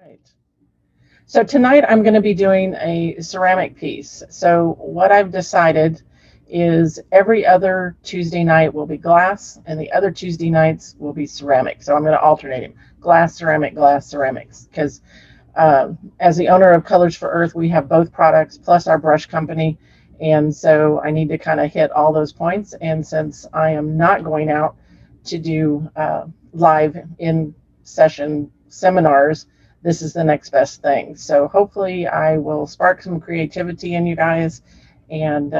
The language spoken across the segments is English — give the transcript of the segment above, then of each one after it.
Right. So tonight I'm going to be doing a ceramic piece. So what I've decided is every other Tuesday night will be glass and the other Tuesday nights will be ceramic. So I'm going to alternate them. Glass, ceramics. Because as the owner of Colors for Earth, we have both products plus our brush company. And so I need to kind of hit all those points. And since I am not going out to do live in session seminars, this is the next best thing. So hopefully I will spark some creativity in you guys and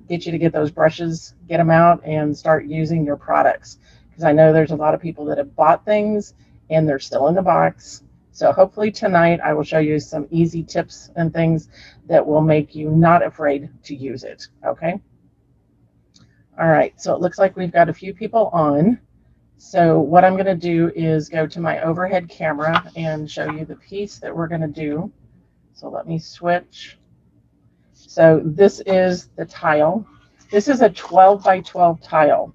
get you to get those brushes, get them out and start using your products. Because I know there's a lot of people that have bought things and they're still in the box. So hopefully tonight I will show you some easy tips and things that will make you not afraid to use it. Okay. All right. So it looks like we've got a few people on. So what I'm going to do is go to my overhead camera and show you the piece that we're going to do. So let me switch. So this is the tile. This is a 12 by 12 tile.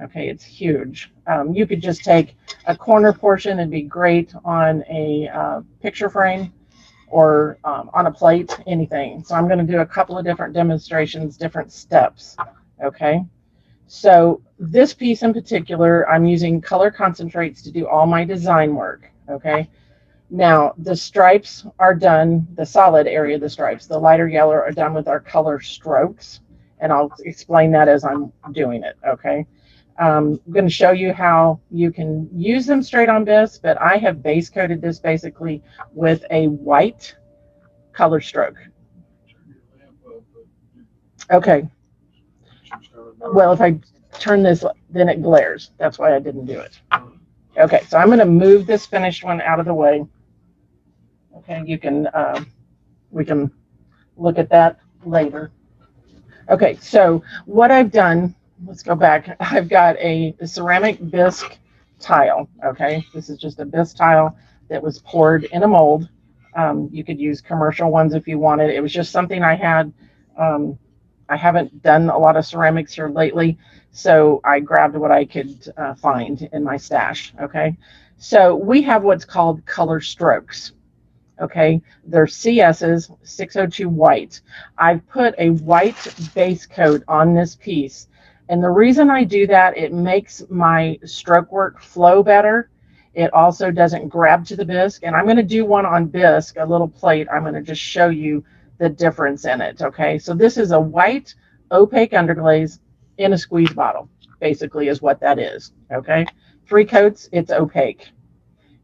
Okay, it's huge. You could just take a corner portion and be great on a picture frame or on a plate, anything. So I'm going to do a couple of different demonstrations, different steps. Okay. So this piece in particular, I'm using color concentrates to do all my design work, okay? Now, the stripes are done, the solid area of the stripes, the lighter yellow are done with our color strokes, and I'll explain that as I'm doing it, okay? I'm going to show you how you can use them straight on bisque, but I have base coated this basically with a white color stroke. Okay. Well, if I turn this, then it glares. That's why I didn't do it. Okay, so I'm going to move this finished one out of the way. Okay, we can look at that later. Okay, so what I've done, let's go back. I've got a ceramic bisque tile. Okay, this is just a bisque tile that was poured in a mold. You could use commercial ones if you wanted. It was just something I had. I haven't done a lot of ceramics here lately, so I grabbed what I could find in my stash, okay? So we have what's called color strokes, okay? They're CS's 602 white. I've put a white base coat on this piece, and the reason I do that, it makes my stroke work flow better. It also doesn't grab to the bisque, and I'm going to do one on bisque, a little plate. I'm going to just show you the difference in it. Okay, so this is a white opaque underglaze in a squeeze bottle, basically is what that is. Okay, 3 coats, it's opaque.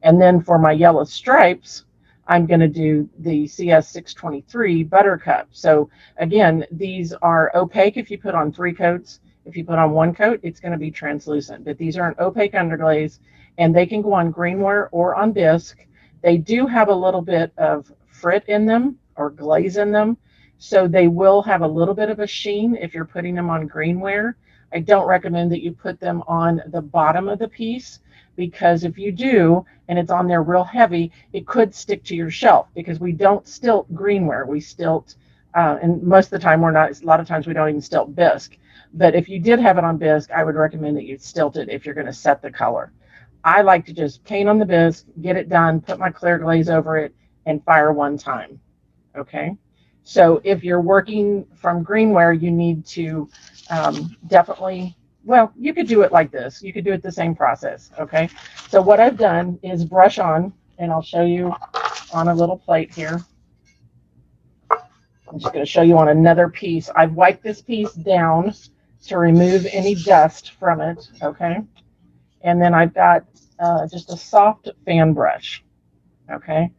And then for my yellow stripes, I'm going to do the CS 623 Buttercup. So again, these are opaque if you put on 3 coats. If you put on 1 coat, it's going to be translucent. But these are an opaque underglaze, and they can go on greenware or on bisque. They do have a little bit of frit in them, or glaze in them, so they will have a little bit of a sheen if you're putting them on greenware. I don't recommend that you put them on the bottom of the piece, because if you do and it's on there real heavy, it could stick to your shelf, because we don't stilt greenware. We stilt, and most of the time we're not, a lot of times we don't even stilt bisque. But if you did have it on bisque, I would recommend that you stilt it if you're going to set the color. I like to just paint on the bisque, get it done, put my clear glaze over it, and fire one time. Okay, so if you're working from greenware, you need to definitely, well, you could do it like this. You could do it the same process. Okay, so what I've done is brush on, and I'll show you on a little plate here. I'm just going to show you on another piece. I've wiped this piece down to remove any dust from it. Okay, and then I've got just a soft fan brush. Okay.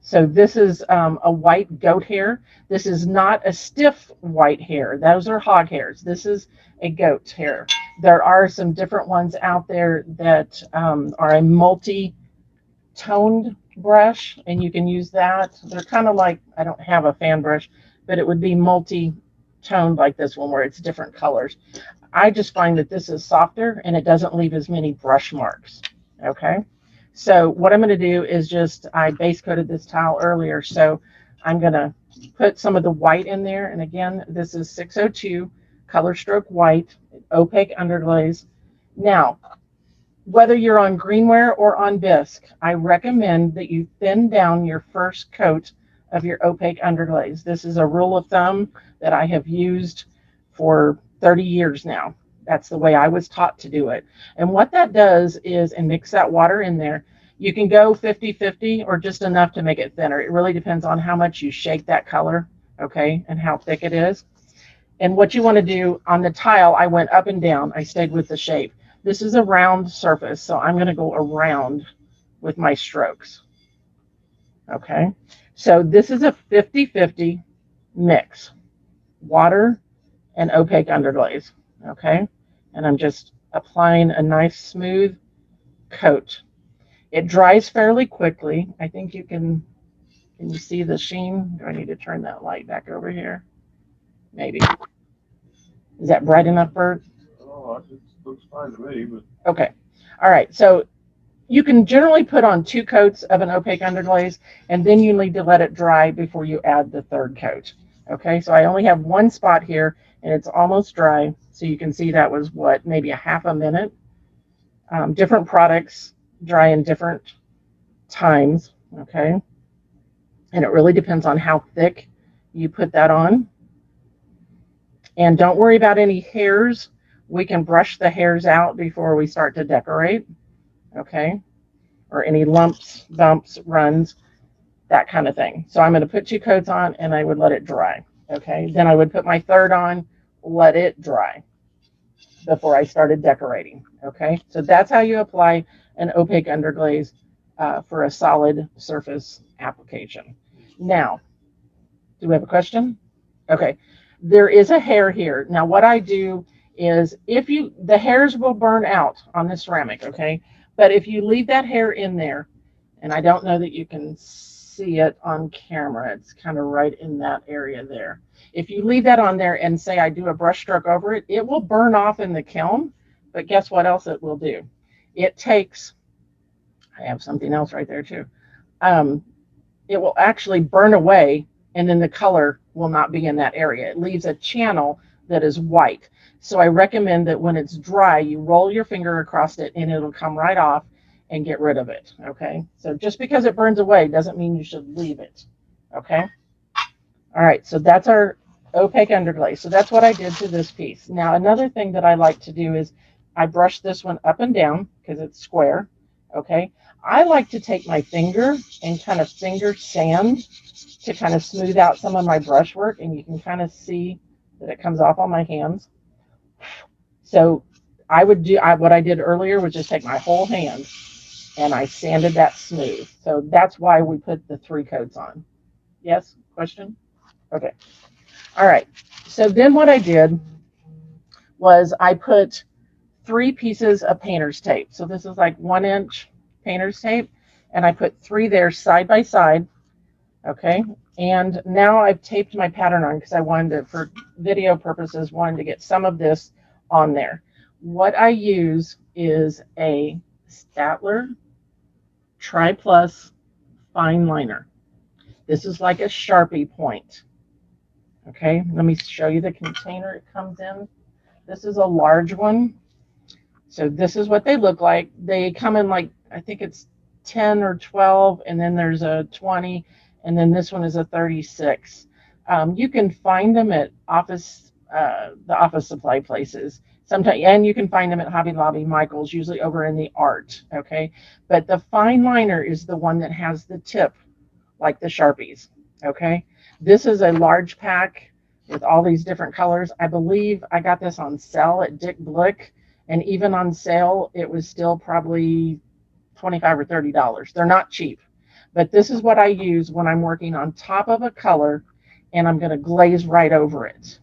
So this is a white goat hair. This is not a stiff white hair. Those are hog hairs. This is a goat's hair. There are some different ones out there that are a multi-toned brush, and you can use that. They're kind of like, I don't have a fan brush, but it would be multi-toned like this one where it's different colors. I just find that this is softer and it doesn't leave as many brush marks. Okay. So what I'm going to do is just, I base coated this tile earlier, so I'm going to put some of the white in there. And again, this is 602 color stroke white, opaque underglaze. Now, whether you're on greenware or on bisque, I recommend that you thin down your first coat of your opaque underglaze. This is a rule of thumb that I have used for 30 years now. That's the way I was taught to do it. And what that does is, and mix that water in there, you can go 50-50 or just enough to make it thinner. It really depends on how much you shake that color, okay, and how thick it is. And what you want to do on the tile, I went up and down. I stayed with the shape. This is a round surface, so I'm going to go around with my strokes. Okay, so this is a 50-50 mix, water and opaque underglaze. Okay, and I'm just applying a nice smooth coat. It dries fairly quickly. I think you can you see the sheen? Do I need to turn that light back over here? Maybe. Is that bright enough, Bert? Oh, it looks fine to me, but okay. All right, so you can generally put on 2 coats of an opaque underglaze, and then you need to let it dry before you add the 3rd coat. Okay, so I only have 1 spot here, and it's almost dry. So you can see that was what, maybe a half a minute. Different products dry in different times. Okay, and it really depends on how thick you put that on. And don't worry about any hairs. We can brush the hairs out before we start to decorate. Okay, or any lumps, bumps, runs, that kind of thing. So I'm going to put 2 coats on, and I would let it dry. Okay, then I would put my 3rd on, let it dry before I started decorating. Okay, so that's how you apply an opaque underglaze for a solid surface application. Now, do we have a question? Okay, there is a hair here. Now what I do is, the hairs will burn out on the ceramic, okay? But if you leave that hair in there, and I don't know that you can see it on camera, it's kind of right in that area there. If you leave that on there and say I do a brush stroke over it, it will burn off in the kiln, but guess what else it will do? It takes, I have something else right there too. It will actually burn away, and then the color will not be in that area. It leaves a channel that is white. So I recommend that when it's dry, you roll your finger across it, and it'll come right off and get rid of it. Okay, so just because it burns away doesn't mean you should leave it. Okay, all right, so that's our opaque underglaze. So that's what I did to this piece. Now another thing that I like to do is I brush this one up and down because it's square. Okay, I like to take my finger and kind of finger sand to kind of smooth out some of my brush work, and you can kind of see that it comes off on my hands. So I would do, what I did earlier was just take my whole hand and I sanded that smooth. So that's why we put the 3 coats on. Yes? Question? Okay. All right. So then what I did was I put 3 pieces of painter's tape. So this is like 1-inch painter's tape, and I put 3 there side by side. Okay, and now I've taped my pattern on because I wanted to, for video purposes, wanted to get some of this on there. What I use is a Statler Tri-Plus fine liner. This is like a Sharpie point. Okay, let me show you the container it comes in. This is a large one. So this is what they look like. They come in like, I think it's 10 or 12, and then there's a 20, and then this one is a 36. You can find them at the office supply places sometimes, and you can find them at Hobby Lobby, Michael's, usually over in the art. Okay, but the fine liner is the one that has the tip like the Sharpies. Okay, this is a large pack with all these different colors. I believe I got this on sale at Dick Blick, and even on sale it was still probably $25 or $30. They're not cheap. But this is what I use when I'm working on top of a color and I'm going to glaze right over it.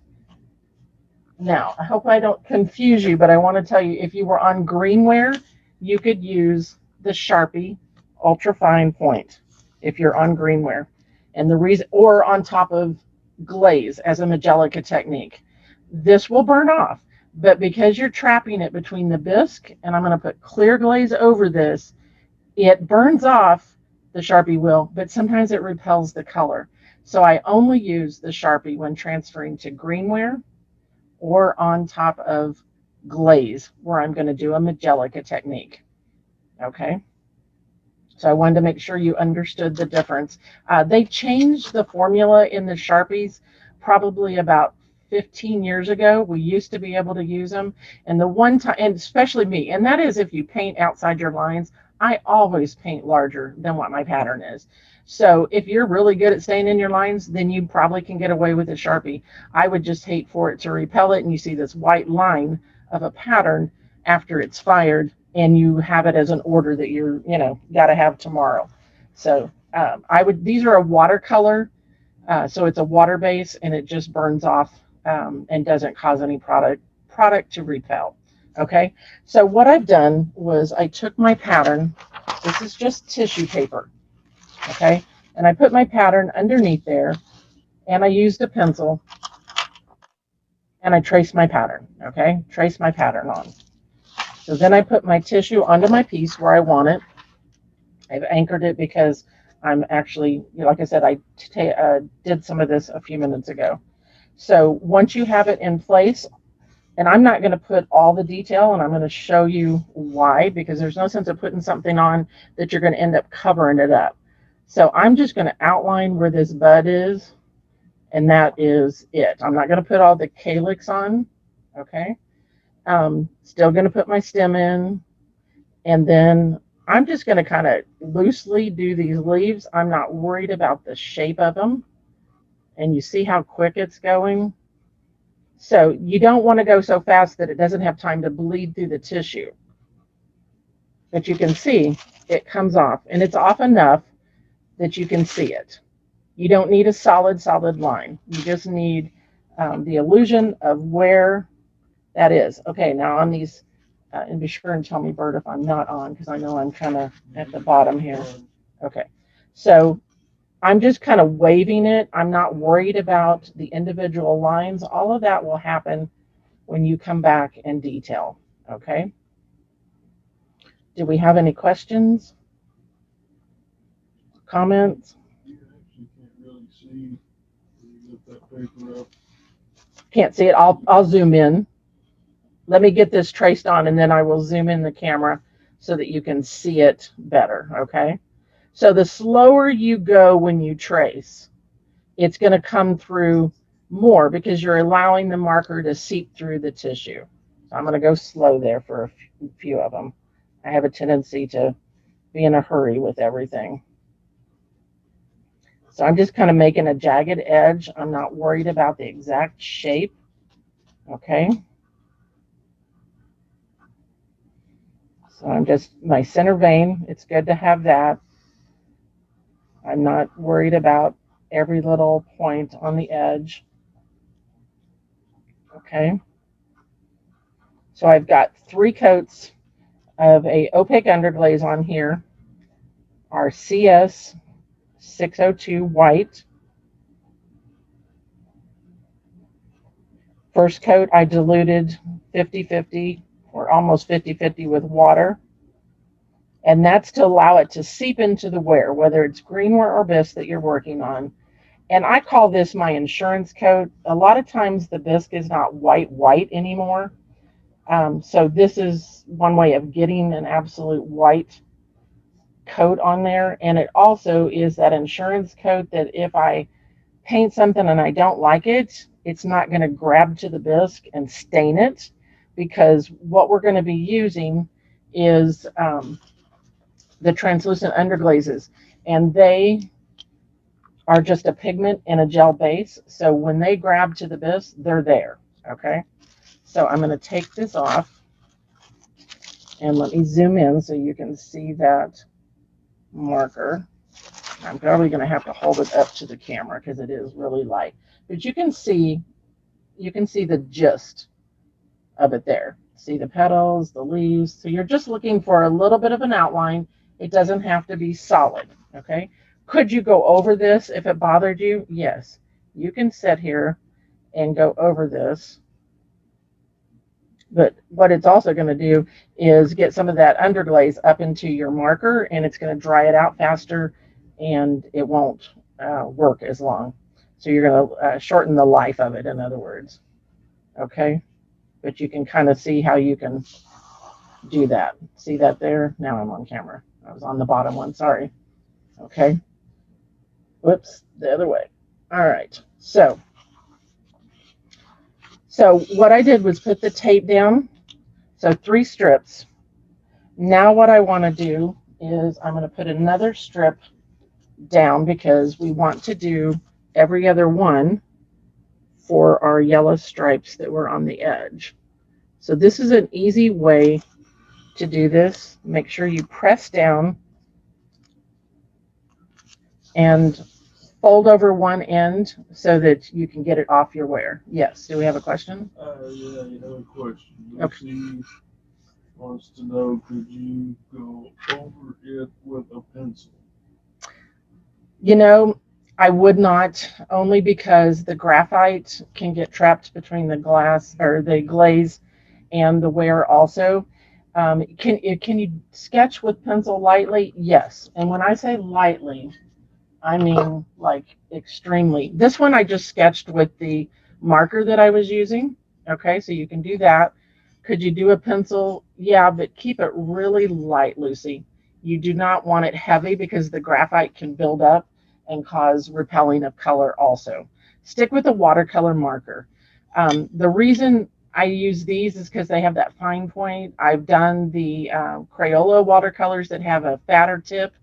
Now, I hope I don't confuse you, but I want to tell you, if you were on greenware, you could use the Sharpie Ultra Fine Point if you're on greenware. And the reason, or on top of glaze as a Magelica technique. This will burn off, but because you're trapping it between the bisque and I'm going to put clear glaze over this, it burns off, the Sharpie will, but sometimes it repels the color. So I only use the Sharpie when transferring to greenware or on top of glaze where I'm going to do a Magelica technique. Okay. So I wanted to make sure you understood the difference. They changed the formula in the Sharpies probably about 15 years ago. We used to be able to use them. And the one time, and especially me, and that is if you paint outside your lines, I always paint larger than what my pattern is. So if you're really good at staying in your lines, then you probably can get away with a Sharpie. I would just hate for it to repel it and you see this white line of a pattern after it's fired and you have it as an order that you're, got to have tomorrow. So these are a watercolor, so it's a water base and it just burns off and doesn't cause any product to repel. Okay, so what I've done was I took my pattern. This is just tissue paper. Okay, and I put my pattern underneath there and I used a pencil and I traced my pattern. Okay, trace my pattern on. So then I put my tissue onto my piece where I want it. I've anchored it because I'm actually, like I said, I did some of this a few minutes ago. So once you have it in place, and I'm not going to put all the detail, and I'm going to show you why, because there's no sense of putting something on that you're going to end up covering it up. So I'm just going to outline where this bud is, and that is it. I'm not going to put all the calyx on, okay? Still going to put my stem in, and then I'm just going to kind of loosely do these leaves. I'm not worried about the shape of them. And you see how quick it's going? So you don't want to go so fast that it doesn't have time to bleed through the tissue. But you can see it comes off, and it's off enough that you can see it. You don't need a solid line. You just need the illusion of where that is. Okay, now on these, and be sure and tell me, Bert, if I'm not on, because I know I'm kind of at the bottom here. Okay, so I'm just kind of waving it. I'm not worried about the individual lines. All of that will happen when you come back and detail. Okay. Do we have any questions? Comments? You actually can't really see when you lift that paper up. Can't see it. I'll zoom in. Let me get this traced on and then I will zoom in the camera so that you can see it better. Okay. So the slower you go when you trace, it's going to come through more because you're allowing the marker to seep through the tissue. So I'm going to go slow there for a few of them. I have a tendency to be in a hurry with everything. So I'm just kind of making a jagged edge. I'm not worried about the exact shape. Okay. So I'm just, my center vein, it's good to have that. I'm not worried about every little point on the edge. Okay. So I've got 3 coats of a opaque underglaze on here. Our CS 602 white. First coat I diluted 50-50 or almost 50-50 with water. And that's to allow it to seep into the wear, whether it's greenware or bisque that you're working on. And I call this my insurance coat. A lot of times the bisque is not white anymore. So this is one way of getting an absolute white coat on there. And it also is that insurance coat that if I paint something and I don't like it, it's not going to grab to the bisque and stain it, because what we're going to be using is the translucent underglazes, and they are just a pigment in a gel base. So when they grab to the bisque, they're there. Okay. So I'm going to take this off and let me zoom in so you can see that marker. I'm probably going to have to hold it up to the camera because it is really light, but you can see the gist of it there. See the petals, the leaves. So you're just looking for a little bit of an outline. It doesn't have to be solid. Okay. Could you go over this if it bothered you? Yes, you can sit here and go over this. But what it's also going to do is get some of that underglaze up into your marker, and it's going to dry it out faster, and it won't work as long. So you're going to shorten the life of it, in other words. Okay. But you can kind of see how you can do that. See that there? Now I'm on camera. I was on the bottom one, sorry. Okay. Whoops, the other way. All right. So what I did was put the tape down. So 3 strips. Now what I want to do is I'm going to put another strip down because we want to do every other one for our yellow stripes that were on the edge. So this is an easy way to do this. Make sure you press down and fold over one end so that you can get it off your ware. Yes, do we have a question? Yeah, you have a question. Okay. Lucy wants to know, could you go over it with a pencil? You know, I would not, only because the graphite can get trapped between the glass or the glaze and the wear also. Can you sketch with pencil lightly? Yes. And when I say lightly, I mean like extremely. This one I just sketched with the marker that I was using. Okay, so you can do that. Could you do a pencil? Yeah, but keep it really light, Lucy. You do not want it heavy because the graphite can build up and cause repelling of color also. Stick with a watercolor marker. The reason I use these is because they have that fine point. I've done the Crayola watercolors that have a fatter tip,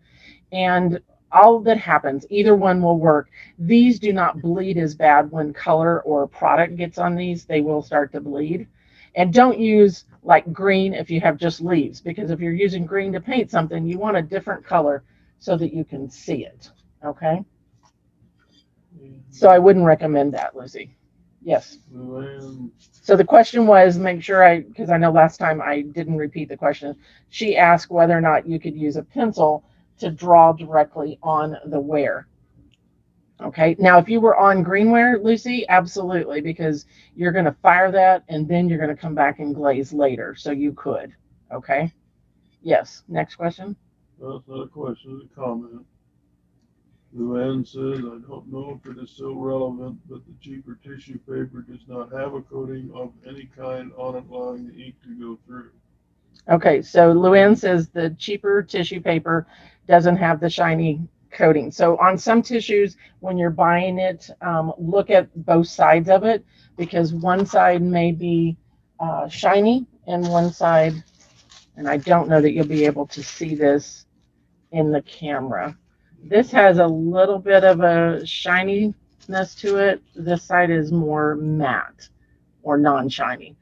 and all that happens, either one will work. These do not bleed as bad when color or product gets on these. They will start to bleed. And don't use like green if you have just leaves, because if you're using green to paint something, you want a different color so that you can see it. Okay? So I wouldn't recommend that, Lucy. Yes. So the question was, make sure because I know last time I didn't repeat the question. She asked whether or not you could use a pencil to draw directly on the wear. Okay, now if you were on greenware, Lucy, absolutely, because you're going to fire that and then you're going to come back and glaze later, so you could. Okay, yes, next question. Well, it's not a question, it's a comment. Luann says, I don't know if it is still relevant, but the cheaper tissue paper does not have a coating of any kind on it, allowing the ink to go through. Okay, so Luann says the cheaper tissue paper doesn't have the shiny coating. So on some tissues, when you're buying it, look at both sides of it, because one side may be shiny and one side, and I don't know that you'll be able to see this in the camera. This has a little bit of a shininess to it. This side is more matte or non-shiny.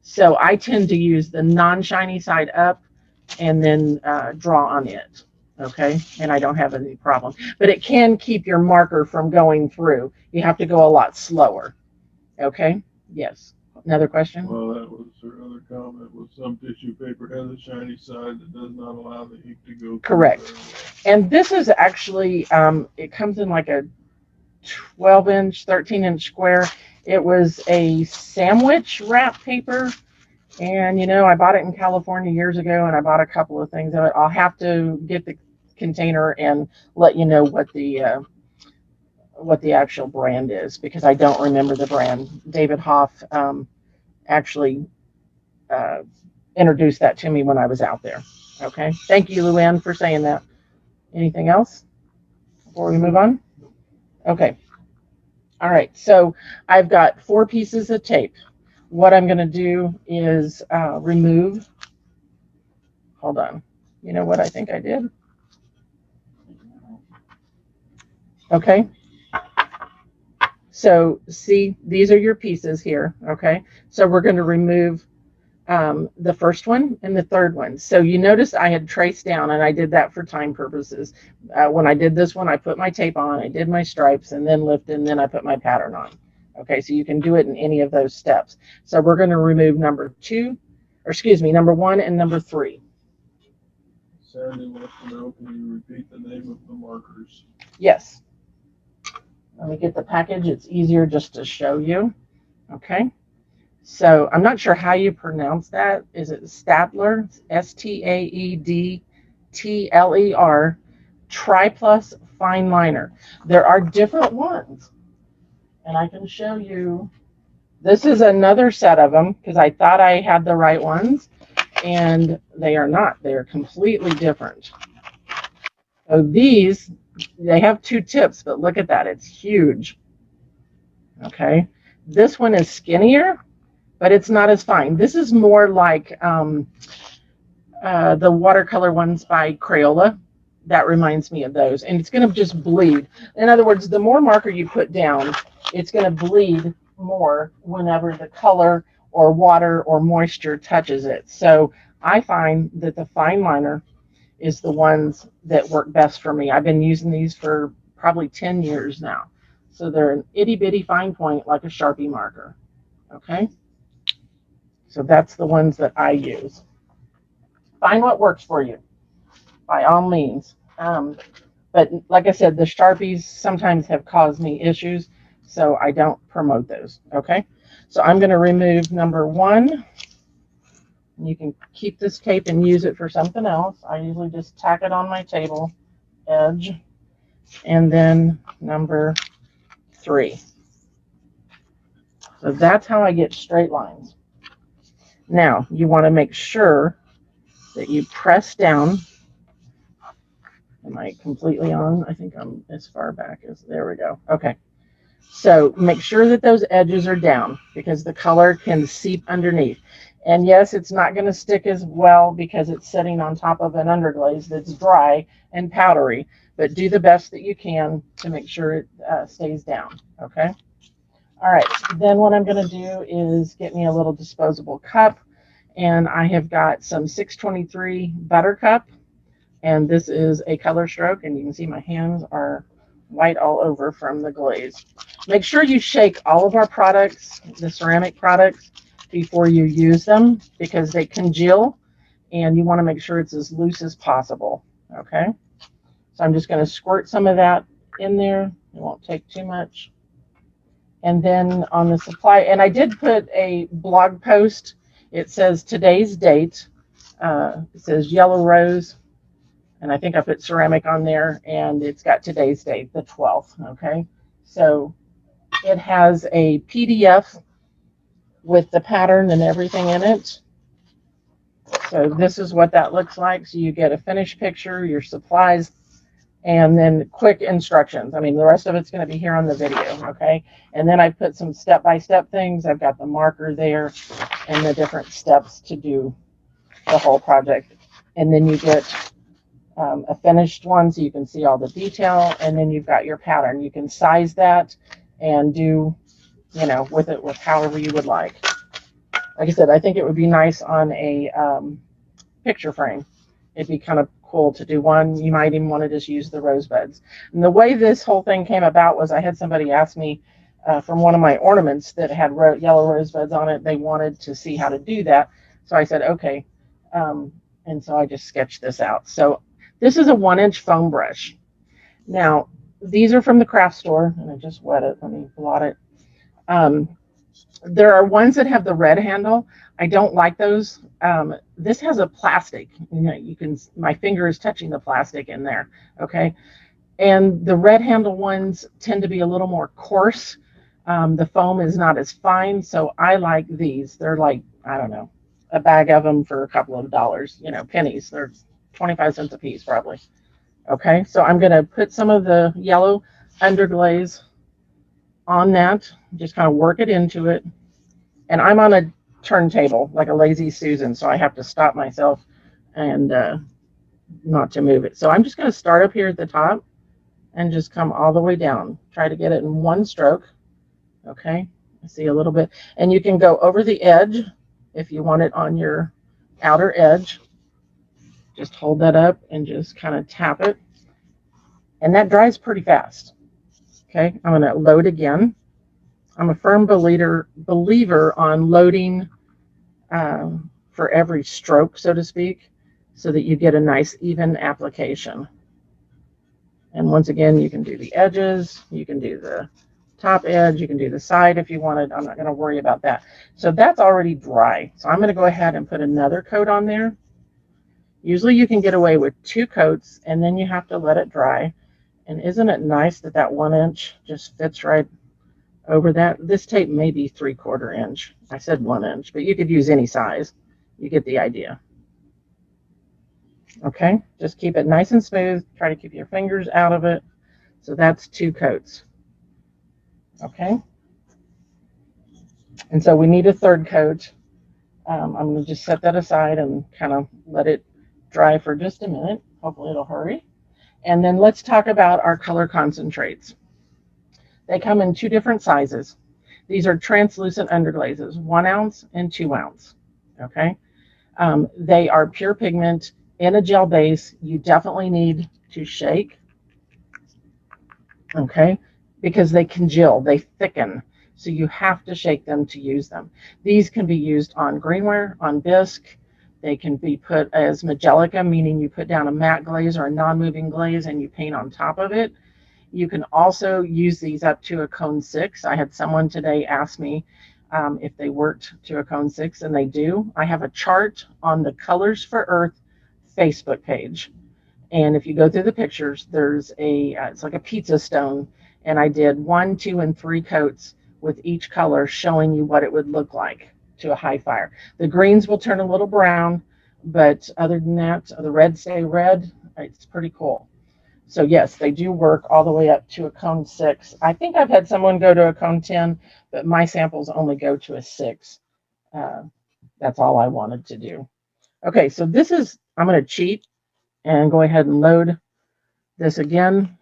So I tend to use the non-shiny side up and then draw on it. Okay, and I don't have any problem. But it can keep your marker from going through. You have to go a lot slower. Okay, yes. Another question? Well, that was her other comment, was some tissue paper has a shiny side that does not allow the ink to go through. Correct. And this is actually, it comes in like a 12-inch, 13-inch square. It was a sandwich wrap paper. And, you know, I bought it in California years ago, and I bought a couple of things of it. I'll have to get the container and let you know what the actual brand is, because I don't remember the brand. David Hoff actually introduced that to me when I was out there. Okay. Thank you, Luann, for saying that. Anything else before we move on? Okay. All right. So I've got 4 pieces of tape. What I'm going to do is remove. Hold on. You know what I think I did? Okay. So see, these are your pieces here. Okay. So we're going to remove the first one and the third one. So you notice I had traced down, and I did that for time purposes. When I did this one, I put my tape on, I did my stripes, and then lifted, and then I put my pattern on. Okay, so you can do it in any of those steps. So we're going to remove number 1 and number 3. Sandy wants to know, can you repeat the name of the markers? Yes. Let me get the package. It's easier just to show you. Okay. So I'm not sure how you pronounce that. Is it Staedtler? Staedtler Tri-Plus Fine Liner. There are different ones, and I can show you. This is another set of them because I thought I had the right ones, and they are not. They are completely different. So these, they have two tips, but look at that. It's huge. Okay. This one is skinnier, but it's not as fine. This is more like the watercolor ones by Crayola. That reminds me of those. And it's going to just bleed. In other words, the more marker you put down, it's going to bleed more whenever the color or water or moisture touches it. So I find that the fine liner is the ones that work best for me. I've been using these for probably 10 years now. So they're an itty bitty fine point like a Sharpie marker. Okay. So that's the ones that I use. Find what works for you, by all means. But like I said, the Sharpies sometimes have caused me issues, so I don't promote those. Okay. So I'm going to remove number 1. You can keep this tape and use it for something else. I usually just tack it on my table edge. And then number 3. So that's how I get straight lines. Now, you want to make sure that you press down. Am I completely on? I think I'm as far back as, there we go. Okay. So make sure that those edges are down because the color can seep underneath. And yes, it's not going to stick as well because it's sitting on top of an underglaze that's dry and powdery, but do the best that you can to make sure it stays down. Okay. All right. Then what I'm going to do is get me a little disposable cup, and I have got some 623 Buttercup, and this is a color stroke, and you can see my hands are white all over from the glaze. Make sure you shake all of our products, the ceramic products, before you use them because they congeal, and you want to make sure it's as loose as possible. Okay. So I'm just going to squirt some of that in there. It won't take too much. And then on the supply, and I did put a blog post. It says today's date. It says yellow rose. And I think I put ceramic on there, and it's got today's date, the 12th. Okay. So it has a PDF with the pattern and everything in it. So this is what that looks like. So you get a finished picture, your supplies, and then quick instructions. I mean, the rest of it's going to be here on the video, okay? And then I put some step-by-step things. I've got the marker there and the different steps to do the whole project. And then you get a finished one so you can see all the detail, and then you've got your pattern. You can size that and do, you know, with it with however you would like. Like I said, I think it would be nice on a picture frame. It'd be kind of cool to do one. You might even want to just use the rosebuds. And the way this whole thing came about was I had somebody ask me from one of my ornaments that had yellow rosebuds on it. They wanted to see how to do that. So I said, okay. And so I just sketched this out. So this is a 1-inch foam brush. Now, these are from the craft store, and I just wet it. Let me blot it. There are ones that have the red handle. I don't like those. This has a plastic. You know, you can. My finger is touching the plastic in there. Okay, and the red handle ones tend to be a little more coarse. The foam is not as fine, so I like these. They're like, I don't know, a bag of them for a couple of dollars. You know, pennies. They're 25 cents a piece probably. Okay, so I'm going to put some of the yellow underglaze on that, just kind of work it into it. And I'm on a turntable like a lazy Susan, so I have to stop myself and not to move it. So I'm just going to start up here at the top and just come all the way down. Try to get it in one stroke. Okay, I see a little bit. And you can go over the edge if you want it on your outer edge. Just hold that up and just kind of tap it. And that dries pretty fast. Okay, I'm going to load again. I'm a firm believer on loading for every stroke, so to speak, so that you get a nice even application. And once again, you can do the edges, you can do the top edge, you can do the side if you wanted. I'm not going to worry about that. So that's already dry. So I'm going to go ahead and put another coat on there. Usually you can get away with 2 coats, and then you have to let it dry. And isn't it nice that that 1 inch just fits right over that? This tape may be 3/4 inch. I said 1 inch, but you could use any size. You get the idea. Okay, just keep it nice and smooth. Try to keep your fingers out of it. So that's 2 coats. Okay, and so we need a 3rd coat. I'm going to just set that aside and kind of let it dry for just a minute. Hopefully it'll hurry. And then let's talk about our color concentrates. They come in 2 different sizes. These are translucent underglazes, 1 ounce and 2 ounce. Okay, they are pure pigment in a gel base. You definitely need to shake, okay, because they congeal, they thicken. So you have to shake them to use them. These can be used on greenware, on bisque. They can be put as Magelica, meaning you put down a matte glaze or a non-moving glaze and you paint on top of it. You can also use these up to a cone 6. I had someone today ask me if they worked to a cone 6, and they do. I have a chart on the Colors for Earth Facebook page. And if you go through the pictures, there's it's like a pizza stone. And I did 1, 2, and 3 coats with each color, showing you what it would look like to a high fire. The greens will turn a little brown, but other than that, the reds stay red. It's pretty cool. So yes, they do work all the way up to a cone 6. I think I've had someone go to a cone 10, but my samples only go to a 6. Uh, that's all I wanted to do. Okay, so this is, I'm going to cheat and go ahead and load this again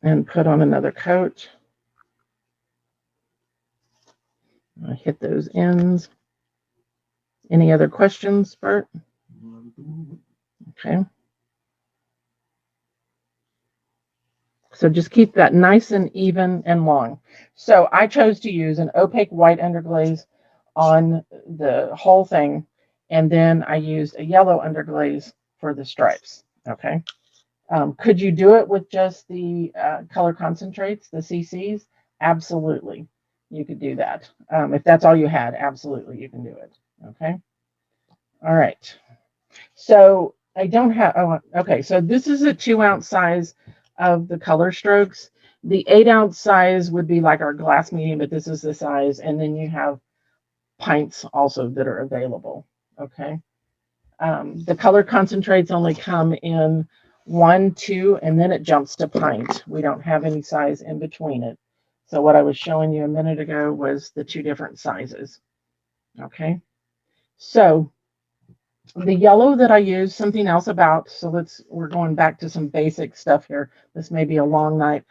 and put on another coat. I hit those ends. Any other questions, Bert? Okay. So just keep that nice and even and long. So I chose to use an opaque white underglaze on the whole thing, and then I used a yellow underglaze for the stripes. Okay. Could you do it with just the color concentrates, the CCs? Absolutely. You could do that. If that's all you had, absolutely, you can do it. Okay. All right. So I don't have, oh, okay. So this is a 2 ounce size of the color strokes. The 8 ounce size would be like our glass medium, but this is the size. And then you have pints also that are available. Okay. The color concentrates only come in 1, 2, and then it jumps to pint. We don't have any size in between it. So what I was showing you a minute ago was the 2 different sizes. Okay. So the yellow that I use, something else about, so we're going back to some basic stuff here. This may be a long night.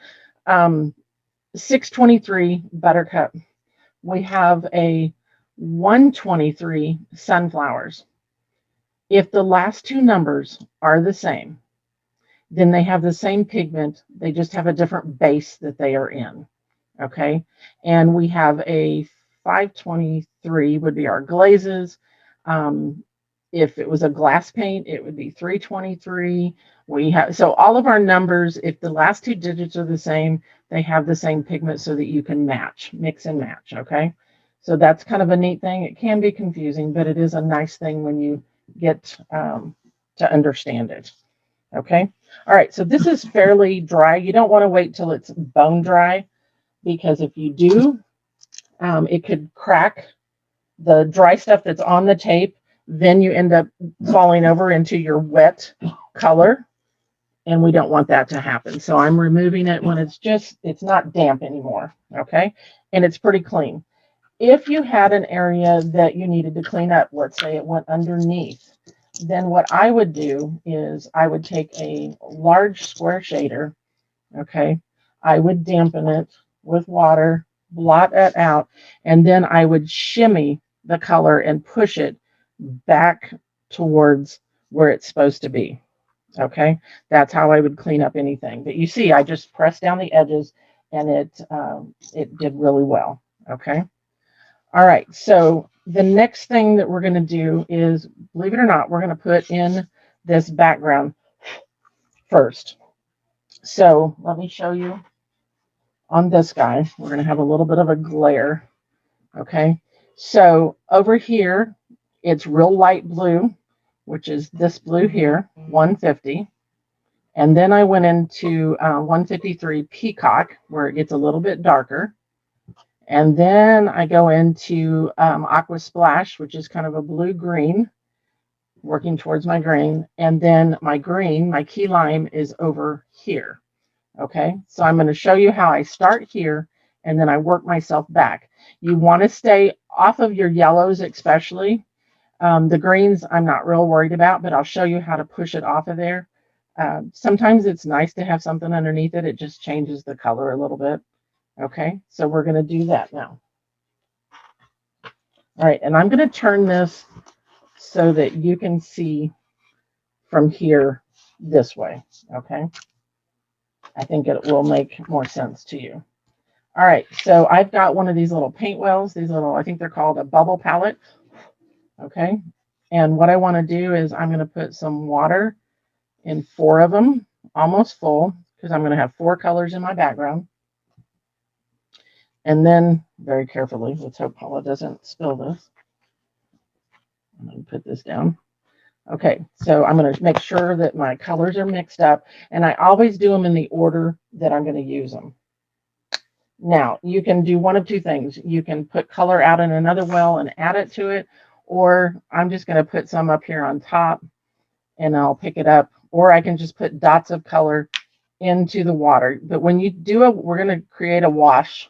623 Buttercup. We have a 123 Sunflowers. If the last 2 numbers are the same, then they have the same pigment. They just have a different base that they are in. Okay. And we have a 523 would be our glazes. If it was a glass paint, it would be 323. We have, so all of our numbers, if the last 2 digits are the same, they have the same pigment so that you can match, mix and match. Okay. So that's kind of a neat thing. It can be confusing, but it is a nice thing when you get to understand it. Okay. All right. So this is fairly dry. You don't want to wait till it's bone dry, because if you do, it could crack the dry stuff that's on the tape. Then you end up falling over into your wet color, and we don't want that to happen. So I'm removing it when it's not damp anymore. Okay. And it's pretty clean. If you had an area that you needed to clean up, let's say it went underneath, then what I would do is I would take a large square shader. Okay. I would dampen it with water, blot it out, and then I would shimmy the color and push it back towards where it's supposed to be. Okay. That's how I would clean up anything. But you see, I just pressed down the edges and it did really well. Okay. All right. So the next thing that we're going to do is, believe it or not, we're going to put in this background first. So let me show you on this guy. We're going to have a little bit of a glare. Okay. So over here, it's real light blue, which is this blue here, 150. And then I went into 153 Peacock, where it gets a little bit darker. And then I go into Aqua Splash, which is kind of a blue-green. working towards my green. And then my green, my key lime, is over here. Okay, so I'm going to show you how I start here and then I work myself back. You want to stay off of your yellows, especially. The greens I'm not real worried about, but I'll show you how to push it off of there. Sometimes it's nice to have something underneath it. It just changes the color a little bit. Okay, so we're going to do that now. All right, and I'm going to turn this so that you can see from here this way. Okay, I think it will make more sense to you. All right, so I've got one of these little paint wells, these little, I think they're called a bubble palette. Okay, and what I want to do is I'm going to put some water in 4 of them, almost full, because I'm going to have 4 colors in my background. And then, very carefully, let's hope Paula doesn't spill this. I'm going to put this down. Okay, so I'm going to make sure that my colors are mixed up, and I always do them in the order that I'm going to use them. Now, you can do one of 2 things. You can put color out in another well and add it to it, or I'm just going to put some up here on top, and I'll pick it up, or I can just put dots of color into the water. But when you do we're going to create a wash,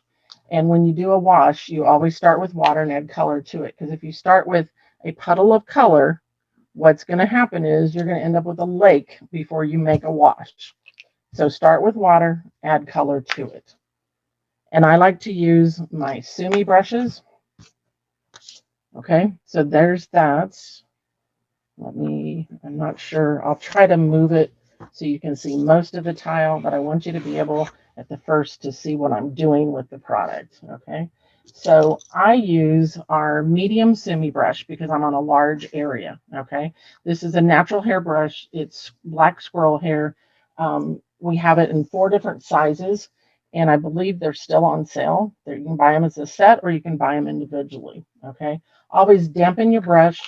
and when you do a wash, you always start with water and add color to it, because if you start with a puddle of color, what's going to happen is you're going to end up with a lake before you make a wash. So start with water, add color to it. And I like to use my Sumi brushes. Okay, so there's that. I'm not sure. I'll try to move it so you can see most of the tile, but I want you to be able at the first to see what I'm doing with the product. Okay, so I use our medium Sumi brush because I'm on a large area. Okay, this is a natural hair brush. It's black squirrel hair. We have it in 4 different sizes, and I believe they're still on sale. You can buy them as a set or you can buy them individually. Okay, always dampen your brush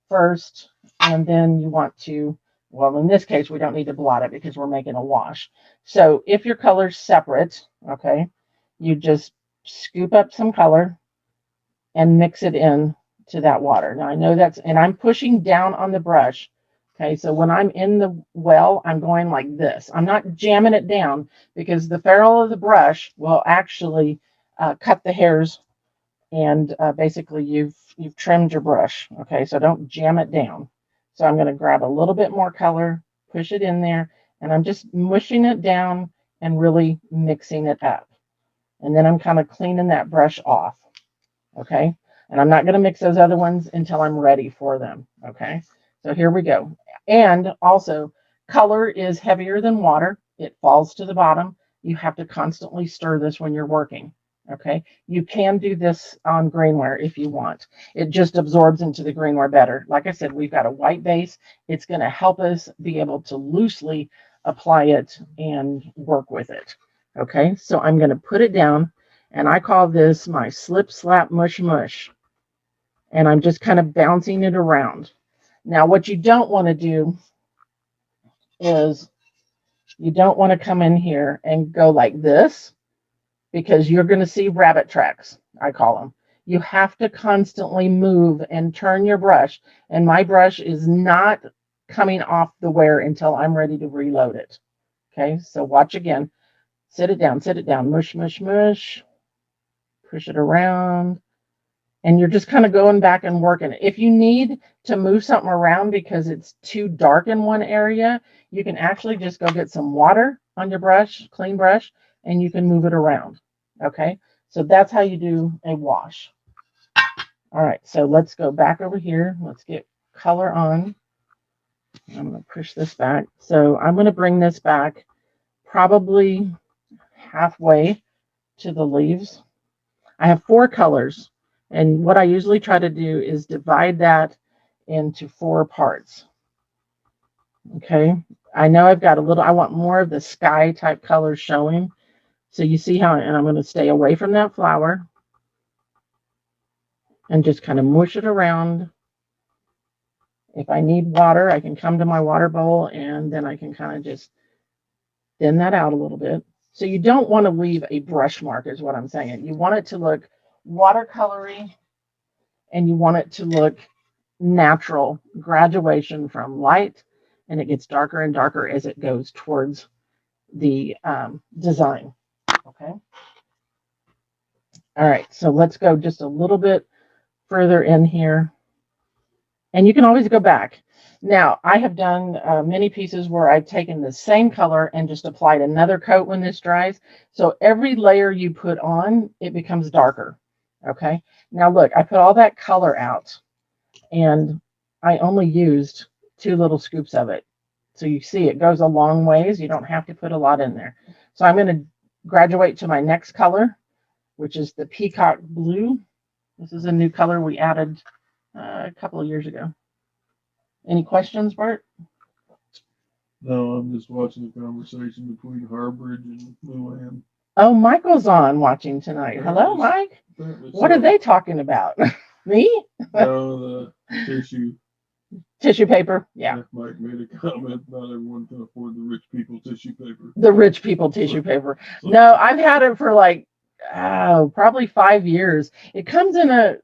first, and then you want to, well, in this case, we don't need to blot it because we're making a wash. So if your color's separate, okay, you just scoop up some color and mix it in to that water. Now I know that's, and I'm pushing down on the brush. Okay, so when I'm in the well, I'm going like this. I'm not jamming it down because the ferrule of the brush will actually cut the hairs, and basically you've trimmed your brush. Okay, so don't jam it down. So I'm going to grab a little bit more color, push it in there, and I'm just mushing it down and really mixing it up. And then I'm kind of cleaning that brush off. Okay, and I'm not going to mix those other ones until I'm ready for them. Okay, so here we go. And also, color is heavier than water. It falls to the bottom. You have to constantly stir this when you're working. Okay, you can do this on greenware if you want. It just absorbs into the greenware better. Like I said, we've got a white base. It's going to help us be able to loosely apply it and work with it. Okay, so I'm going to put it down, and I call this my slip, slap, mush, mush. And I'm just kind of bouncing it around. Now, what you don't want to do is you don't want to come in here and go like this, because you're going to see rabbit tracks, I call them. You have to constantly move and turn your brush. And my brush is not coming off the wear until I'm ready to reload it. Okay, so watch again. Sit it down, mush, mush, mush. Push it around. And you're just kind of going back and working it. If you need to move something around because it's too dark in one area, you can actually just go get some water on your brush, clean brush, and you can move it around. Okay, so that's how you do a wash. All right, so let's go back over here. Let's get color on. I'm going to push this back. So I'm going to bring this back probably halfway to the leaves. I have 4 colors. And what I usually try to do is divide that into 4 parts. Okay, I know I've got a little, I want more of the sky type colors showing. So you see how, and I'm going to stay away from that flower and just kind of mush it around. If I need water, I can come to my water bowl and then I can kind of just thin that out a little bit. So you don't want to leave a brush mark is what I'm saying. You want it to look watercolory, and you want it to look natural graduation from light, and it gets darker and darker as it goes towards the design. Okay. All right, so let's go just a little bit further in here. And you can always go back. Now, I have done many pieces where I've taken the same color and just applied another coat when this dries. So every layer you put on, it becomes darker. Okay. Now look, I put all that color out and I only used 2 little scoops of it. So you see it goes a long ways. You don't have to put a lot in there. So I'm going to graduate to my next color, which is the peacock blue. This is a new color we added a couple of years ago. Any questions, Bart? No, I'm just watching the conversation between Harbridge and Luann. Oh, Michael's on watching tonight. Hello, Mike. What are they talking about? Me? No, the tissue. Tissue paper. Yeah. Mike made a comment. Not everyone can afford the rich people tissue paper. The rich people tissue paper. No, I've had it for like probably 5 years. It comes in a,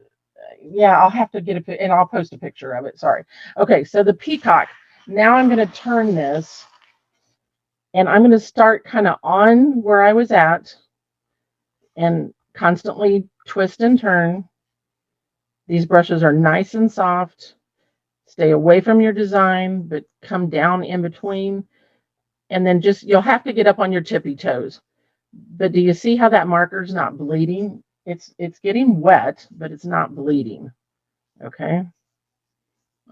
yeah, I'll have to get and I'll post a picture of it. Sorry. Okay, so the peacock. Now I'm going to turn this and I'm going to start kind of on where I was at and constantly twist and turn. These brushes are nice and soft. Stay away from your design, but come down in between. And then just, you'll have to get up on your tippy toes. But do you see how that marker's not bleeding? It's getting wet, but it's not bleeding. Okay.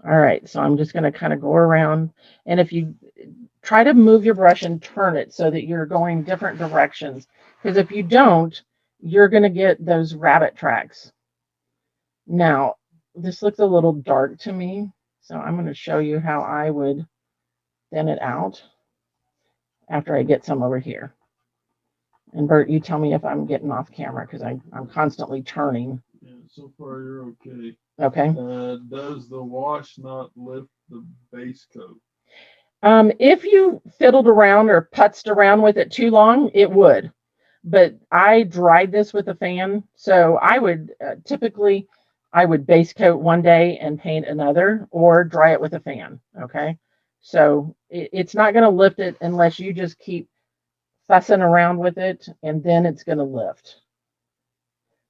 All right. So I'm just going to kind of go around. And if you try to move your brush and turn it so that you're going different directions, because if you don't, you're going to get those rabbit tracks. Now, this looks a little dark to me. So I'm going to show you how I would thin it out after I get some over here. And Bert, you tell me if I'm getting off camera because I'm constantly turning. Yeah, so far you're okay. Okay. Does the wash not lift the base coat? If you fiddled around or putzed around with it too long, it would. But I dried this with a fan, so I would typically I would base coat one day and paint another, or dry it with a fan. Okay, so it's not going to lift it unless you just keep fussing around with it, and then it's going to lift.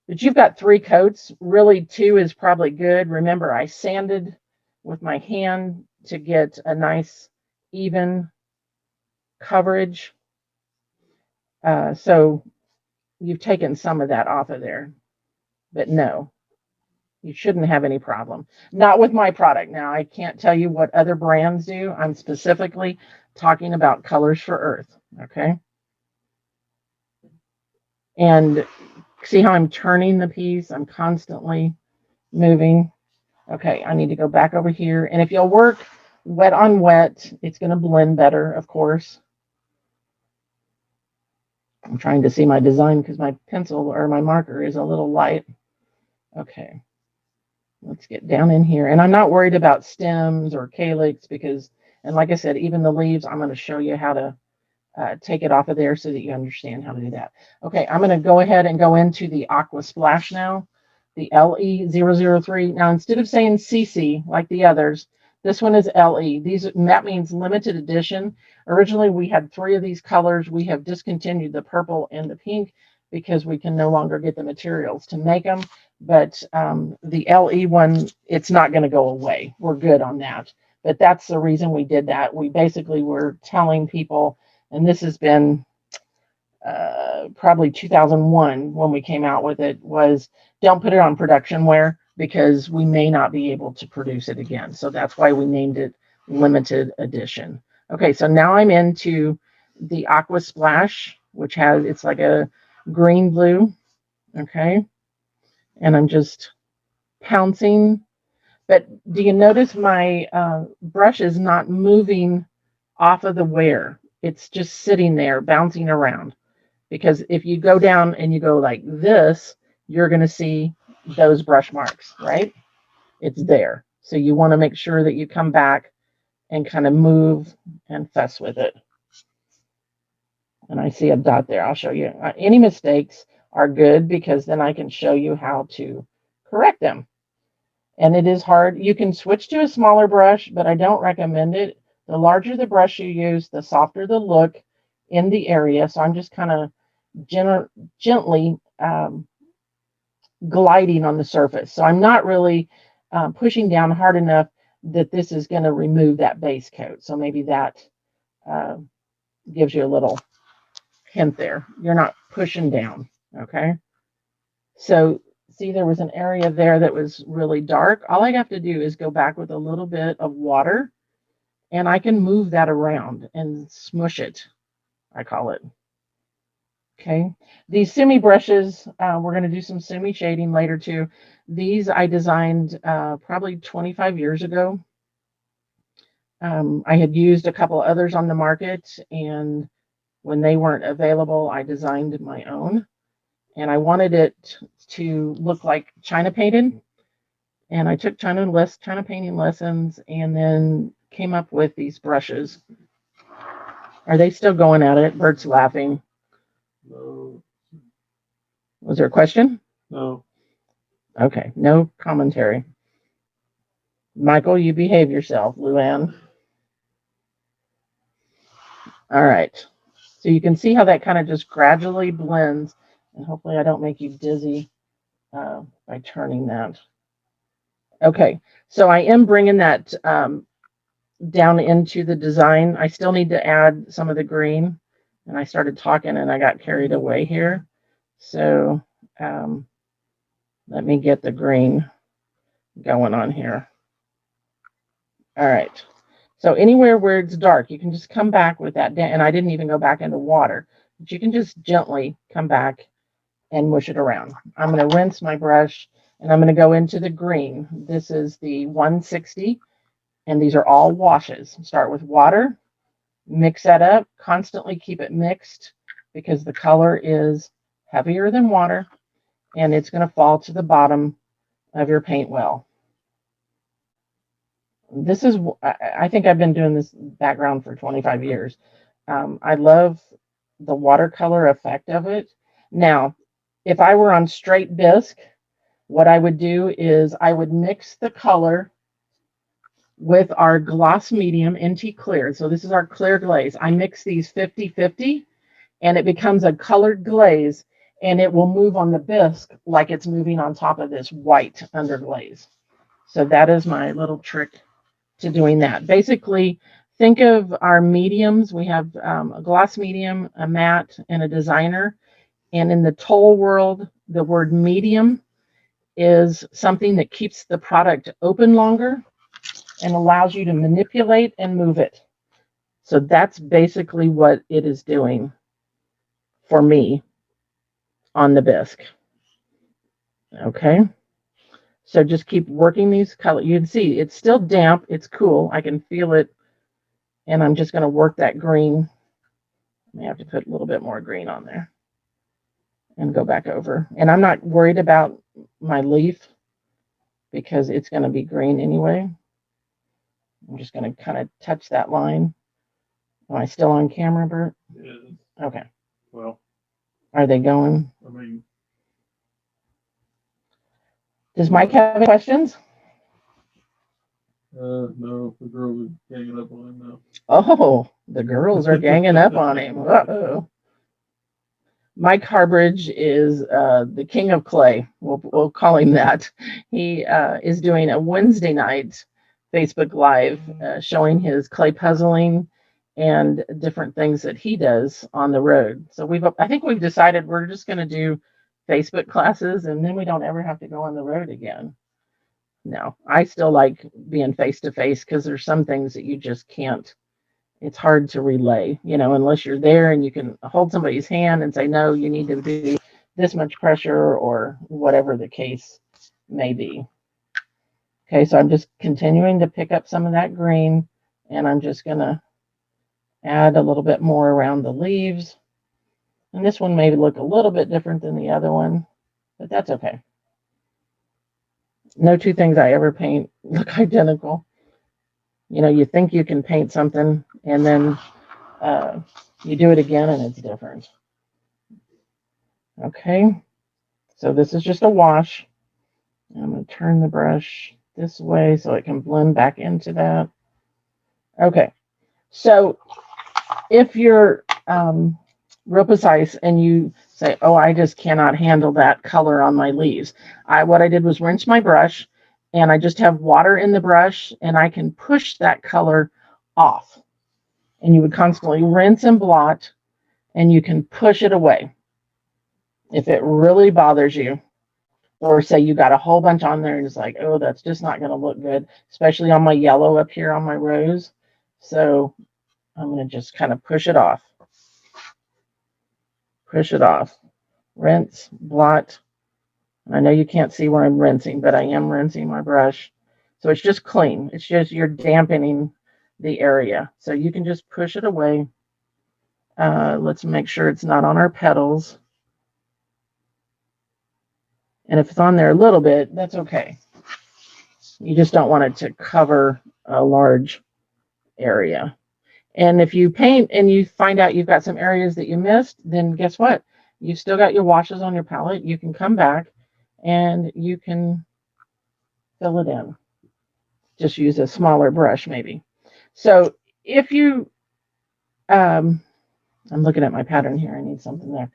But you've got 3 coats. Really, 2 is probably good. Remember, I sanded with my hand to get a nice even coverage. So you've taken some of that off of there. But no, you shouldn't have any problem. Not with my product. Now, I can't tell you what other brands do. I'm specifically talking about Colors for Earth. Okay. And see how I'm turning the piece? I'm constantly moving. Okay, I need to go back over here. And if you'll work wet on wet, it's going to blend better, of course. I'm trying to see my design because my pencil or my marker is a little light. Okay, let's get down in here. And I'm not worried about stems or calyx because, and like I said, even the leaves, I'm going to show you how to take it off of there so that you understand how to do that. Okay, I'm going to go ahead and go into the Aqua Splash now, the LE003. Now, instead of saying CC like the others, this one is LE. That means limited edition. Originally, we had 3 of these colors. We have discontinued the purple and the pink because we can no longer get the materials to make them. But the LE one, it's not going to go away. We're good on that. But that's the reason we did that. We basically were telling people, and this has been probably 2001 when we came out with it, was don't put it on production wear because we may not be able to produce it again. So that's why we named it limited edition. Okay, so now I'm into the Aqua Splash, which has, it's like a green blue. Okay, and I'm just pouncing. But do you notice my brush is not moving off of the wear? It's just sitting there bouncing around. Because if you go down and you go like this, you're going to see those brush marks, right? It's there. So you want to make sure that you come back and kind of move and fuss with it. And I see a dot there. I'll show you. Any mistakes are good because then I can show you how to correct them. And it is hard. You can switch to a smaller brush, but I don't recommend it. The larger the brush you use, the softer the look in the area. So I'm just kind of gently gliding on the surface. So I'm not really pushing down hard enough that this is going to remove that base coat. So maybe that uh, gives you a little hint there. You're not pushing down, okay? So see, there was an area there that was really dark. All I have to do is go back with a little bit of water, and I can move that around and smush it, I call it. Okay, these semi brushes, we're going to do some semi shading later too. These I designed probably 25 years ago. I had used a couple others on the market, and when they weren't available, I designed my own. And I wanted it to look like China painted. And I took China painting lessons, and then came up with these brushes. Are they still going at it? Bert's laughing. No. Was there a question? No. Okay, no commentary. Michael, you behave yourself, Luann. All right. So you can see how that kind of just gradually blends, and hopefully I don't make you dizzy by turning that. Okay, so I am bringing that down into the design. I still need to add some of the green, and I started talking and I got carried away here. So let me get the green going on here. All right. So anywhere where it's dark, you can just come back with that. And I didn't even go back into water, but you can just gently come back and mush it around. I'm going to rinse my brush, and I'm going to go into the green. This is the 160, and these are all washes. Start with water, mix that up, constantly keep it mixed because the color is heavier than water, and it's going to fall to the bottom of your paint well. This is, I think I've been doing this background for 25 years. I love the watercolor effect of it. Now, if I were on straight bisque, what I would do is I would mix the color with our gloss medium NT clear. So this is our clear glaze. I mix these 50-50, and it becomes a colored glaze, and it will move on the bisque like it's moving on top of this white underglaze. So that is my little trick to doing that. Basically, think of our mediums. We have a gloss medium, a matte, and a designer. And in the toll world, the word medium is something that keeps the product open longer and allows you to manipulate and move it. So that's basically what it is doing for me on the bisque. Okay. So just keep working these colors. You can see it's still damp. It's cool. I can feel it. And I'm just going to work that green. I may have to put a little bit more green on there and go back over. And I'm not worried about my leaf because it's going to be green anyway. I'm just going to kind of touch that line. Am I still on camera, Bert? Yeah. Okay. Well, are they going? I mean, does Mike have any questions? No, the girls are ganging up on him now. Oh, the girls are ganging up on him. Uh-oh. Mike Harbridge is the king of clay. We'll call him that. He is doing a Wednesday night Facebook Live showing his clay puzzling and different things that he does on the road. So I think we've decided we're just going to do Facebook classes, and then we don't ever have to go on the road again. No, I still like being face to face because there's some things that you just can't. It's hard to relay, unless you're there and you can hold somebody's hand and say, no, you need to be this much pressure or whatever the case may be. Okay, so I'm just continuing to pick up some of that green, and I'm just going to add a little bit more around the leaves. And this one may look a little bit different than the other one, but that's okay. No two things I ever paint look identical. You think you can paint something, and then you do it again and it's different. Okay, so this is just a wash. I'm going to turn the brush this way so it can blend back into that. Okay, so if you're real precise and you say, oh, I just cannot handle that color on my leaves, what I did was rinse my brush, and I just have water in the brush, and I can push that color off. And you would constantly rinse and blot, and you can push it away if it really bothers you. Or say you got a whole bunch on there and it's like, oh, that's just not going to look good, especially on my yellow up here on my rose. So I'm going to just kind of push it off. Push it off. Rinse, blot. And I know you can't see where I'm rinsing, but I am rinsing my brush. So it's just clean. It's just you're dampening the area. So you can just push it away. Let's make sure it's not on our petals. And if it's on there a little bit, that's okay. You just don't want it to cover a large area. And if you paint and you find out you've got some areas that you missed, then guess what? You've still got your washes on your palette. You can come back and you can fill it in. Just use a smaller brush maybe. So if you, I'm looking at my pattern here. I need something there.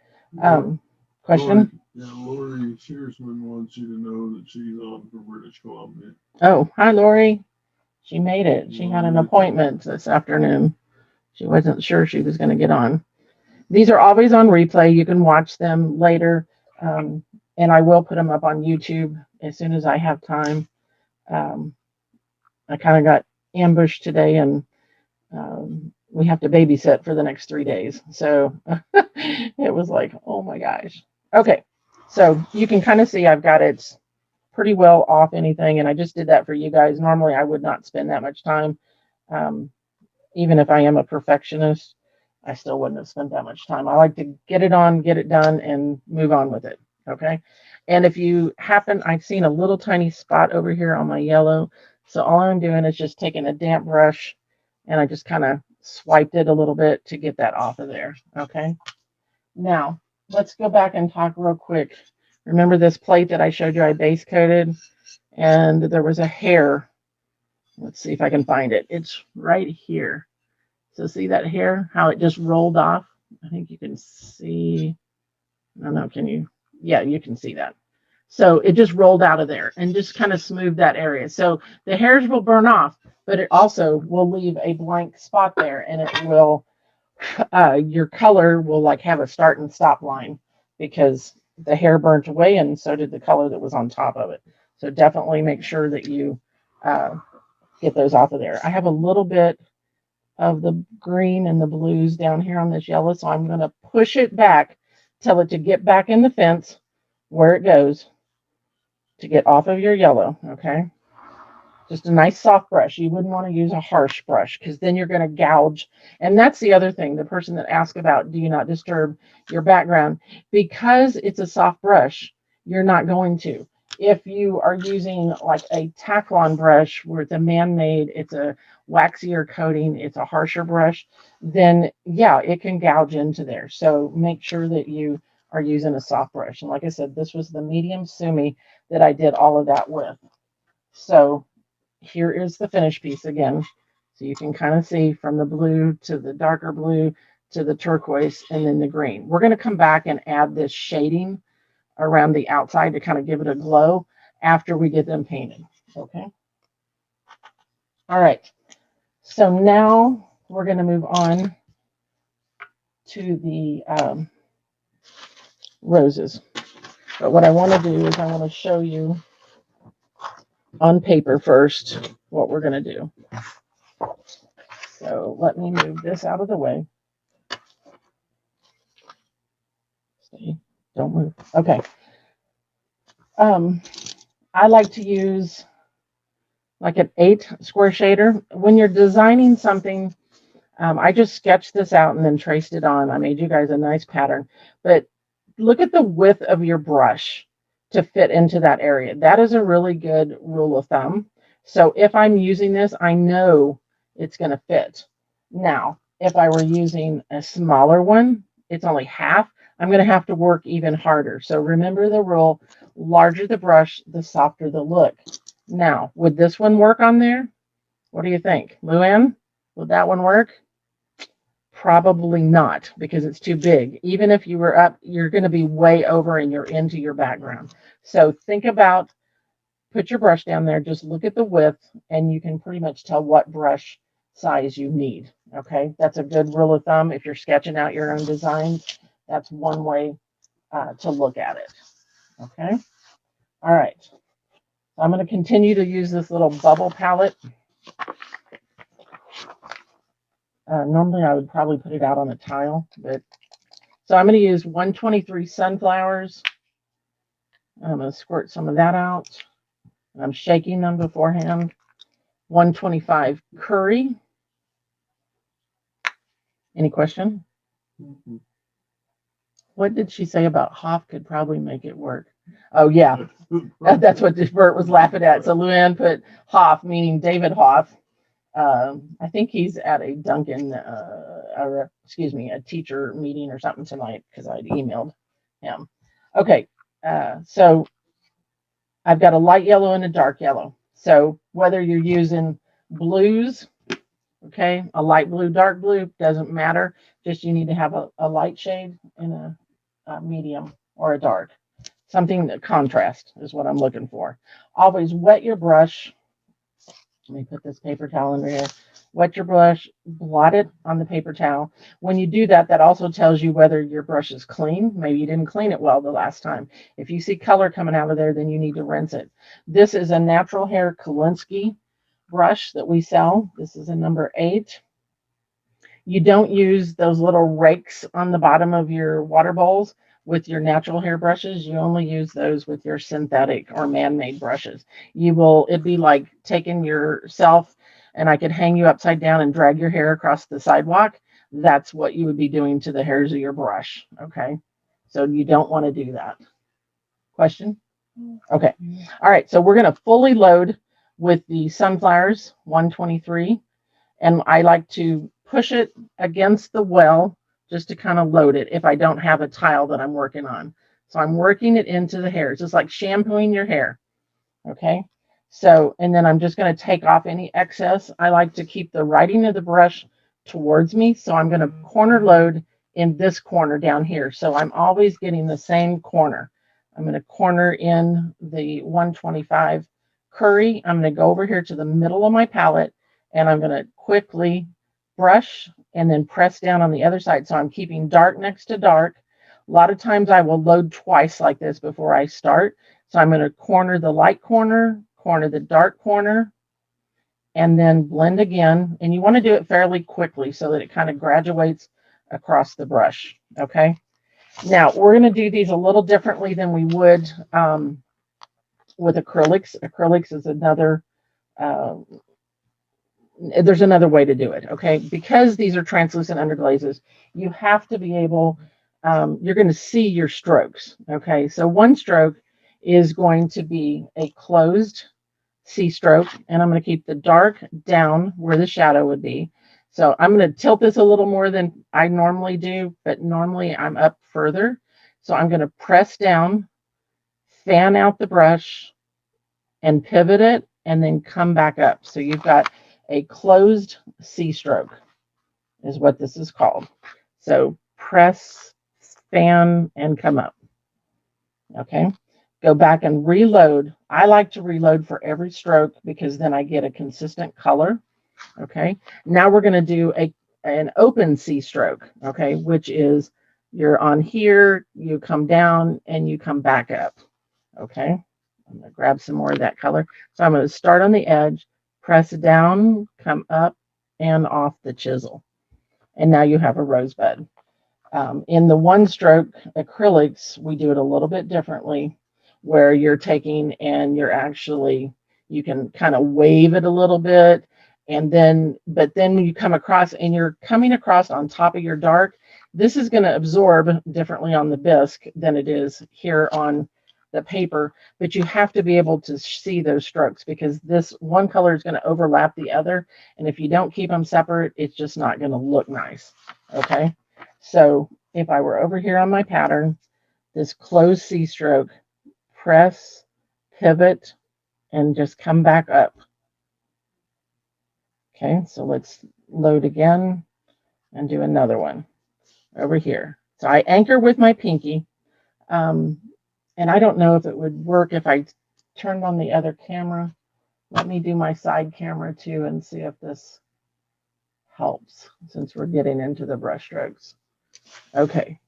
Question? Lori Shearsman wants you to know that she's on for British Columbia. Oh, hi, Lori. She made it. She had an appointment this afternoon. She wasn't sure she was going to get on. These are always on replay. You can watch them later. And I will put them up on YouTube as soon as I have time. I kind of got ambushed today, and we have to babysit for the next 3 days. So it was like, oh my gosh. Okay. So you can kind of see I've got it pretty well off anything. And I just did that for you guys. Normally I would not spend that much time. Even if I am a perfectionist, I still wouldn't have spent that much time. I like to get it on, get it done, and move on with it. Okay. And if you happen, I've seen a little tiny spot over here on my yellow. So all I'm doing is just taking a damp brush and I just kind of swiped it a little bit to get that off of there. Okay. Now let's go back and talk real quick. Remember this plate that I showed you I base coated, and there was a hair. Let's see if I can find it. It's right here. So see that hair, how it just rolled off? I think you can see. I don't know, can you? Yeah, you can see that. So it just rolled out of there and just kind of smoothed that area. So the hairs will burn off, but it also will leave a blank spot there, and it will, your color will like have a start and stop line because the hair burnt away and so did the color that was on top of it. So definitely make sure that you get those off of there. I have a little bit of the green and the blues down here on this yellow, so I'm going to push it back, tell it to get back in the fence where it goes to get off of your yellow. Okay, just a nice soft brush. You wouldn't want to use a harsh brush because then you're going to gouge. And that's the other thing, the person that asked about, do you not disturb your background? Because it's a soft brush, you're not going to. If you are using like a Teflon brush where it's a man-made, it's a waxier coating, it's a harsher brush, then yeah, it can gouge into there. So make sure that you are using a soft brush. And like I said, this was the medium Sumi that I did all of that with. So here is the finished piece again. So you can kind of see from the blue to the darker blue to the turquoise and then the green. We're going to come back and add this shading around the outside to kind of give it a glow after we get them painted. Okay. All right. So now we're going to move on to the roses. But what I want to do is I want to show you on paper first what we're going to do. So let me move this out of the way. See, don't move. Okay. I like to use like an 8 square shader. When you're designing something, I just sketched this out and then traced it on. I made you guys a nice pattern, but look at the width of your brush to fit into that area. That is a really good rule of thumb. So if I'm using this, I know it's going to fit. Now, if I were using a smaller one, it's only half. I'm going to have to work even harder. So remember the rule, larger the brush, the softer the look. Now, would this one work on there? What do you think? Luann, would that one work? Probably not, because it's too big. Even if you were up, you're going to be way over and you're into your background. So think about, put your brush down there, just look at the width, and you can pretty much tell what brush size you need. Okay, that's a good rule of thumb if you're sketching out your own designs. That's one way to look at it. Okay, all right. So I'm going to continue to use this little bubble palette. Normally I would probably put it out on a tile, but so I'm going to use 123 sunflowers. I'm going to squirt some of that out. I'm shaking them beforehand. 125 curry. Any question? Mhm. What did she say about Hoff could probably make it work? Oh, yeah. That's what Bert was laughing at. So Luann put Hoff, meaning David Hoff. I think he's at a Duncan, or excuse me, a teacher meeting or something tonight because I'd emailed him. Okay, so I've got a light yellow and a dark yellow. So whether you're using blues, okay, a light blue, dark blue, doesn't matter. Just you need to have a light shade and a medium or a dark. Something that contrast is what I'm looking for. Always wet your brush. Let me put this paper towel in here. Wet your brush, blot it on the paper towel. When you do that, that also tells you whether your brush is clean. Maybe you didn't clean it well the last time. If you see color coming out of there, then you need to rinse it. This is a natural hair Kolinsky brush that we sell. This is a number 8. You don't use those little rakes on the bottom of your water bowls with your natural hair brushes. You only use those with your synthetic or man-made brushes. It'd be like taking yourself and I could hang you upside down and drag your hair across the sidewalk. That's what you would be doing to the hairs of your brush. Okay. So you don't want to do that. Question? Okay. All right. So we're going to fully load with the sunflowers 123. And I like to push it against the well just to kind of load it if I don't have a tile that I'm working on. So I'm working it into the hair. It's just like shampooing your hair. Okay. So, and then I'm just going to take off any excess. I like to keep the writing of the brush towards me. So I'm going to corner load in this corner down here. So I'm always getting the same corner. I'm going to corner in the 125 curry. I'm going to go over here to the middle of my palette and I'm going to quickly brush and then press down on the other side. So I'm keeping dark next to dark. A lot of times I will load twice like this before I start. So I'm going to corner the light corner, corner the dark corner, and then blend again. And you want to do it fairly quickly so that it kind of graduates across the brush. Okay. Now we're going to do these a little differently than we would with acrylics. Acrylics is another, there's another way to do it. Okay. Because these are translucent underglazes, you have to be able, you're going to see your strokes. Okay. So one stroke is going to be a closed C stroke, and I'm going to keep the dark down where the shadow would be. So I'm going to tilt this a little more than I normally do, but normally I'm up further. So I'm going to press down, fan out the brush, and pivot it, and then come back up. So you've got a closed C stroke is what this is called. So press, fan, and come up. Okay. Go back and reload. I like to reload for every stroke because then I get a consistent color. Okay. Now we're going to do an open C stroke. Okay. Which is you're on here, you come down and you come back up. Okay. I'm going to grab some more of that color. So I'm going to start on the edge, press down, come up and off the chisel. And now you have a rosebud. In the one stroke acrylics, we do it a little bit differently where you're taking and you're actually, you can kind of wave it a little bit. And then, but then you come across and you're coming across on top of your dark. This is going to absorb differently on the bisque than it is here on the paper, but you have to be able to see those strokes because this one color is going to overlap the other. And if you don't keep them separate, it's just not going to look nice. Okay. So if I were over here on my pattern, this closed C stroke, press, pivot, and just come back up. Okay, so let's load again and do another one over here. So I anchor with my pinky. And I don't know if it would work if I turned on the other camera. Let me do my side camera too and see if this helps since we're getting into the brush strokes. Okay,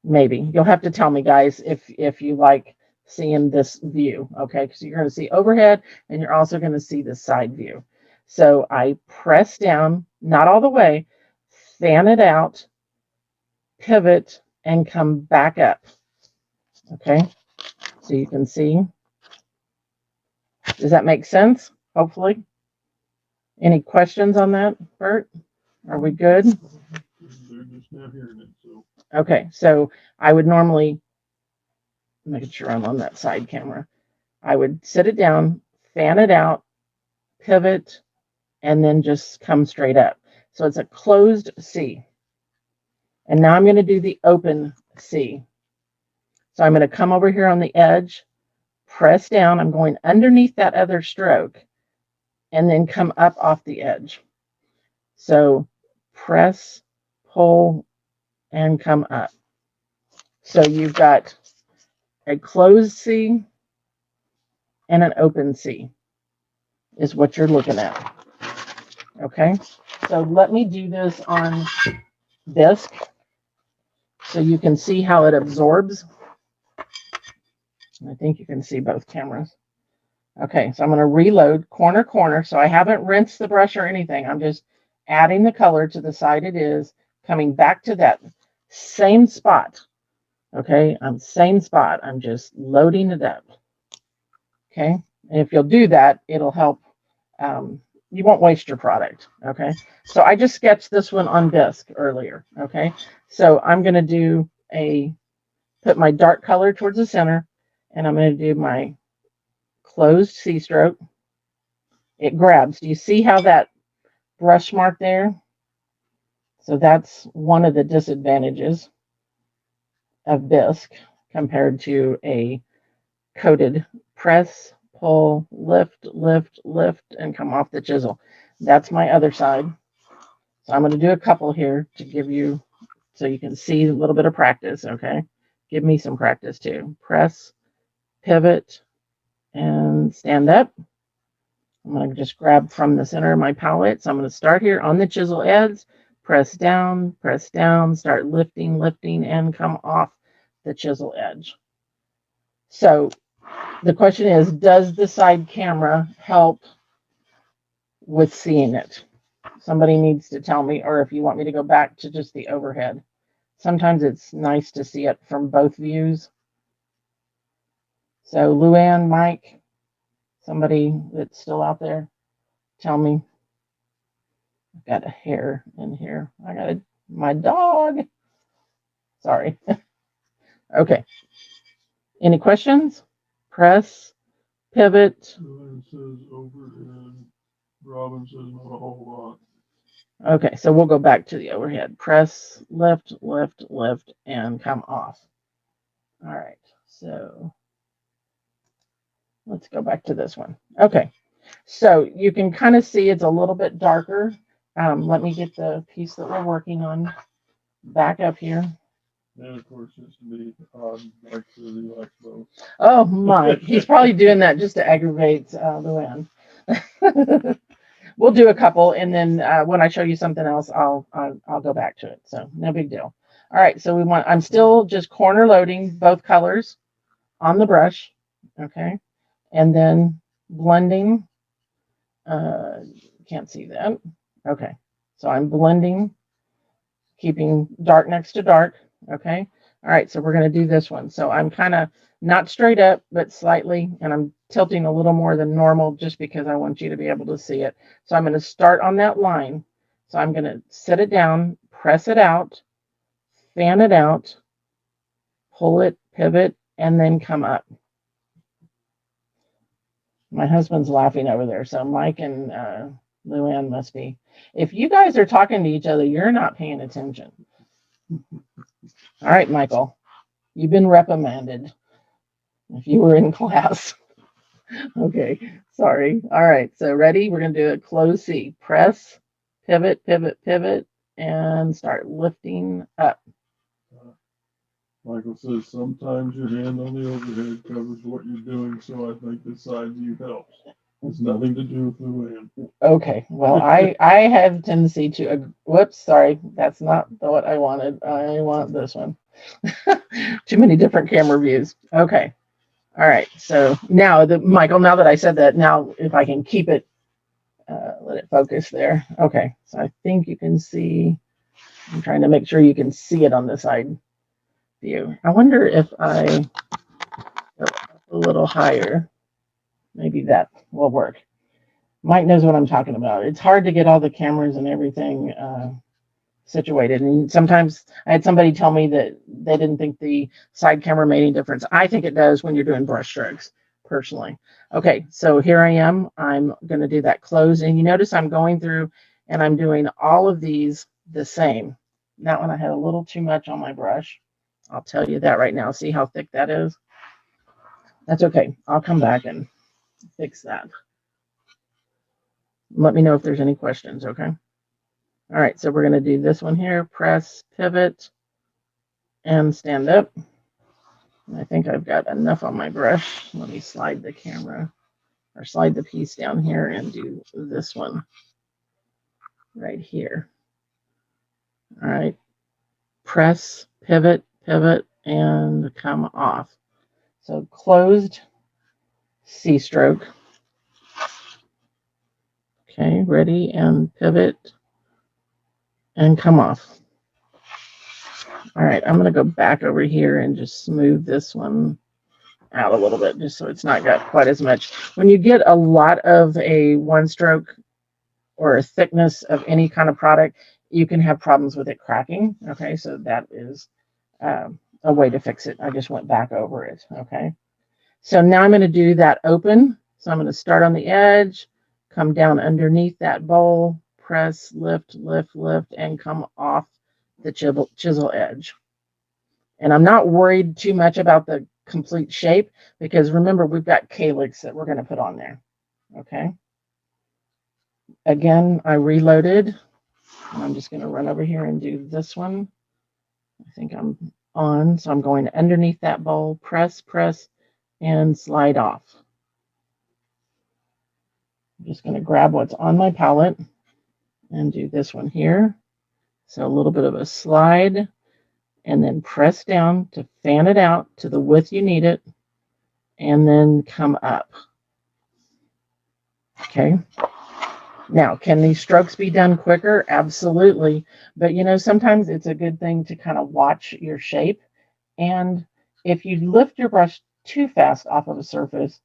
maybe. You'll have to tell me, guys, if you like seeing this view. Okay, because you're going to see overhead and you're also going to see the side view. So I press down, not all the way, fan it out, pivot, and come back up. Okay, so you can see. Does that make sense? Hopefully. Any questions on that, Bert? Are we good? They're just not hearing it, so. Okay, so I would normally, make sure I'm on that side camera. I would sit it down, fan it out, pivot, and then just come straight up. So it's a closed C. And now I'm going to do the open C. So I'm going to come over here on the edge, press down. I'm going underneath that other stroke, and then come up off the edge. So press, pull, and come up. So you've got a closed C and an open C is what you're looking at. Okay, so let me do this on disc so you can see how it absorbs. I think you can see both cameras. Okay, so I'm going to reload corner, corner. So I haven't rinsed the brush or anything. I'm just adding the color to the side it is, coming back to that same spot. Okay, same spot. I'm just loading it up. Okay, and if you'll do that, it'll help. You won't waste your product. Okay, so I just sketched this one on disc earlier. Okay, so I'm going to put my dark color towards the center, and I'm going to do my closed C stroke. It grabs. Do you see how that brush mark there? So that's one of the disadvantages of disc compared to a coated. Press, pull, lift, lift, lift, and come off the chisel. That's my other side. So I'm going to do a couple here to give you, so you can see a little bit of practice, okay? Give me some practice too. Press, pivot, and stand up. I'm going to just grab from the center of my palette. So I'm going to start here on the chisel edge, press down, start lifting, lifting, and come off the chisel edge. So the question is, does the side camera help with seeing it? Somebody needs to tell me, or if you want me to go back to just the overhead. Sometimes it's nice to see it from both views. So Luann, Mike, somebody that's still out there, tell me. I've got a hair in here. I got my dog. Sorry. Okay. Any questions? Press, pivot. Luann says over and Robin says not a whole lot. Okay, so we'll go back to the overhead. Press, lift, lift, lift, and come off. All right, so let's go back to this one. Okay, so you can kind of see it's a little bit darker. Let me get the piece that we're working on back up here. And of course, it's to be Mike really likes both. Oh, Mike, he's probably doing that just to aggravate Luann. We'll do a couple, and then when I show you something else, I'll go back to it. So no big deal. All right, so I'm still just corner loading both colors on the brush, okay, and then blending. Can't see that. Okay, so I'm blending, keeping dark next to dark. Okay, all right, so we're going to do this one. So I'm kind of not straight up, but slightly, and I'm tilting a little more than normal just because I want you to be able to see it. So I'm going to start on that line. So I'm going to set it down, press it out, fan it out, pull it, pivot, and then come up. My husband's laughing over there, so Mike and Luann must be. If you guys are talking to each other, you're not paying attention. All right, Michael, you've been reprimanded if you were in class. Okay, sorry. All right, so ready? We're going to do a close C. Press, pivot, pivot, pivot, and start lifting up. Michael says sometimes your hand on the overhead covers what you're doing, so I think the side view helps. It's nothing to do with the wind. Okay, well, I have a tendency to, whoops, sorry, that's not what I wanted. I want this one. Too many different camera views. Okay, all right. So now, Michael, now that I said that, now if I can keep it, let it focus there. Okay, so I think you can see. I'm trying to make sure you can see it on the side view. I wonder if I go up a little higher, maybe that will work. Mike knows what I'm talking about. It's hard to get all the cameras and everything situated. And sometimes I had somebody tell me that they didn't think the side camera made any difference. I think it does when you're doing brush strokes, personally. Okay, so here I am. I'm going to do that close. And you notice I'm going through and I'm doing all of these the same. That one I had a little too much on my brush. I'll tell you that right now. See how thick that is? That's okay. I'll come back and fix that. Let me know if there's any questions, okay? All right, so we're going to do this one here. Press, pivot, and stand up. And I think I've got enough on my brush. Let me slide the camera or slide the piece down here and do this one right here. All right, press, pivot, pivot, and come off. So closed C stroke. Okay, ready, and pivot and come off. All right, I'm going to go back over here and just smooth this one out a little bit, just so it's not got quite as much. When you get a lot of a one stroke or a thickness of any kind of product, you can have problems with it cracking. Okay, so that is a way to fix it. I just went back over it. Okay, so now I'm going to do that open. So I'm going to start on the edge, come down underneath that bowl, press, lift, lift, lift, and come off the chisel edge. And I'm not worried too much about the complete shape because remember, we've got calyx that we're going to put on there. Okay. Again, I reloaded. I'm just going to run over here and do this one. I think I'm on. So I'm going underneath that bowl, press, press, and slide off. I'm just going to grab what's on my palette and do this one here. So a little bit of a slide and then press down to fan it out to the width you need it and then come up. Okay. Now, can these strokes be done quicker? Absolutely. But, you know, sometimes it's a good thing to kind of watch your shape. And if you lift your brush too fast off of a surface,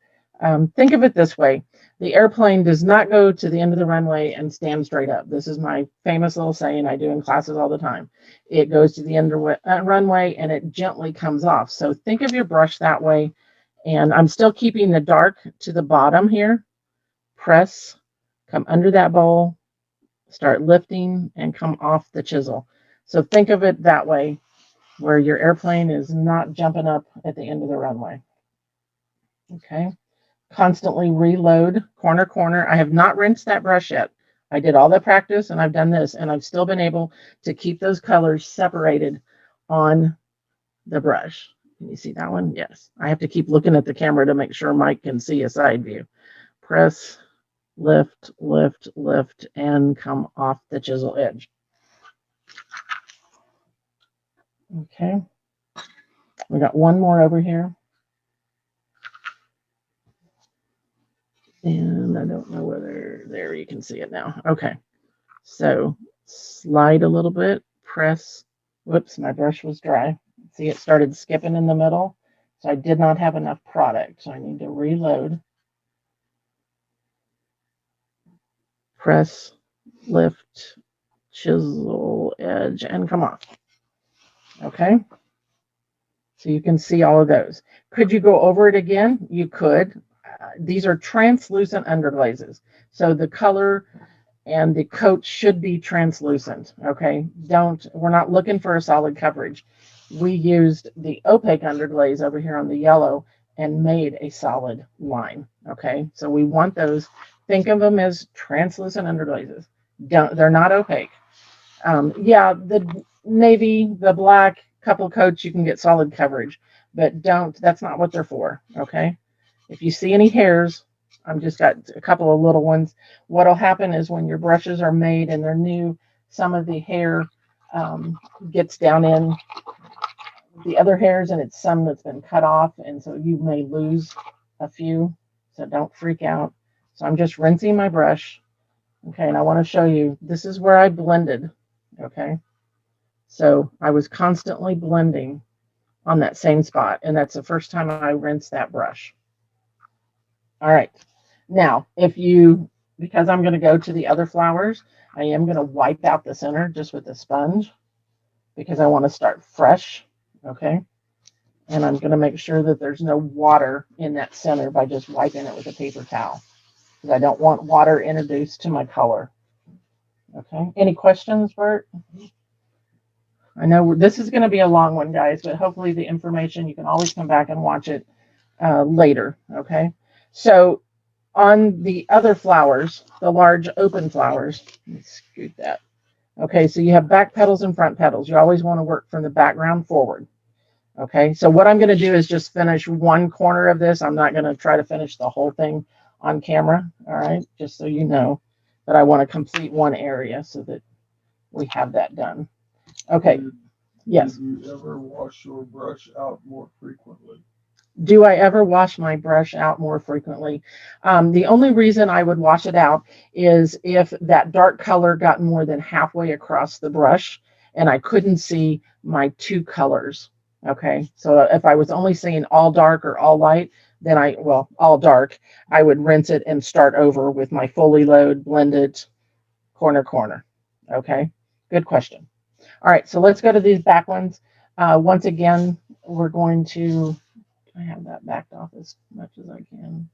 think of it this way. The airplane does not go to the end of the runway and stand straight up. This is my famous little saying I do in classes all the time. It goes to the end of the runway and it gently comes off. So think of your brush that way. And I'm still keeping the dark to the bottom here. Press, come under that bowl, start lifting, and come off the chisel. So think of it that way, where your airplane is not jumping up at the end of the runway. Okay. Constantly reload, corner, corner. I have not rinsed that brush yet. I did all the practice and I've done this, and I've still been able to keep those colors separated on the brush. Can you see that one? Yes. I have to keep looking at the camera to make sure Mike can see a side view. Press, lift, lift, lift, and come off the chisel edge. Okay. We got one more over here. And I don't know whether, there you can see it now. Okay. So slide a little bit, press. Whoops, my brush was dry. See, it started skipping in the middle. So I did not have enough product. So I need to reload. Press, lift, chisel edge, and come off. Okay. So you can see all of those. Could you go over it again? You could. These are translucent underglazes. So the color and the coat should be translucent. Okay. We're not looking for a solid coverage. We used the opaque underglaze over here on the yellow, and made a solid line. Okay, so we want those. Think of them as translucent underglazes. They're not opaque. Yeah, the navy, the black, couple coats, you can get solid coverage, but that's not what they're for. Okay, if you see any hairs, I'm just got a couple of little ones. What'll happen is when your brushes are made and they're new, some of the hair gets down in the other hairs, and it's some that's been cut off, and so you may lose a few, so don't freak out. So I'm just rinsing my brush. Okay, and I want to show you, this is where I blended. Okay, so I was constantly blending on that same spot, and that's the first time I rinsed that brush. All right, now because I'm going to go to the other flowers, I am going to wipe out the center just with a sponge because I want to start fresh. Okay, and I'm going to make sure that there's no water in that center by just wiping it with a paper towel, because I don't want water introduced to my color. Okay, any questions, Bert? I know this is going to be a long one, guys, but hopefully the information, you can always come back and watch it later. Okay, so on the other flowers, the large open flowers, let me scoot that. Okay, so you have back petals and front petals. You always want to work from the background forward. Okay, so what I'm going to do is just finish one corner of this. I'm not going to try to finish the whole thing on camera. All right, just so you know, but I want to complete one area so that we have that done. Okay, yes. Do you ever wash your brush out more frequently? Do I ever wash my brush out more frequently? The only reason I would wash it out is if that dark color got more than halfway across the brush and I couldn't see my two colors. Okay, so if I was only seeing all dark or all light, then all dark, I would rinse it and start over with my fully load, blended corner. Okay, good question. All right, so let's go to these back ones. Once again, we're going to, I have that backed off as much as I can.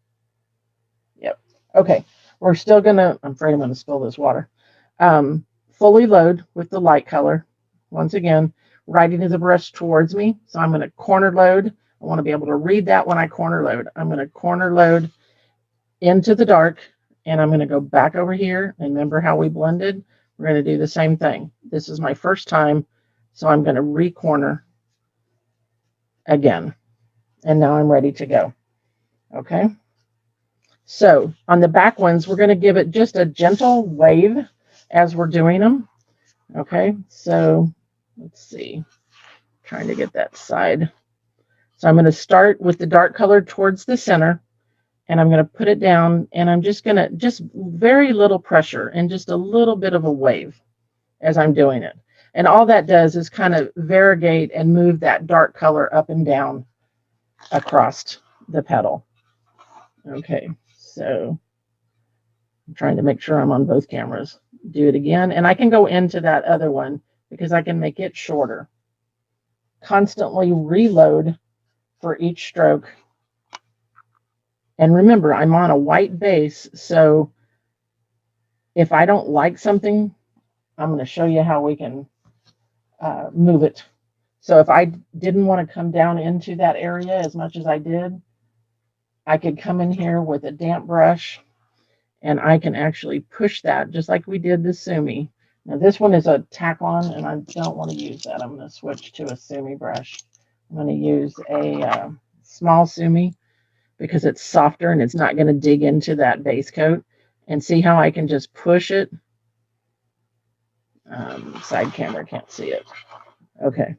Yep. Okay. We're still gonna, I'm afraid I'm gonna spill this water. Fully load with the light color. Once again, righting the brush towards me. So I'm gonna corner load. I want to be able to read that when I corner load. I'm gonna corner load into the dark, and I'm gonna go back over here. And remember how we blended? We're gonna do the same thing. This is my first time, so I'm gonna re-corner again. And now I'm ready to go. Okay. So on the back ones, we're going to give it just a gentle wave as we're doing them. Okay. So let's see. Trying to get that side. So I'm going to start with the dark color towards the center, and I'm going to put it down, and I'm just going to very little pressure and just a little bit of a wave as I'm doing it. And all that does is kind of variegate and move that dark color up and down across the petal. Okay, so I'm trying to make sure I'm on both cameras. Do it again, and I can go into that other one because I can make it shorter. Constantly reload for each stroke. And remember, I'm on a white base, so if I don't like something, I'm going to show you how we can move it. So if I didn't want to come down into that area as much as I did, I could come in here with a damp brush, and I can actually push that just like we did the Sumi. Now this one is a tack-on, and I don't want to use that. I'm going to switch to a Sumi brush. I'm going to use a small Sumi because it's softer and it's not going to dig into that base coat. And see how I can just push it? Side camera can't see it. Okay.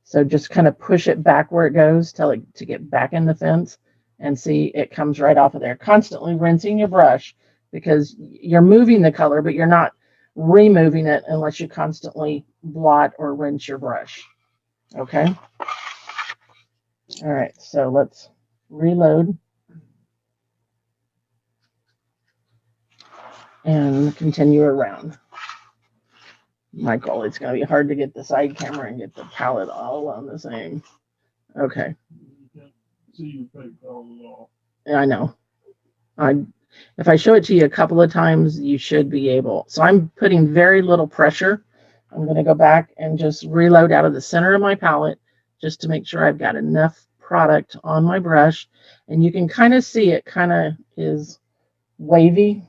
So just kind of push it back where it goes, tell it to get back in the fence, and see it comes right off of there. Constantly rinsing your brush because you're moving the color, but you're not removing it unless you constantly blot or rinse your brush. Okay. All right. So let's reload and continue around. Michael, it's going to be hard to get the side camera and get the palette all on the same. Okay. You can't see your paint palette at all. I know. If I show it to you a couple of times, you should be able. So I'm putting very little pressure. I'm going to go back and just reload out of the center of my palette just to make sure I've got enough product on my brush, and you can kind of see it kind of is wavy.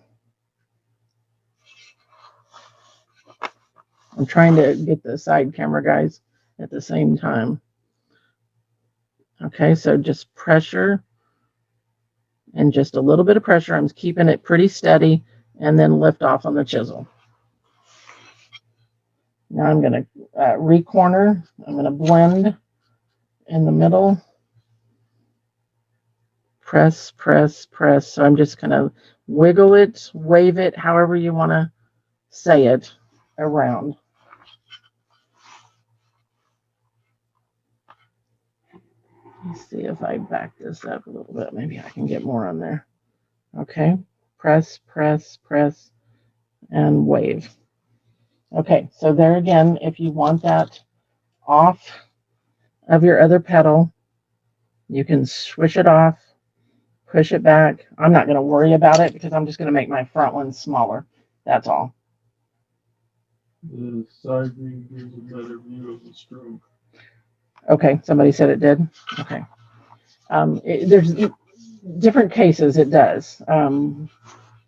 I'm trying to get the side camera guys at the same time. Okay, so just pressure and just a little bit of pressure. I'm keeping it pretty steady, and then lift off on the chisel. Now I'm going to re-corner. I'm going to blend in the middle. Press, press, press. So I'm just going to wiggle it, wave it, however you want to say it, around. Let's see if I back this up a little bit. Maybe I can get more on there. Okay. Press, press, press, and wave. Okay, so there again, if you want that off of your other petal, you can swish it off, push it back. I'm not going to worry about it because I'm just going to make my front one smaller. That's all. The side view gives a better view of the stroke. Okay, somebody said it did. Okay. There's different cases it does.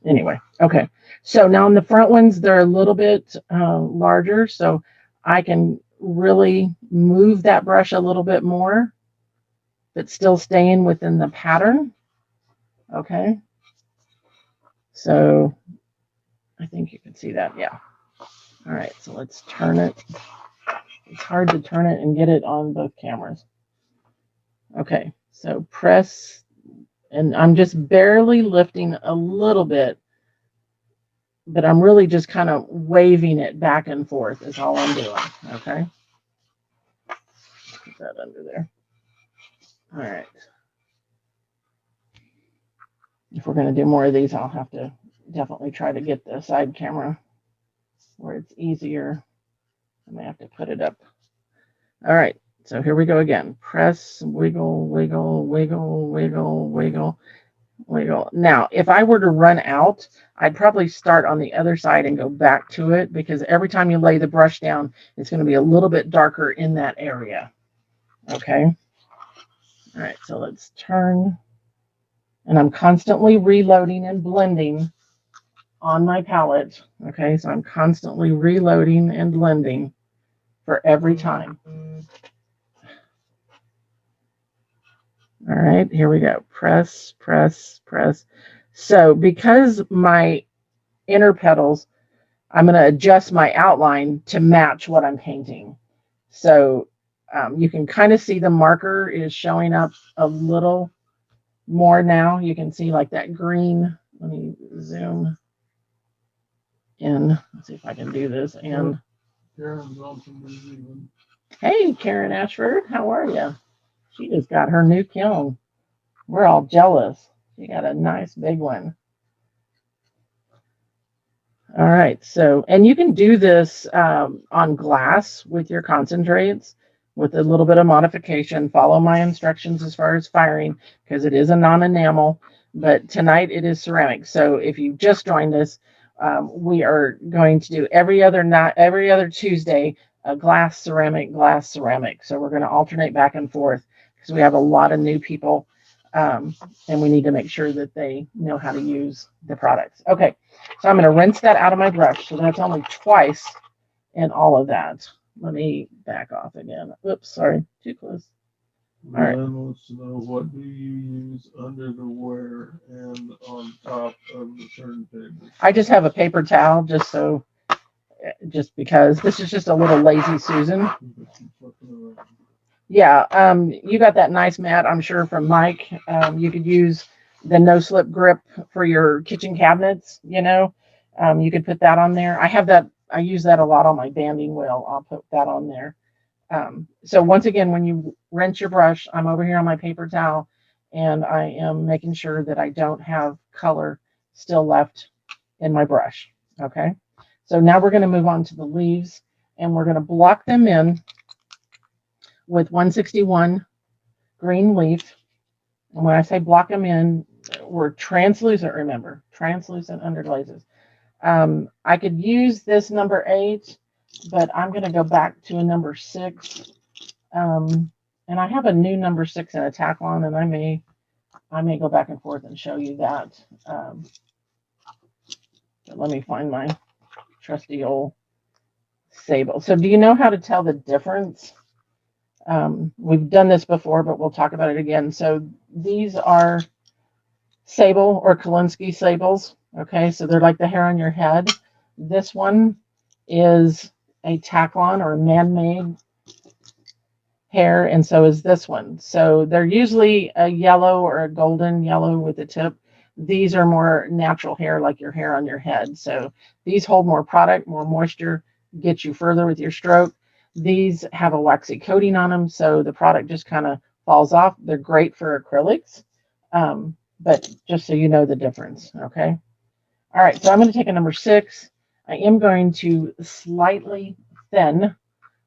Anyway, okay. So now in the front ones, they're a little bit larger, so I can really move that brush a little bit more, but still staying within the pattern. Okay. So I think you can see that. Yeah. All right. So let's turn it. It's hard to turn it and get it on both cameras. Okay. So press, and I'm just barely lifting a little bit, but I'm really just kind of waving it back and forth is all I'm doing. Okay. Put that under there. All right. If we're going to do more of these, I'll have to definitely try to get the side camera where it's easier. I may have to put it up. All right. So here we go again. Press, wiggle, wiggle, wiggle, wiggle, wiggle, wiggle. Now, if I were to run out, I'd probably start on the other side and go back to it, because every time you lay the brush down, it's going to be a little bit darker in that area. Okay. All right. So let's turn. And I'm constantly reloading and blending on my palette. Okay. So I'm constantly reloading and blending for every time. All right, here we go. Press, press, press. So because my inner petals, I'm going to adjust my outline to match what I'm painting. So you can kind of see the marker is showing up a little more now. You can see like that green. Let me zoom in. Let's see if I can do this. And Karen's on from New Zealand. Hey, Karen Ashford, how are you? She just got her new kiln. We're all jealous. She got a nice big one. All right. So, and you can do this on glass with your concentrates with a little bit of modification. Follow my instructions as far as firing, because it is a non-enamel, but tonight it is ceramic. So if you just joined us, we are going to do every other Tuesday, glass, ceramic, glass, ceramic. So we're going to alternate back and forth because we have a lot of new people. And we need to make sure that they know how to use the products. Okay, so I'm going to rinse that out of my brush. So that's only twice in all of that. Let me back off again. Oops, sorry, too close. All right. Wants to know, what do you use under the wear and on top of the turntable? I just have a paper towel, just because this is just a little lazy Susan. Yeah, you got that nice mat, I'm sure, from Mike. You could use the no-slip grip for your kitchen cabinets, you know. You could put that on there. I have that. I use that a lot on my banding wheel. I'll put that on there. So once again, when you rinse your brush, I'm over here on my paper towel, and I am making sure that I don't have color still left in my brush. Okay. So now we're going to move on to the leaves, and we're going to block them in with 161 green leaf. And when I say block them in, we're translucent, remember, translucent underglazes. I could use this number 8, but I'm going to go back to a number 6. And I have a new number 6 in a Taklon, and I may go back and forth and show you that. But let me find my trusty old sable. So do you know how to tell the difference? We've done this before, but we'll talk about it again. So these are sable or Kolinsky sables. Okay, so they're like the hair on your head. This one is a Taklon or man-made hair, and so is this one. So they're usually a yellow or a golden yellow with the tip. These are more natural hair, like your hair on your head. So these hold more product, more moisture, get you further with your stroke. These have a waxy coating on them, so the product just kind of falls off. They're great for acrylics, but just so you know the difference, okay? All right, so I'm going to take a number 6. I am going to slightly thin,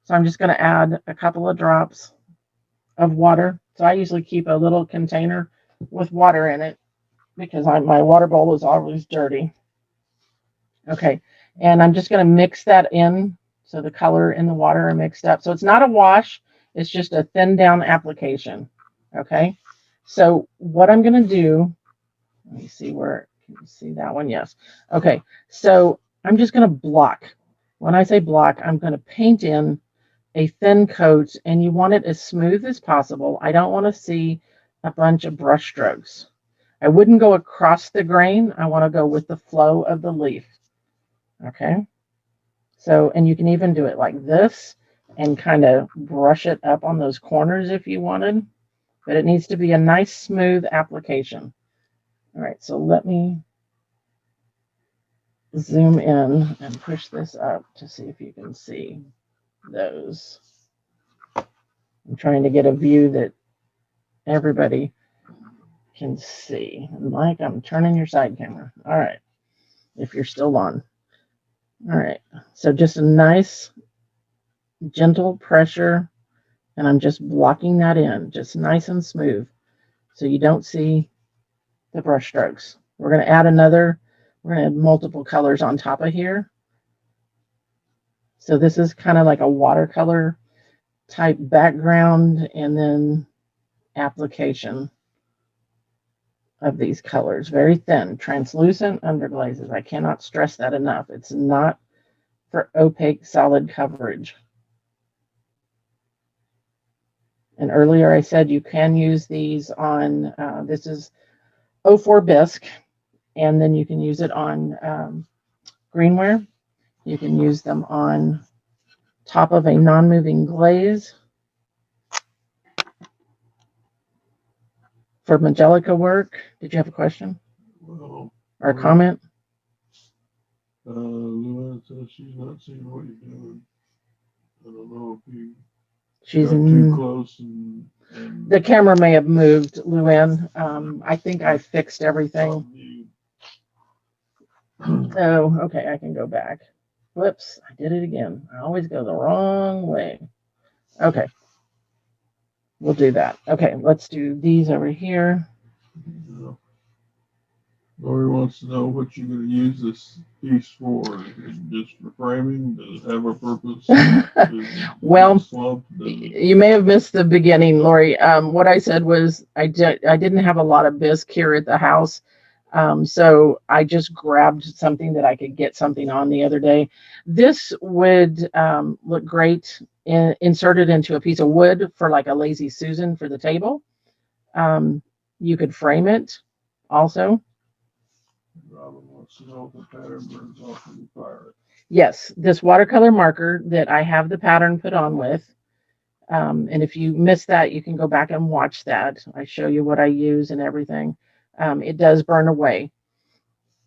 so I'm just going to add a couple of drops of water. So I usually keep a little container with water in it because my water bowl is always dirty. Okay, and I'm just going to mix that in so the color and the water are mixed up. So it's not a wash, it's just a thin down application. Okay, so what I'm going to do, let me see where, can you see that one? Yes. Okay, so I'm just going to block. When I say block, I'm going to paint in a thin coat, and you want it as smooth as possible. I don't want to see a bunch of brush strokes. I wouldn't go across the grain. I want to go with the flow of the leaf. Okay. So, and you can even do it like this and kind of brush it up on those corners if you wanted, but it needs to be a nice smooth application. All right, so let me zoom in and push this up to see if you can see those. I'm trying to get a view that everybody can see. And Mike, I'm turning your side camera. All right, if you're still on. All right, so just a nice gentle pressure, and I'm just blocking that in, just nice and smooth, so you don't see the brush strokes. We're going to add multiple colors on top of here. So this is kind of like a watercolor type background, and then application of these colors. Very thin, translucent underglazes. I cannot stress that enough. It's not for opaque solid coverage. And earlier I said you can use these on, this is 04 bisque, and then you can use it on greenware. You can use them on top of a non-moving glaze for Magelica work. Did you have a question? Well, or a comment? Luann says she's not seeing what you're doing. I don't know if you She's got too close and the camera may have moved, Luann. I think I fixed everything. Oh, okay, I can go back. Whoops, I did it again. I always go the wrong way. Okay, we'll do that. Okay, let's do these over here. Lori wants to know what you're going to use this piece for. Is it just for framing? Does it have a purpose? Well, you may have missed the beginning, Lori. What I said was I didn't have a lot of bisque here at the house. So I just grabbed something that I could get something on the other day. This would look great inserted into a piece of wood for like a Lazy Susan for the table. You could frame it also. Robin wants to know if the pattern burns off when you fire it. Yes, this watercolor marker that I have the pattern put on with. And if you missed that, you can go back and watch that. I show you what I use and everything. It does burn away.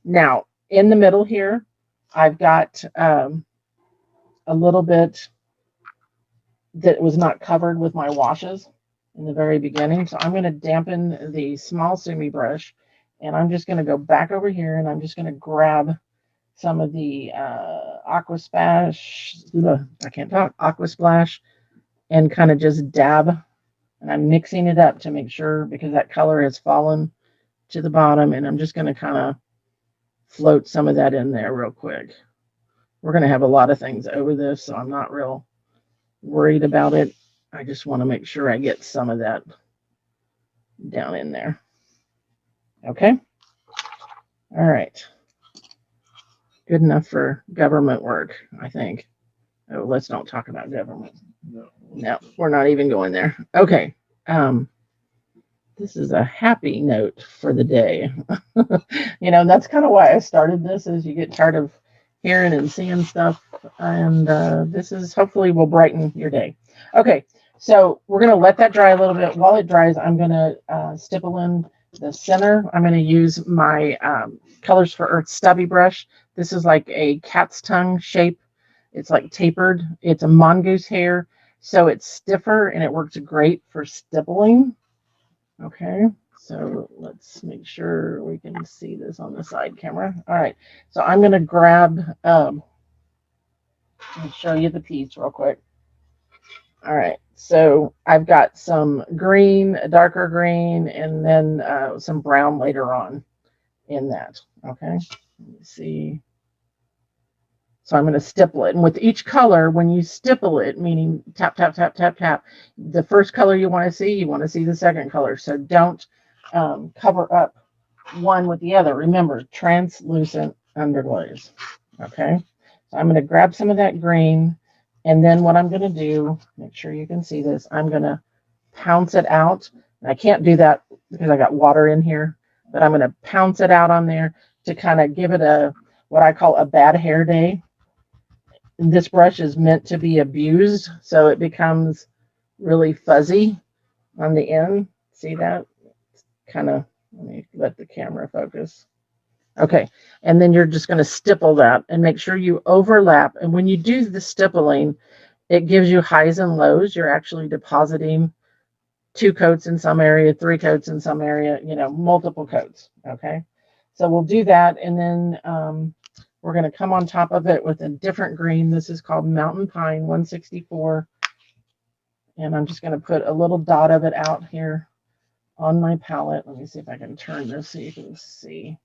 Now, in the middle here, I've got a little bit that was not covered with my washes in the very beginning. So I'm going to dampen the small Sumi brush, and I'm just going to go back over here, and I'm just going to grab some of the Aqua Splash, and kind of just dab. And I'm mixing it up to make sure, because that color has fallen to the bottom, and I'm just going to kind of float some of that in there real quick. We're going to have a lot of things over this, so I'm not real worried about it. I just want to make sure I get some of that down in there. Okay. All right. Good enough for government work, I think. Oh, let's not talk about government. No, we're not even going there. Okay. This is a happy note for the day. You know, that's kind of why I started this, is you get tired of hearing and seeing stuff. And this is hopefully will brighten your day. Okay, so we're going to let that dry a little bit. While it dries, I'm going to stipple in the center. I'm going to use my Colors for Earth stubby brush. This is like a cat's tongue shape. It's like tapered. It's a mongoose hair. So it's stiffer and it works great for stippling. Okay, so let's make sure we can see this on the side camera. All right, so I'm going to grab, and show you the piece real quick. All right, so I've got some green, a darker green, and then some brown later on in that. Okay, let me see. So I'm going to stipple it. And with each color, when you stipple it, meaning tap, tap, tap, tap, tap, the first color you want to see the second color. So don't cover up one with the other. Remember, translucent underglaze. Okay. So I'm going to grab some of that green. And then what I'm going to do, make sure you can see this, I'm going to pounce it out. And I can't do that because I got water in here, but I'm going to pounce it out on there to kind of give it a, what I call a bad hair day. This brush is meant to be abused, so it becomes really fuzzy on the end. See that? Kind of, let me let the camera focus. Okay, and then you're just going to stipple that and make sure you overlap. And when you do the stippling, it gives you highs and lows. You're actually depositing 2 coats in some area, 3 coats in some area, you know, multiple coats. Okay, so we'll do that, and then we're going to come on top of it with a different green. This is called Mountain Pine 164. And I'm just going to put a little dot of it out here on my palette. Let me see if I can turn this so you can see.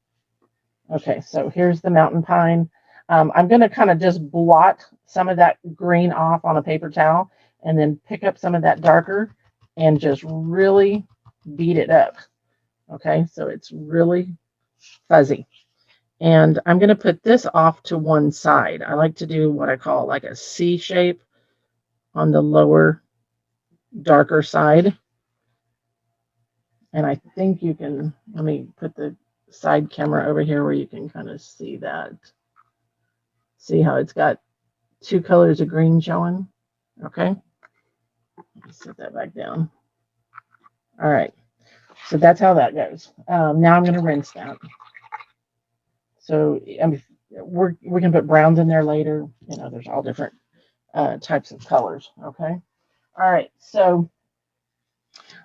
Okay, so here's the Mountain Pine. I'm going to kind of just blot some of that green off on a paper towel and then pick up some of that darker and just really beat it up. Okay, so it's really fuzzy. And I'm going to put this off to one side. I like to do what I call like a C shape on the lower, darker side. And I think you can, let me put the side camera over here where you can kind of see that. See how it's got 2 colors of green showing? Okay. Let me set that back down. All right. So that's how that goes. Now I'm going to rinse that. So I mean, we can put browns in there later. You know, there's all different types of colors. Okay. All right. So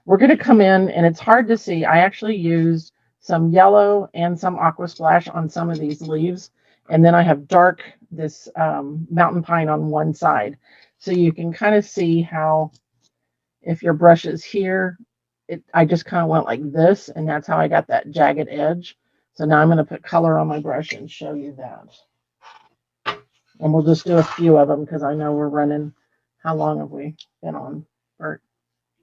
we're going to come in, and it's hard to see. I actually used some yellow and some aqua splash on some of these leaves. And then I have dark, this mountain pine on one side. So you can kind of see how, if your brush is here, I just kind of went like this, and that's how I got that jagged edge. So now I'm going to put color on my brush and show you that. And we'll just do a few of them because I know we're running. How long have we been on, Bert?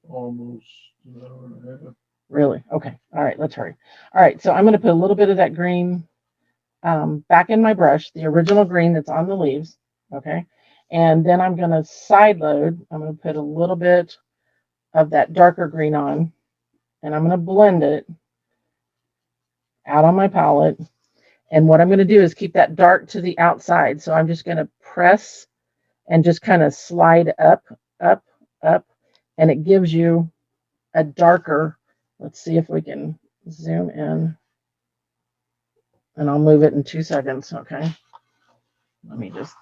Almost an hour and a half. Really? Okay. All right, let's hurry. All right, so I'm going to put a little bit of that green back in my brush, the original green that's on the leaves. Okay. And then I'm going to side load. I'm going to put a little bit of that darker green on, and I'm going to blend it out on my palette. And what I'm going to do is keep that dark to the outside. So I'm just going to press and just kind of slide up, up, up, and it gives you a darker. Let's see if we can zoom in, and I'll move it in 2 seconds. Okay. Let me just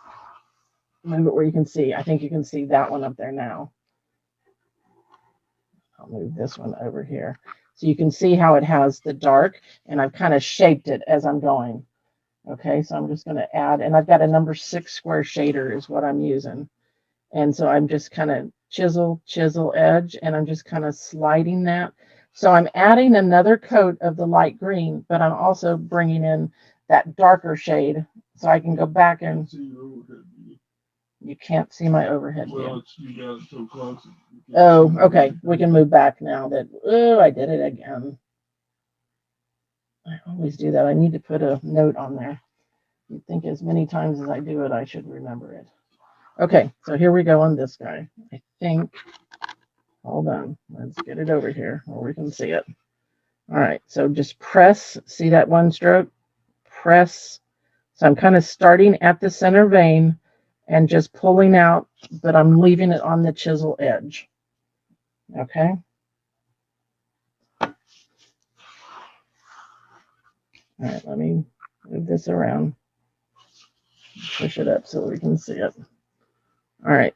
move it where you can see. I think you can see that one up there now. I'll move this one over here. So you can see how it has the dark, and I've kind of shaped it as I'm going. Okay, so I'm just going to add, and I've got a number 6 square shader is what I'm using. And so I'm just kind of chisel edge, and I'm just kind of sliding that. So I'm adding another coat of the light green, but I'm also bringing in that darker shade so I can go back and You can't see my overhead view. Well, you got it so close. Oh, okay. We can move back now. Oh, I did it again. I always do that. I need to put a note on there. You'd think as many times as I do it, I should remember it. Okay, so here we go on this guy. I think, hold on. Let's get it over here where we can see it. All right, so just press. See that one stroke? Press. So I'm kind of starting at the center vein and just pulling out, but I'm leaving it on the chisel edge. Okay. All right, let me move this around. Push it up so we can see it. All right,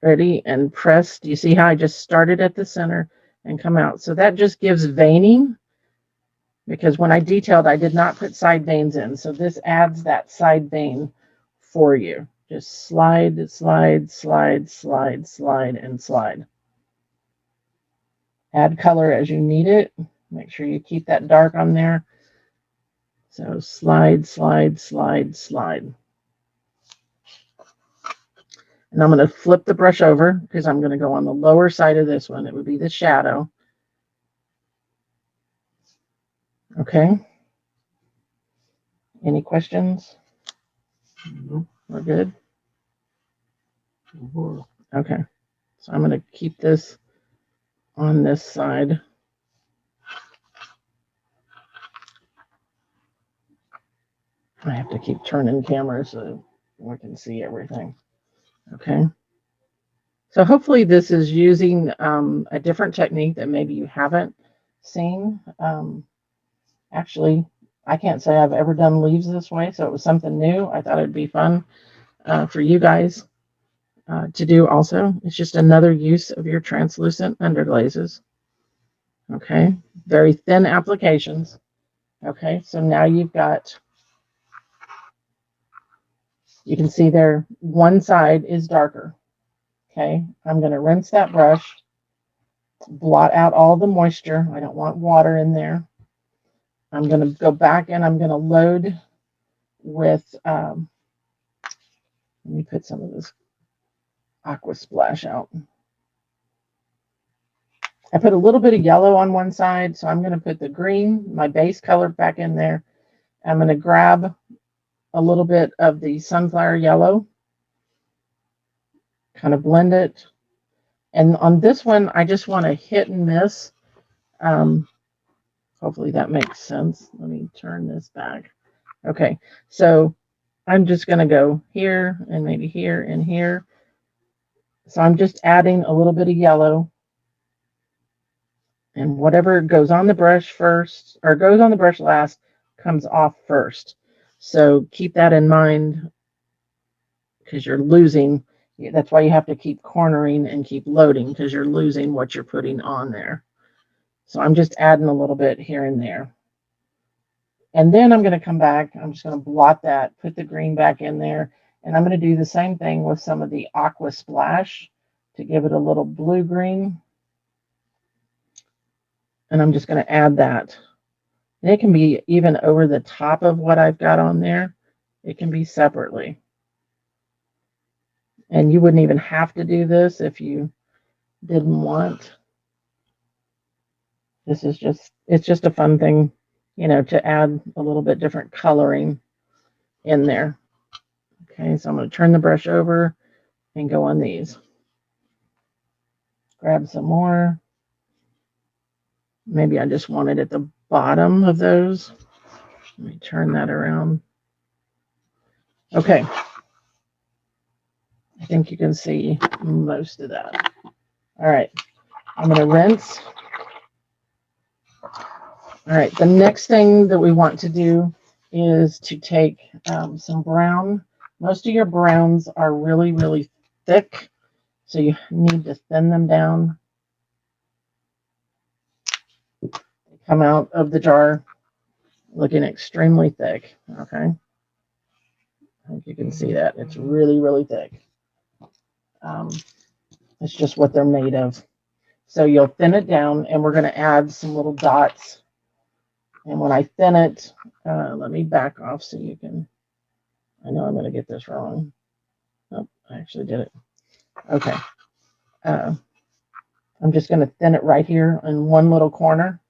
ready and press. Do you see how I just started at the center and come out? So that just gives veining, because when I detailed, I did not put side veins in. So this adds that side vein for you. Just slide, slide, slide, slide, slide, and slide. Add color as you need it. Make sure you keep that dark on there. So slide, slide, slide, slide. And I'm going to flip the brush over because I'm going to go on the lower side of this one. It would be the shadow. Okay. Any questions? Nope. We're good? Oh, okay. So I'm going to keep this on this side. I have to keep turning cameras so we can see everything. Okay. So hopefully this is using a different technique that maybe you haven't seen. Actually, I can't say I've ever done leaves this way, so it was something new. I thought it'd be fun for you guys to do also. It's just another use of your translucent underglazes. Okay, very thin applications. Okay, so now you've got, you can see there, one side is darker. Okay, I'm going to rinse that brush, blot out all the moisture. I don't want water in there. I'm going to go back and I'm going to load with, let me put some of this aqua splash out. I put a little bit of yellow on one side, so I'm going to put the green, my base color, back in there. I'm going to grab a little bit of the sunflower yellow, kind of blend it. And on this one, I just want to hit and miss. Hopefully that makes sense. Let me turn this back. Okay, so I'm just going to go here and maybe here and here. So I'm just adding a little bit of yellow. And whatever goes on the brush first, or goes on the brush last, comes off first. So keep that in mind, because you're losing. That's why you have to keep cornering and keep loading, because you're losing what you're putting on there. So I'm just adding a little bit here and there. And then I'm going to come back. I'm just going to blot that, put the green back in there. And I'm going to do the same thing with some of the aqua splash to give it a little blue-green. And I'm just going to add that. And it can be even over the top of what I've got on there. It can be separately. And you wouldn't even have to do this if you didn't want. This is just, it's just a fun thing, you know, to add a little bit different coloring in there. Okay, so I'm going to turn the brush over and go on these. Grab some more. Maybe I just want it at the bottom of those. Let me turn that around. Okay. I think you can see most of that. All right. I'm going to rinse. All right. The next thing that we want to do is to take some brown. Most of your browns are really, really thick, so you need to thin them down. They come out of the jar looking extremely thick. Okay. I think you can see that. It's really, really thick. It's just what they're made of. So you'll thin it down, and we're going to add some little dots. And when I thin it, let me back off so you can, I know I'm going to get this wrong. Oh, I actually did it. Okay. I'm just going to thin it right here in one little corner.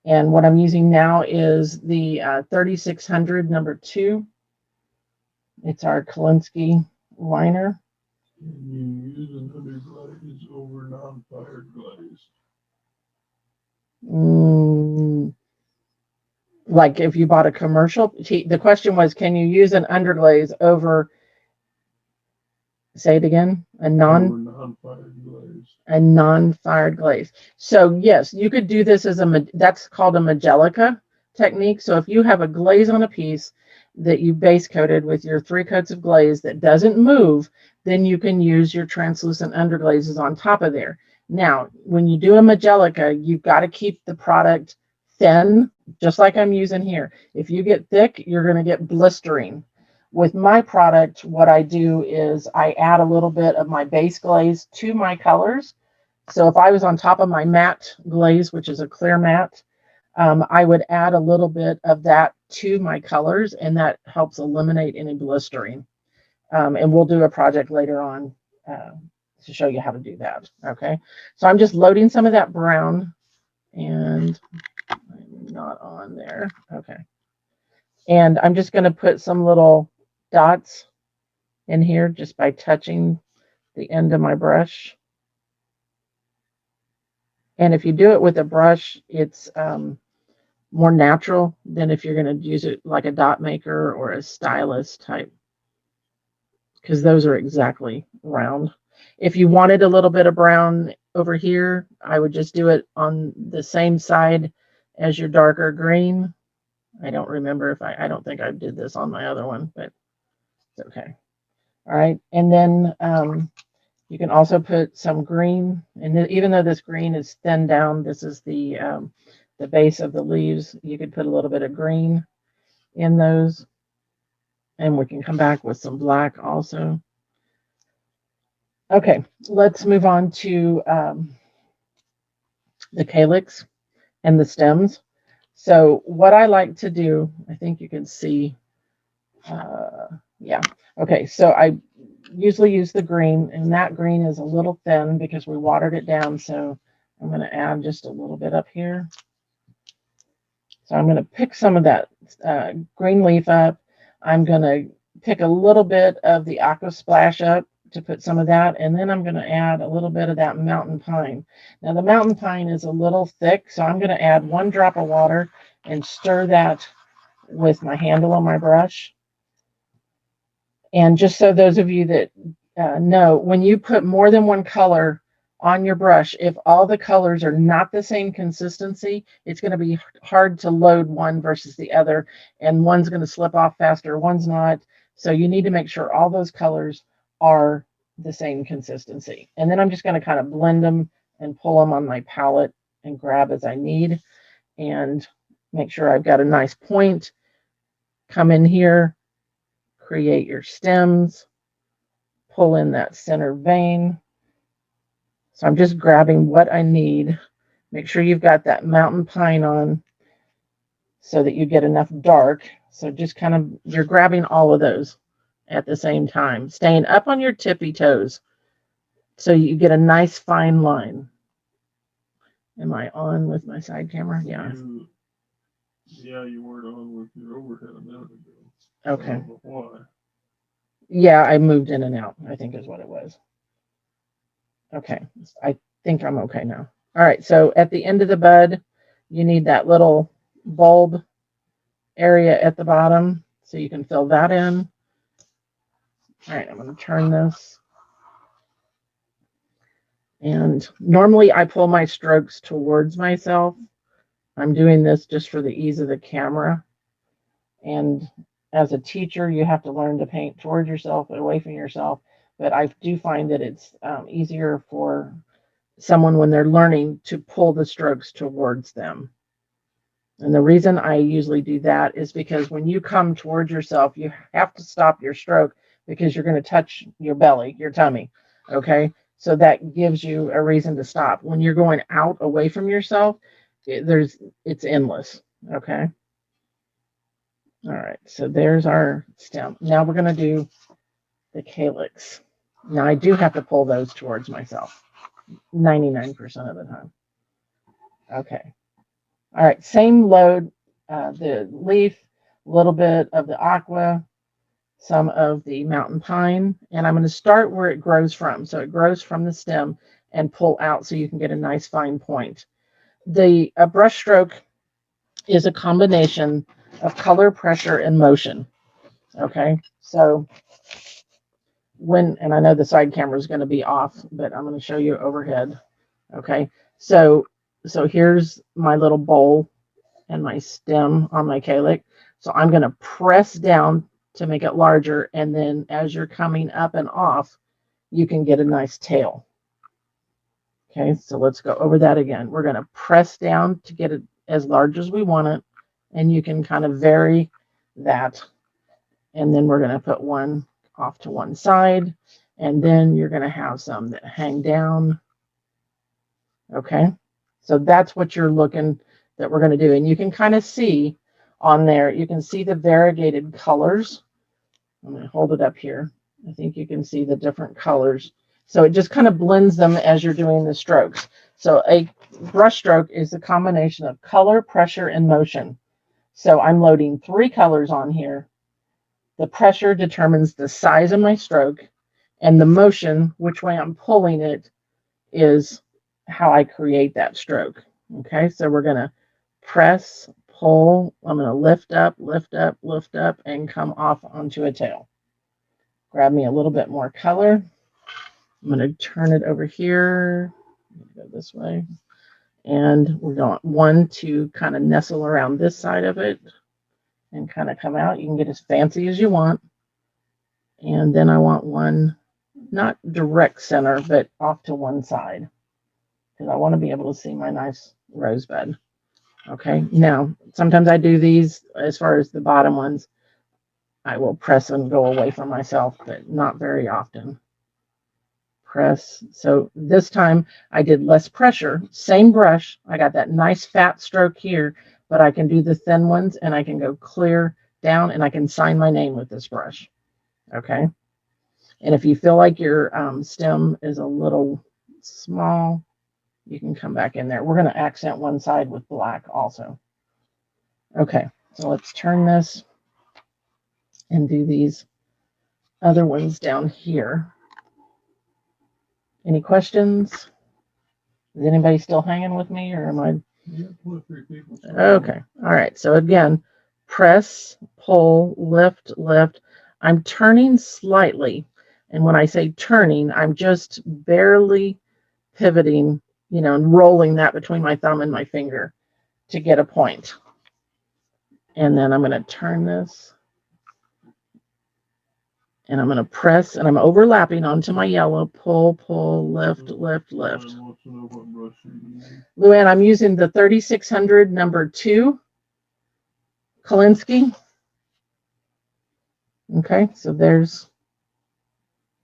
And what I'm using now is the 3600 number 2. It's our Kolinsky liner. Can you use an underglaze over non-fired glaze? Like if you bought a commercial, the question was, can you use an underglaze over, say it again, Over non-fired glaze. A non-fired glaze. So yes, you could do this as that's called a Magelica technique. So if you have a glaze on a piece that you base coated with your 3 coats of glaze that doesn't move, then you can use your translucent underglazes on top of there. Now, when you do a Magelica, you've got to keep the product thin, just like I'm using here. If you get thick, you're going to get blistering. With my product, what I do is I add a little bit of my base glaze to my colors. So if I was on top of my matte glaze, which is a clear matte, I would add a little bit of that to my colors, and that helps eliminate any blistering. And we'll do a project later on to show you how to do that. Okay, so I'm just loading some of that brown, and I'm not on there. Okay, and I'm just going to put some little dots in here just by touching the end of my brush. And if you do it with a brush, it's more natural than if you're going to use it like a dot maker or a stylus type, because those are exactly round. If you wanted a little bit of brown over here, I would just do it on the same side as your darker green. I don't remember if I don't think I did this on my other one, but it's okay. All right, and then you can also put some green, and even though this green is thinned down, this is the base of the leaves. You could put a little bit of green in those, and we can come back with some black also. Okay, let's move on to the calyx and the stems. So what I like to do, I think you can see, yeah. Okay, so I usually use the green, and that green is a little thin because we watered it down. So I'm going to add just a little bit up here. So I'm going to pick some of that green leaf up. I'm going to pick a little bit of the aqua splash up to put some of that, and then I'm going to add a little bit of that mountain pine. Now the mountain pine is a little thick, so I'm going to add 1 drop of water and stir that with my handle on my brush. And just so those of you that know, when you put more than one color on your brush, if all the colors are not the same consistency, it's going to be hard to load one versus the other, and one's going to slip off faster, one's not. So you need to make sure all those colors are the same consistency. And then I'm just going to kind of blend them and pull them on my palette and grab as I need, and make sure I've got a nice point. Come in here, create your stems, pull in that center vein. So I'm just grabbing what I need. Make sure you've got that mountain pine on so that you get enough dark. So just kind of, you're grabbing all of those at the same time, staying up on your tippy toes so you get a nice fine line. Am I on with my side camera? Yeah. Yeah, you weren't on with your overhead a minute ago. Okay. I don't know why. Yeah, I moved in and out, I think is what it was. Okay, I think I'm okay now. All right, so at the end of the bud, you need that little bulb area at the bottom, so you can fill that in. All right, I'm going to turn this. And normally I pull my strokes towards myself. I'm doing this just for the ease of the camera. And as a teacher, you have to learn to paint towards yourself and away from yourself. But I do find that it's easier for someone when they're learning to pull the strokes towards them. And the reason I usually do that is because when you come towards yourself, you have to stop your stroke because you're going to touch your belly, your tummy. Okay. So that gives you a reason to stop. When you're going out away from yourself, it's endless. Okay. All right. So there's our stem. Now we're going to do the calyx. Now I do have to pull those towards myself 99% of the time. Okay. All right. Same load, the leaf, a little bit of the aqua, some of the mountain pine, and I'm going to start where it grows from. So it grows from the stem and pull out so you can get a nice fine point. The brush stroke is a combination of color, pressure, and motion. Okay, so and I know the side camera is going to be off, but I'm going to show you overhead. Okay, so here's my little bowl and my stem on my calyx. So I'm going to press down to make it larger, and then as you're coming up and off, you can get a nice tail. Okay, so let's go over that again. We're going to press down to get it as large as we want it, and you can kind of vary that. And then we're going to put one off to one side, and then you're going to have some that hang down. Okay, so that's what you're looking that we're going to do. And you can kind of see on there, you can see the variegated colors. I'm going to hold it up here. I think you can see the different colors. So it just kind of blends them as you're doing the strokes. So a brush stroke is a combination of color, pressure, and motion. So I'm loading 3 colors on here. The pressure determines the size of my stroke, and the motion, which way I'm pulling it, is how I create that stroke. Okay, so we're going to press, pull. I'm going to lift up, lift up, lift up, and come off onto a tail. Grab me a little bit more color. I'm going to turn it over here. Go this way. And we're going one to kind of nestle around this side of it and kind of come out. You can get as fancy as you want. And then I want one, not direct center, but off to one side, because I want to be able to see my nice rosebud. Okay, now sometimes I do these as far as the bottom ones. I will press and go away from myself, but not very often. Press. So this time I did less pressure, same brush. I got that nice fat stroke here, but I can do the thin ones, and I can go clear down, and I can sign my name with this brush. Okay. And if you feel like your stem is a little small, you can come back in there. We're going to accent one side with black also. Okay, so let's turn this and do these other ones down here. Any questions? Is anybody still hanging with me, or am I? Yeah, 3 people. Okay, all right. So again, press, pull, lift, lift. I'm turning slightly. And when I say turning, I'm just barely pivoting, and rolling that between my thumb and my finger to get a point. And then I'm going to turn this, and I'm going to press, and I'm overlapping onto my yellow. Pull, pull, lift, lift, lift. Luann, I'm using the 3600 number 2 Kolinsky. Okay, so there's,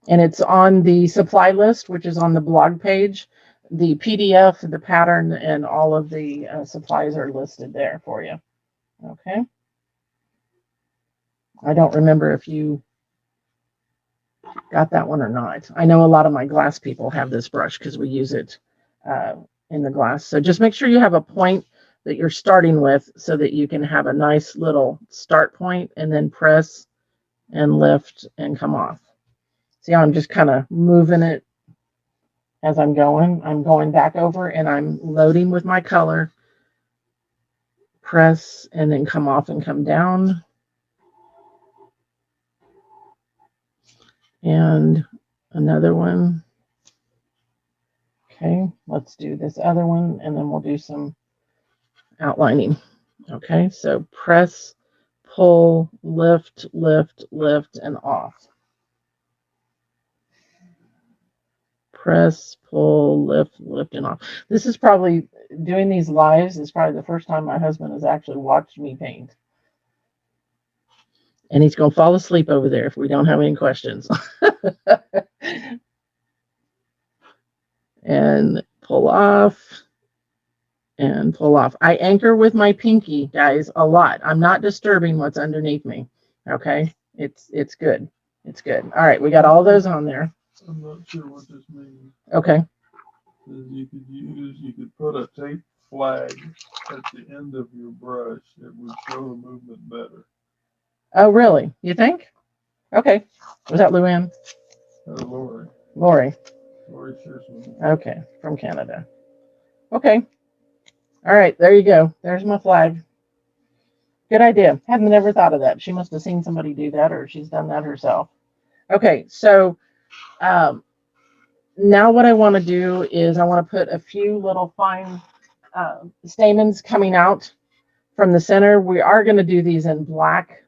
and it's on the supply list, which is on the blog page. The PDF, the pattern, and all of the supplies are listed there for you. Okay. I don't remember if you got that one or not. I know a lot of my glass people have this brush because we use it in the glass. So just make sure you have a point that you're starting with so that you can have a nice little start point, and then press and lift and come off. See how I'm just kind of moving it as I'm going. I'm going back over, and I'm loading with my color. Press and then come off and come down. And another one. Okay, let's do this other one, and then we'll do some outlining. Okay, so press, pull, lift, lift, lift, and off. Press, pull, lift, lift, and off. This is probably, doing these lives is probably the first time my husband has actually watched me paint. And he's going to fall asleep over there if we don't have any questions. And pull off. And pull off. I anchor with my pinky, guys, a lot. I'm not disturbing what's underneath me. Okay, it's good. It's good. All right, we got all those on there. I'm not sure what this means. Okay. You could put a tape flag at the end of your brush. It would show the movement better. Oh, really? You think? Okay. Was that Luann? Lori. Lori. Lori Shearsman. Okay, from Canada. Okay. All right, there you go. There's my flag. Good idea. Hadn't never thought of that. She must have seen somebody do that, or she's done that herself. Okay, so now what I want to do is I want to put a few little fine stamens coming out from the center. We are going to do these in black.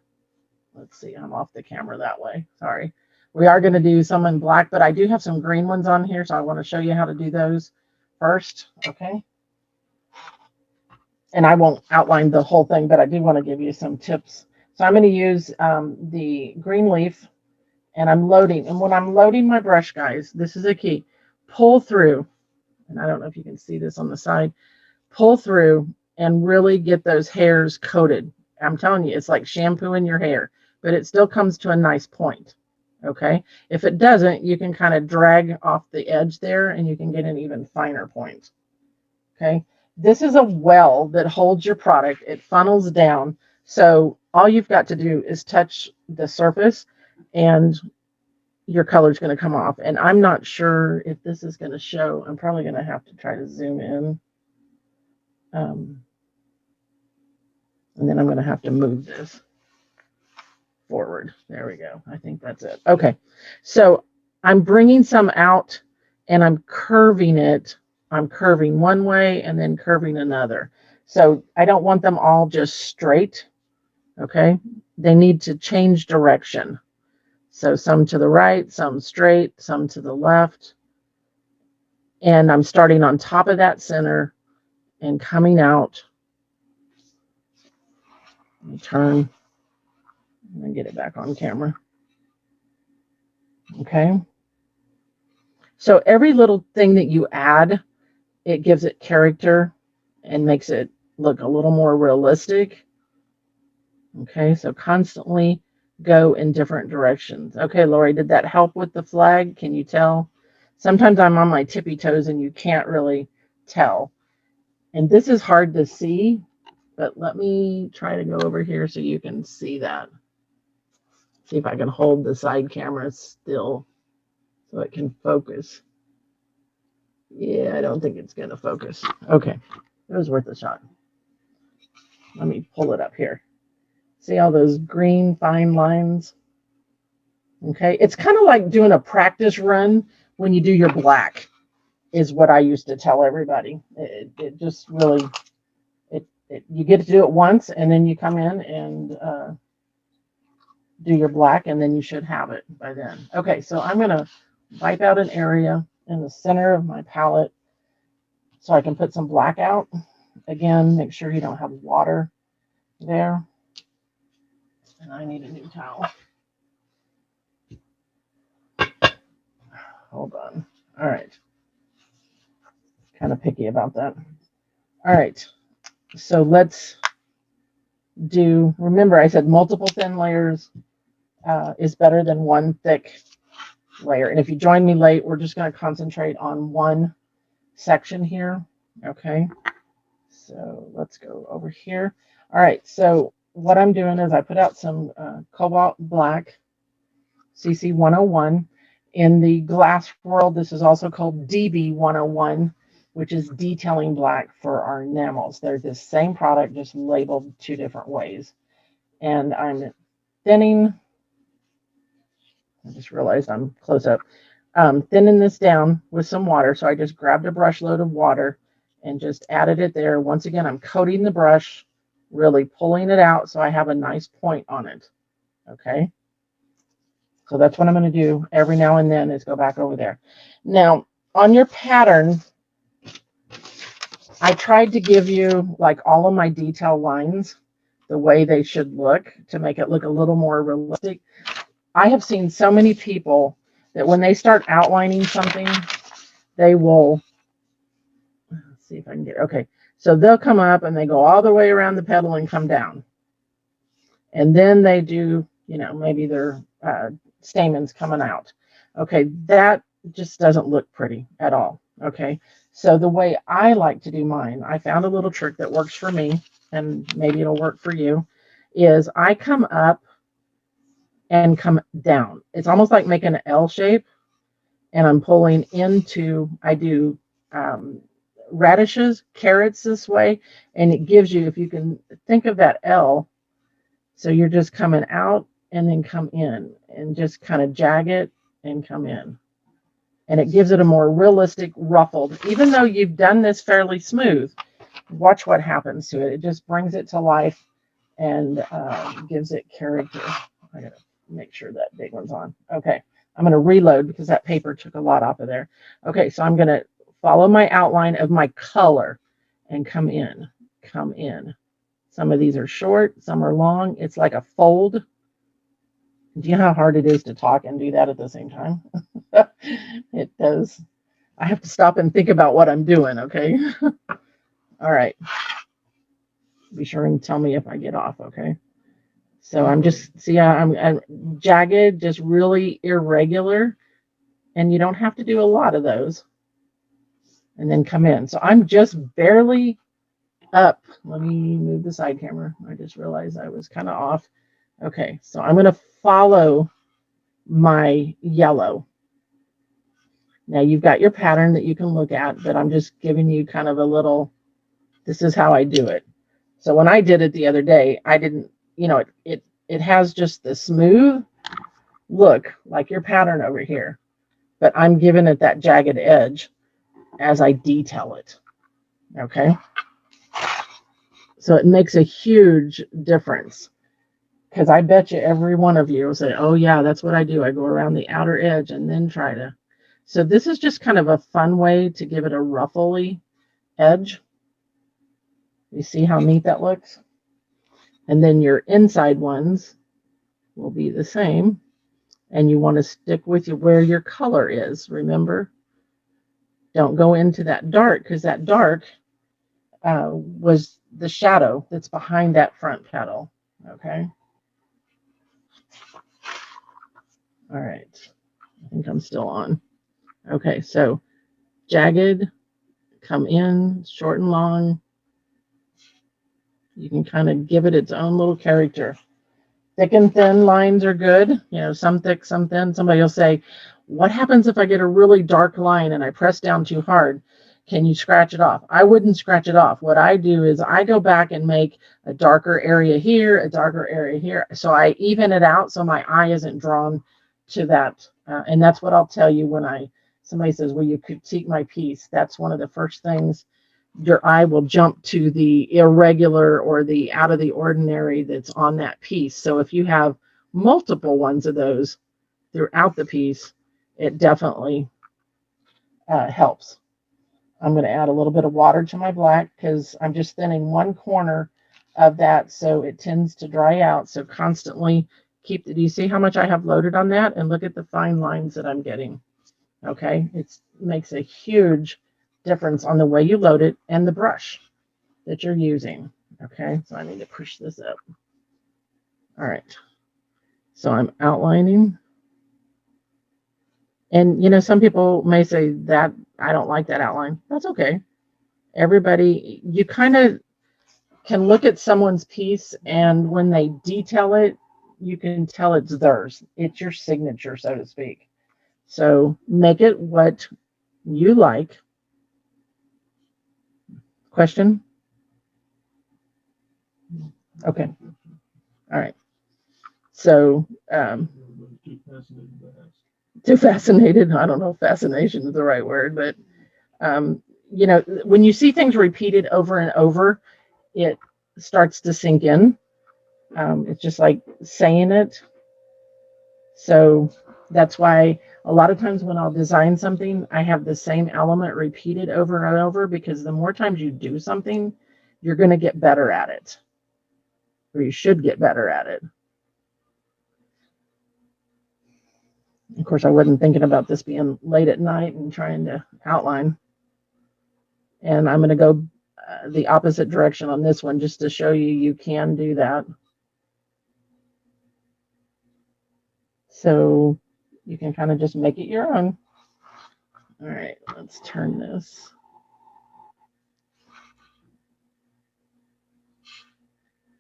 Let's see, I'm off the camera that way. Sorry. We are going to do some in black, but I do have some green ones on here, so I want to show you how to do those first. Okay. And I won't outline the whole thing, but I do want to give you some tips. So I'm going to use the green leaf, and I'm loading. And when I'm loading my brush, guys, this is a key. Pull through, and I don't know if you can see this on the side. Pull through and really get those hairs coated. I'm telling you, it's like shampooing your hair, but it still comes to a nice point. Okay. If it doesn't, you can kind of drag off the edge there and you can get an even finer point. Okay. This is a well that holds your product. It funnels down. So all you've got to do is touch the surface and your color is going to come off. And I'm not sure if this is going to show. I'm probably going to have to try to zoom in. And then I'm going to have to move this forward. There we go. I think that's it. Okay. So I'm bringing some out and I'm curving it. I'm curving one way and then curving another. So I don't want them all just straight. Okay. They need to change direction. So some to the right, some straight, some to the left. And I'm starting on top of that center and coming out. Let me turn and get it back on camera. Okay. So every little thing that you add, it gives it character and makes it look a little more realistic. Okay. So constantly go in different directions. Okay, Lori, did that help with the flag? Can you tell? Sometimes I'm on my tippy toes and you can't really tell. And this is hard to see, but let me try to go over here so you can see that. See if I can hold the side camera still so it can focus. Yeah, I don't think it's going to focus. Okay, it was worth a shot. Let me pull it up here. See all those green fine lines? Okay, it's kind of like doing a practice run when you do your black, is what I used to tell everybody. It just really, you get to do it once, and then you come in and do your black, and then you should have it by then. Okay, so I'm going to wipe out an area in the center of my palette so I can put some black out. Again, make sure you don't have water there. And I need a new towel. Hold on. All right. Kind of picky about that. All right. So let's do, remember I said multiple thin layers is better than one thick layer. And if you join me late, we're just going to concentrate on one section here. Okay. So let's go over here. All right. So what I'm doing is I put out some cobalt black, CC 101. In the glass world, this is also called DB 101, which is detailing black for our enamels. They're the same product, just labeled two different ways. And I'm thinning. I just realized I'm close up. Thinning this down with some water. So I just grabbed a brush load of water and just added it there. Once again, I'm coating the brush, really pulling it out so I have a nice point on it. Okay. So that's what I'm going to do every now and then is go back over there. Now, on your pattern, I tried to give you like all of my detail lines, the way they should look to make it look a little more realistic. I have seen so many people that when they start outlining something, they will, let's see if I can get, okay. So they'll come up and they go all the way around the petal and come down. And then they do, you know, maybe their stamens coming out. Okay, that just doesn't look pretty at all. Okay, so the way I like to do mine, I found a little trick that works for me, and maybe it'll work for you, is I come up and come down. It's almost like making an L shape, and I'm pulling into, I do radishes, carrots this way, and it gives you, if you can think of that L, so you're just coming out and then come in and just kind of jag it and come in. And it gives it a more realistic ruffled, even though you've done this fairly smooth, watch what happens to it. It just brings it to life and gives it character. I gotta make sure that big one's on. Okay, I'm gonna reload because that paper took a lot off of there. Okay, so I'm gonna follow my outline of my color and come in, come in. Some of these are short, some are long. It's like a fold. Do you know how hard it is to talk and do that at the same time? It does. I have to stop and think about what I'm doing, okay? All right. Be sure and tell me if I get off, okay? So I'm just, see, I'm jagged, just really irregular, and you don't have to do a lot of those. And then come in. So I'm just barely up. Let me move the side camera. I just realized I was kind of off. Okay, so I'm going to follow my yellow. Now you've got your pattern that you can look at, but I'm just giving you kind of a little, this is how I do it. So when I did it the other day, I didn't, you know, it has just the smooth look like your pattern over here, but I'm giving it that jagged edge as I detail it. Okay. So it makes a huge difference, because I bet you every one of you will say, oh yeah, that's what I do. I go around the outer edge and then try to. So this is just kind of a fun way to give it a ruffly edge. You see how neat that looks? And then your inside ones will be the same. And you want to stick with you where your color is. Remember, don't go into that dark, because that dark was the shadow that's behind that front petal. Okay. All right. I think I'm still on. Okay, so jagged, come in, short and long. You can kind of give it its own little character. Thick and thin lines are good. You know, some thick, some thin. Somebody will say, what happens if I get a really dark line and I press down too hard? Can you scratch it off? I wouldn't scratch it off. What I do is I go back and make a darker area here, a darker area here. So I even it out so my eye isn't drawn to that. And that's what I'll tell you when somebody says, well, you critique my piece. That's one of the first things. Your eye will jump to the irregular or the out of the ordinary that's on that piece. So if you have multiple ones of those throughout the piece, it definitely helps. I'm going to add a little bit of water to my black because I'm just thinning one corner of that, so it tends to dry out. So constantly do you see how much I have loaded on that? And look at the fine lines that I'm getting. Okay, it makes a huge difference on the way you load it and the brush that you're using. Okay, so I need to push this up. All right, so I'm outlining. And, you know, some people may say that I don't like that outline. That's okay. Everybody, you kind of can look at someone's piece, and when they detail it, you can tell it's theirs. It's your signature, so to speak. So make it what you like. Question? Okay. All right. So, too fascinated. I don't know if fascination is the right word, but, you know, when you see things repeated over and over, it starts to sink in. It's just like saying it. So that's why a lot of times when I'll design something, I have the same element repeated over and over, because the more times you do something, you're going to get better at it, or you should get better at it. Of course, I wasn't thinking about this being late at night and trying to outline. And I'm going to go the opposite direction on this one just to show you can do that. So you can kind of just make it your own. All right, let's turn this.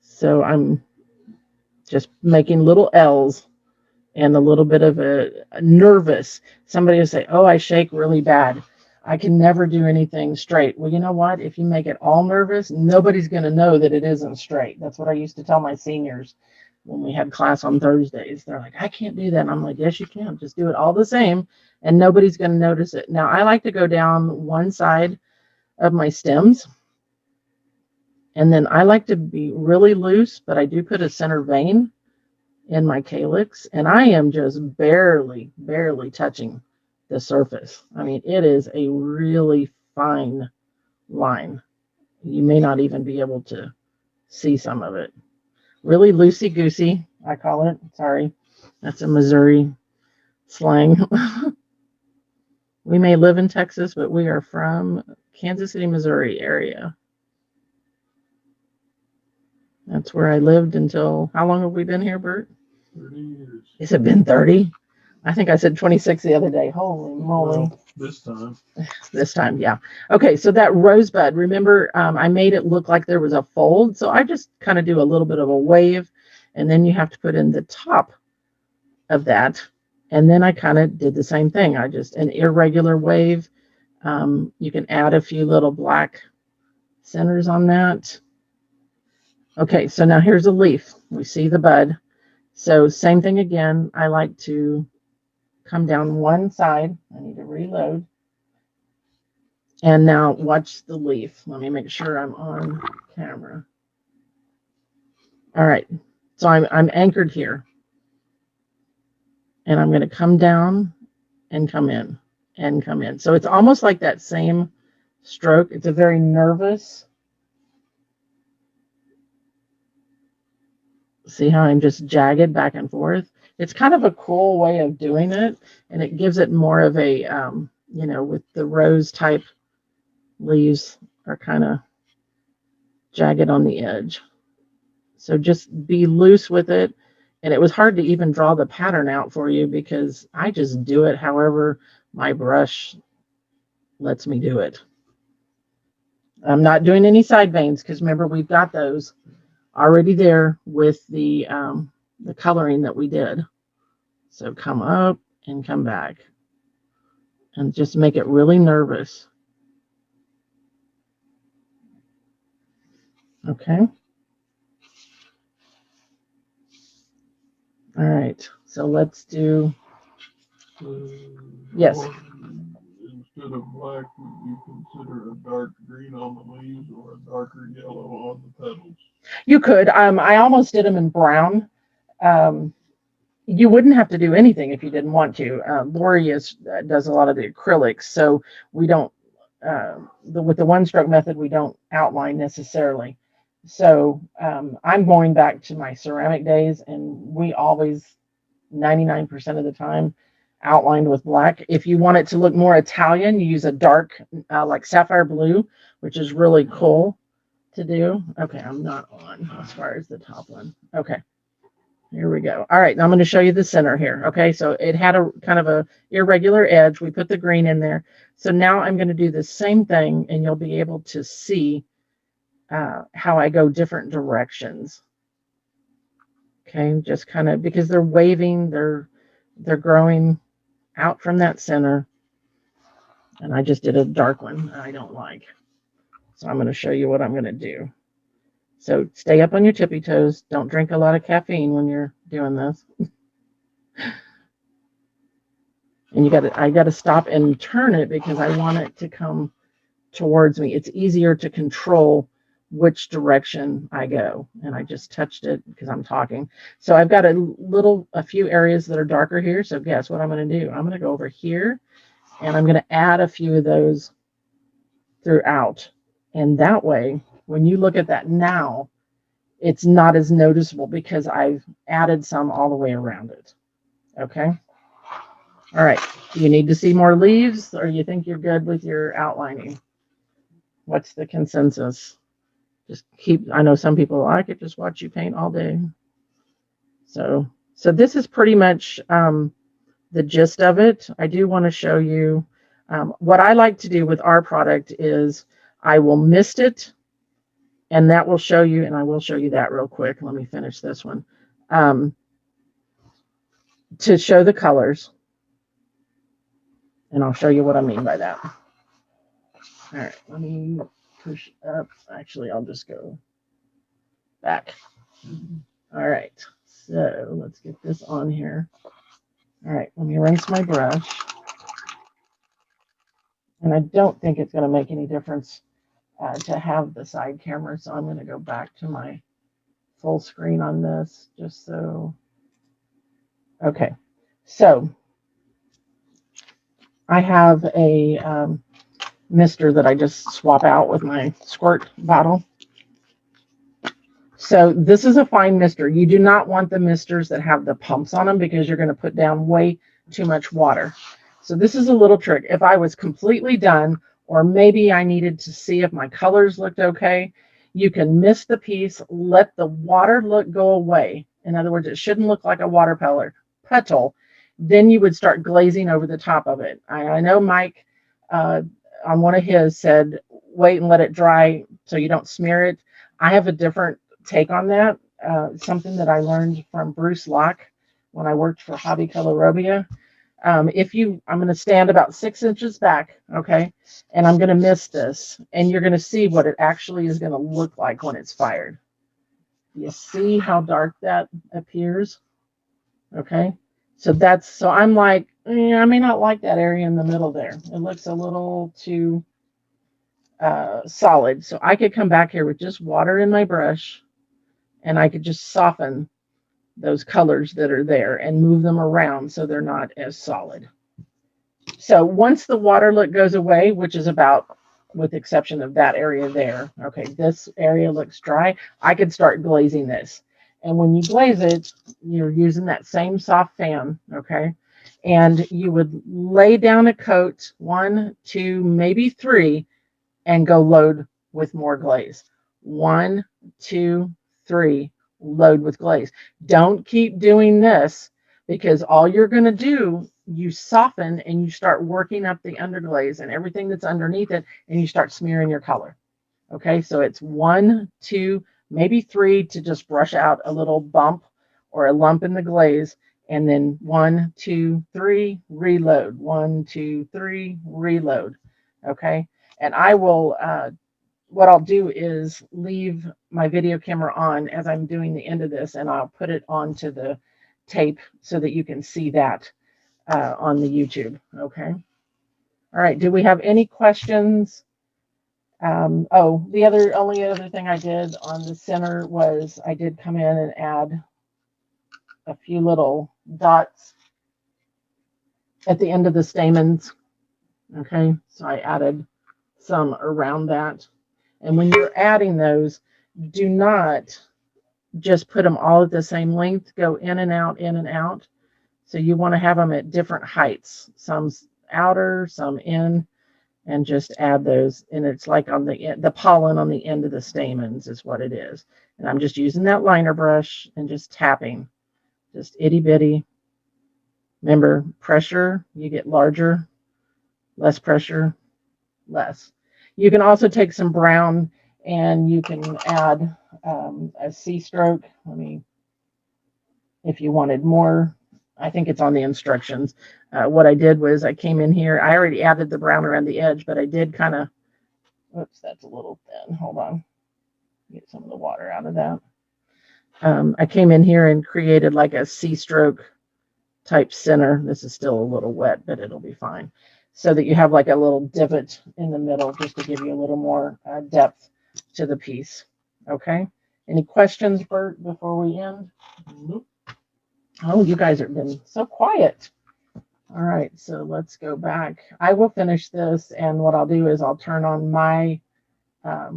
So I'm just making little L's and a little bit of a nervous. Somebody will say, oh, I shake really bad. I can never do anything straight. Well, you know what? If you make it all nervous, nobody's going to know that it isn't straight. That's what I used to tell my seniors when we had class on Thursdays. They're like, I can't do that. And I'm like, yes, you can. Just do it all the same, and nobody's going to notice it. Now, I like to go down one side of my stems, and then I like to be really loose, but I do put a center vein in my calyx, and I am just barely touching the surface. I mean, it is a really fine line. You may not even be able to see some of it. Really loosey-goosey, I call it. Sorry, that's a Missouri slang. We may live in Texas, but we are from Kansas City, Missouri area. That's where I lived until, how long have we been here, Bert? 30 years. Has it been 30? I think I said 26 the other day. Holy moly. Well, this time. This time, yeah. Okay, so that rosebud, remember, I made it look like there was a fold. So I just kind of do a little bit of a wave, and then you have to put in the top of that. And then I kind of did the same thing. I just, an irregular wave. You can add a few little black centers on that. Okay, so now here's a leaf. We see the bud. So same thing again. I like to come down one side. I need to reload. And now watch the leaf. Let me make sure I'm on camera. All right. So I'm anchored here. And I'm going to come down and come in and come in. So it's almost like that same stroke. It's a very nervous. See how I'm just jagged back and forth? It's kind of a cool way of doing it. And it gives it more of a, you know, with the rose type leaves are kind of jagged on the edge. So just be loose with it. And it was hard to even draw the pattern out for you because I just do it however my brush lets me do it. I'm not doing any side veins because remember, we've got those already there with the coloring that we did. So come up and come back and just make it really nervous. Okay. All right. So let's do. Yes. Instead of black, would you consider a dark green on the leaves or a darker yellow on the petals? You could. I almost did them in brown. You wouldn't have to do anything if you didn't want to. Lori does a lot of the acrylics, so we don't. With the one-stroke method, we don't outline necessarily. So I'm going back to my ceramic days, and we always, 99% of the time, outlined with black. If you want it to look more Italian, you use a dark, like sapphire blue, which is really cool to do. Okay, I'm not on as far as the top one. Okay, here we go. All right, now I'm going to show you the center here. Okay, so it had a kind of a irregular edge. We put the green in there. So now I'm going to do the same thing, and you'll be able to see how I go different directions. Okay, just kind of because they're waving, they're growing out from that center. And I just did a dark one I don't like. So I'm going to show you what I'm going to do. So stay up on your tippy toes. Don't drink a lot of caffeine when you're doing this. And I got to stop and turn it because I want it to come towards me. It's easier to control which direction I go. And I just touched it because I'm talking. So I've got a few areas that are darker here. So guess what I'm going to do? I'm going to go over here and I'm going to add a few of those throughout. And that way, when you look at that now, it's not as noticeable because I've added some all the way around it. Okay. All right. Do you need to see more leaves or you think you're good with your outlining? What's the consensus? Just keep, I know some people like it, just watch you paint all day. So So this is pretty much the gist of it. I do want to show you what I like to do with our product is I will mist it, and that will show you, and I will show you that real quick. Let me finish this one. To show the colors, and I'll show you what I mean by that. All right, let me push up. Actually, I'll just go back. All right, so let's get this on here. All right, let me rinse my brush. And I don't think it's going to make any difference to have the side camera, so I'm going to go back to my full screen on this just so. Okay, so I have a mister that I just swap out with my squirt bottle. So this is a fine mister. You do not want the misters that have the pumps on them because you're going to put down way too much water. So this is a little trick. If I was completely done, or maybe I needed to see if my colors looked okay, you can mist the piece, let the water go away. In other words, it shouldn't look like a watercolor petal. Then you would start glazing over the top of it. I know Mike on one of his said, wait and let it dry so you don't smear it. I have a different take on that. Something that I learned from Bruce Locke when I worked for Hobby Colorobia. I'm going to stand about 6 inches back, okay, and I'm going to mist this, and you're going to see what it actually is going to look like when it's fired. You see how dark that appears? Okay, so I'm like, I may not like that area in the middle there. It looks a little too solid. So I could come back here with just water in my brush, and I could just soften those colors that are there and move them around so they're not as solid. So once the water look goes away, which is about, with the exception of that area there, okay, this area looks dry, I could start glazing this. And when you glaze it, you're using that same soft fan, okay? And you would lay down a coat, 1, 2, maybe 3, and go load with more glaze. 1, 2, 3, load with glaze. Don't keep doing this because all you're going to do, you soften and you start working up the underglaze and everything that's underneath it, and you start smearing your color. Okay, so it's 1, 2, maybe 3 to just brush out a little bump or a lump in the glaze, and then 1, 2, 3, reload. 1, 2, 3, reload. Okay, and I will, what I'll do is leave my video camera on as I'm doing the end of this, and I'll put it onto the tape so that you can see that on the YouTube. Okay. All right. Do we have any questions? Oh, the only other thing I did on the center was I did come in and add a few little dots at the end of the stamens. Okay. So I added some around that. And when you're adding those, do not just put them all at the same length. Go in and out, in and out. So you want to have them at different heights. Some outer, some in, and just add those. And it's like on the pollen on the end of the stamens is what it is. And I'm just using that liner brush and just tapping, just itty bitty. Remember, pressure, you get larger, less pressure, less. You can also take some brown and you can add a C stroke. If you wanted more, I think it's on the instructions. What I did was I came in here. I already added the brown around the edge, but I did kind of, oops, that's a little thin. Hold on. Get some of the water out of that. I came in here and created like a C stroke type center. This is still a little wet, but it'll be fine. So that you have like a little divot in the middle just to give you a little more depth to the piece. Okay. Any questions, Bert, before we end? Nope. Oh, you guys have been so quiet. All right, so let's go back. I will finish this, and what I'll do is I'll turn on my, I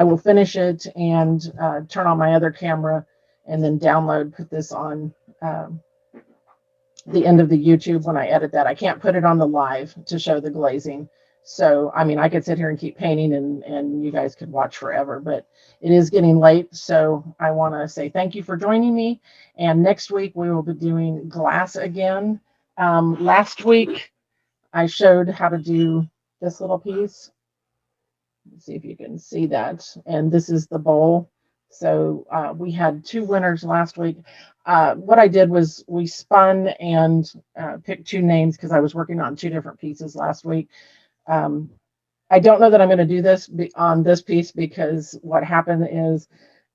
will finish it and turn on my other camera and then put this on the end of the YouTube when I edit that. I can't put it on the live to show the glazing. So, I mean, I could sit here and keep painting and you guys could watch forever, but it is getting late. So I want to say thank you for joining me. And next week we will be doing glass again. Last week I showed how to do this little piece. Let's see if you can see that. And this is the bowl. So we had 2 winners last week. What I did was we spun and picked 2 names because I was working on 2 different pieces last week. Um, I don't know that I'm going to do this on this piece because what happened is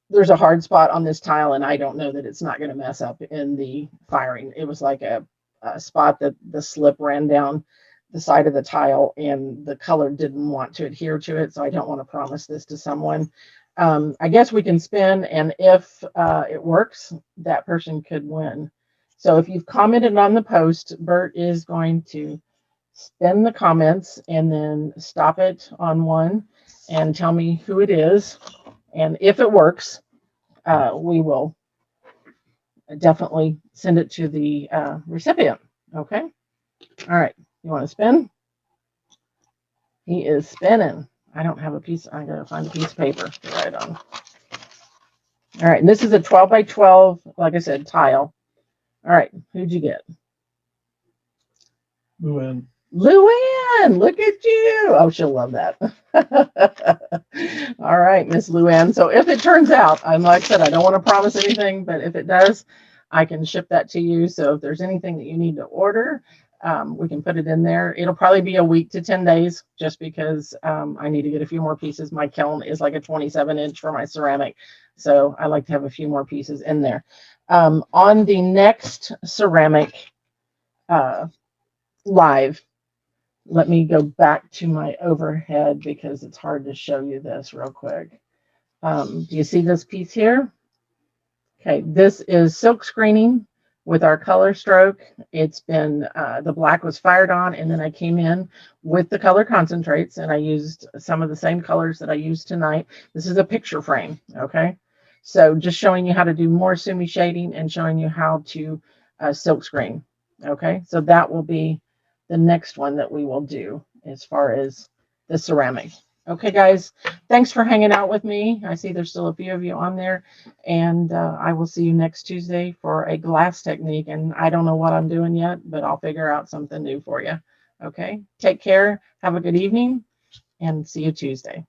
there's a hard spot on this tile and I don't know that it's not going to mess up in the firing. It was like a spot that the slip ran down the side of the tile and the color didn't want to adhere to it. So I don't want to promise this to someone. I guess we can spin, and if it works, that person could win. So if you've commented on the post, Bert is going to spin the comments and then stop it on one and tell me who it is. And if it works, we will definitely send it to the recipient. Okay. All right. You want to spin? He is spinning. I don't have a piece. I gotta find a piece of paper to write on. All right. And this is a 12 by 12, like I said, tile. All right. Who'd you get? Luann. Luann, look at you. Oh, she'll love that. All right, Miss Luann. So if it turns out, like I said, I don't want to promise anything, but if it does, I can ship that to you. So if there's anything that you need to order, we can put it in there. It'll probably be a week to 10 days just because I need to get a few more pieces. My kiln is like a 27-inch for my ceramic. So I like to have a few more pieces in there. On the next ceramic live, let me go back to my overhead because it's hard to show you this real quick. Do you see this piece here? Okay, this is silk screening with our color stroke. It's been, the black was fired on, and then I came in with the color concentrates, and I used some of the same colors that I used tonight. This is a picture frame, okay? So just showing you how to do more sumi shading and showing you how to silk screen, okay? So that will be the next one that we will do as far as the ceramic. Okay, guys, thanks for hanging out with me. I see there's still a few of you on there, and I will see you next Tuesday for a glass technique. And I don't know what I'm doing yet, but I'll figure out something new for you. Okay, take care. Have a good evening, and see you Tuesday.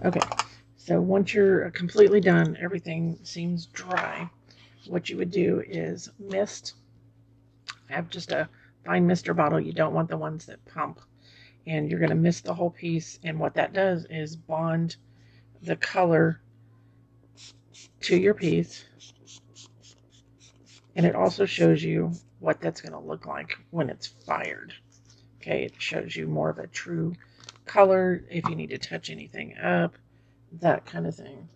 Okay, so once you're completely done, everything seems dry. What you would do is mist. Have just a fine mister bottle. You don't want the ones that pump. And you're going to mist the whole piece. And what that does is bond the color to your piece. And it also shows you what that's going to look like when it's fired. Okay, it shows you more of a true color if you need to touch anything up, that kind of thing.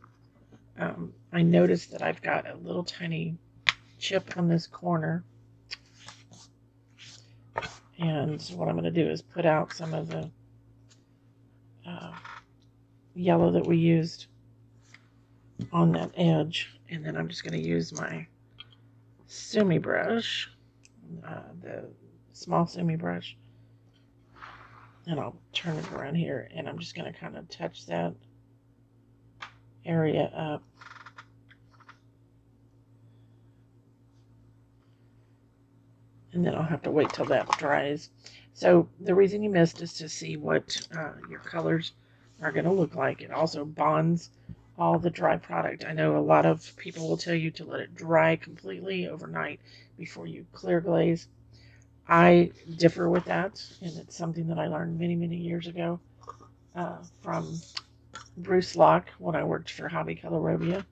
I noticed that I've got a little tiny chip on this corner. And what I'm going to do is put out some of the yellow that we used on that edge. And then I'm just going to use my sumi brush, the small sumi brush. And I'll turn it around here. And I'm just going to kind of touch that area up. And then I'll have to wait till that dries. So the reason you mist is to see what your colors are going to look like. It also bonds all the dry product. I know a lot of people will tell you to let it dry completely overnight before you clear glaze. I differ with that, and it's something that I learned many, many years ago from Bruce Locke when I worked for Hobby Colorovia.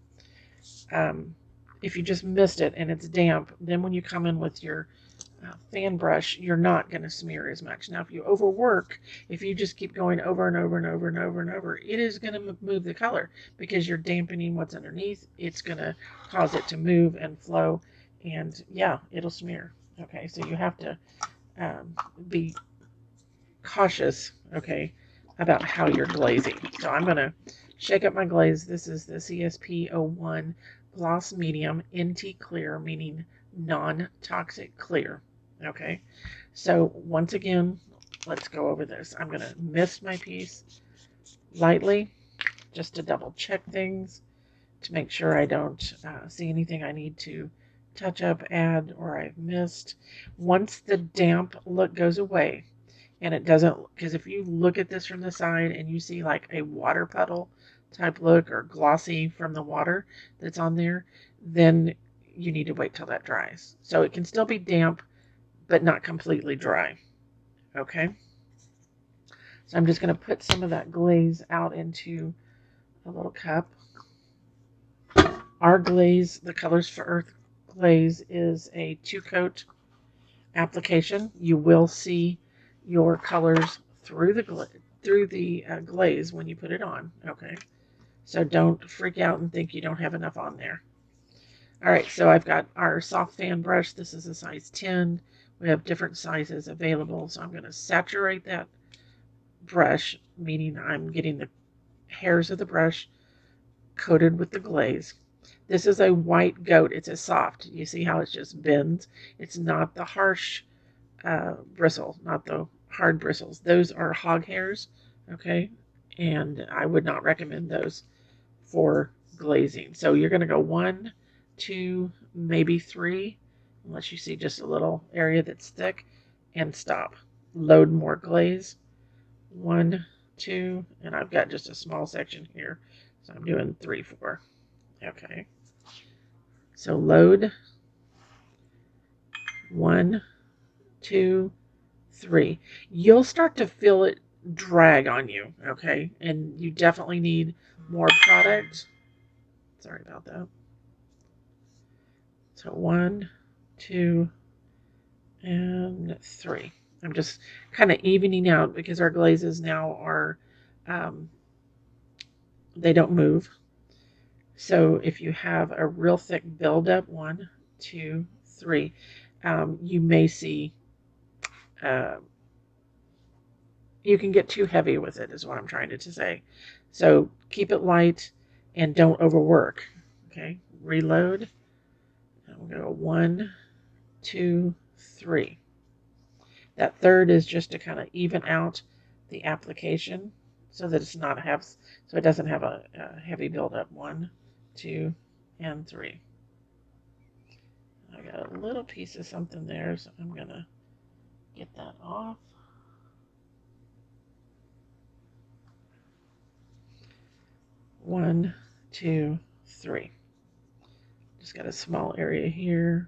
If you just mist it and it's damp, then when you come in with your fan brush, you're not going to smear as much. Now, if you overwork, if you just keep going over and over and over and over and over, it is going to move the color because you're dampening what's underneath. It's going to cause it to move and flow, and yeah, it'll smear. Okay, so you have to be cautious, okay, about how you're glazing. So I'm going to shake up my glaze. This is the CSP01 Gloss Medium NT Clear, meaning non-toxic clear. Okay, so once again, let's go over this. I'm going to mist my piece lightly just to double check things to make sure I don't see anything I need to touch up, add, or I've missed. Once the damp look goes away, and it doesn't, because if you look at this from the side and you see like a water puddle type look or glossy from the water that's on there, then you need to wait till that dries. So it can still be damp, but not completely dry. Okay. So I'm just going to put some of that glaze out into a little cup. Our glaze, the Colors for Earth glaze, is a 2-coat application. You will see your colors through the glaze when you put it on. Okay. So don't freak out and think you don't have enough on there. All right, so I've got our soft fan brush. This is a size 10. We have different sizes available. So I'm going to saturate that brush, meaning I'm getting the hairs of the brush coated with the glaze. This is a white goat. It's a soft. You see how it just bends? It's not the harsh bristle, not the hard bristles. Those are hog hairs, okay? And I would not recommend those for glazing. So you're going to go 1, 2, maybe 3, unless you see just a little area that's thick, and stop. Load more glaze. 1, 2, and I've got just a small section here, so I'm doing 3, 4. Okay. So load. 1, 2, 3. You'll start to feel it drag on you, okay? And you definitely need more product. Sorry about that. So 1, 2, and 3. I'm just kind of evening out because our glazes now are, they don't move. So if you have a real thick buildup, 1, 2, 3, you may see, you can get too heavy with it is what I'm trying to say. So keep it light and don't overwork. Okay, reload. And we'll go 1, 2, 3. That third is just to kind of even out the application so that it's not so it doesn't have a heavy buildup. 1, 2, and 3. I got a little piece of something there, so I'm gonna get that off. 1, 2, 3. Just got a small area here.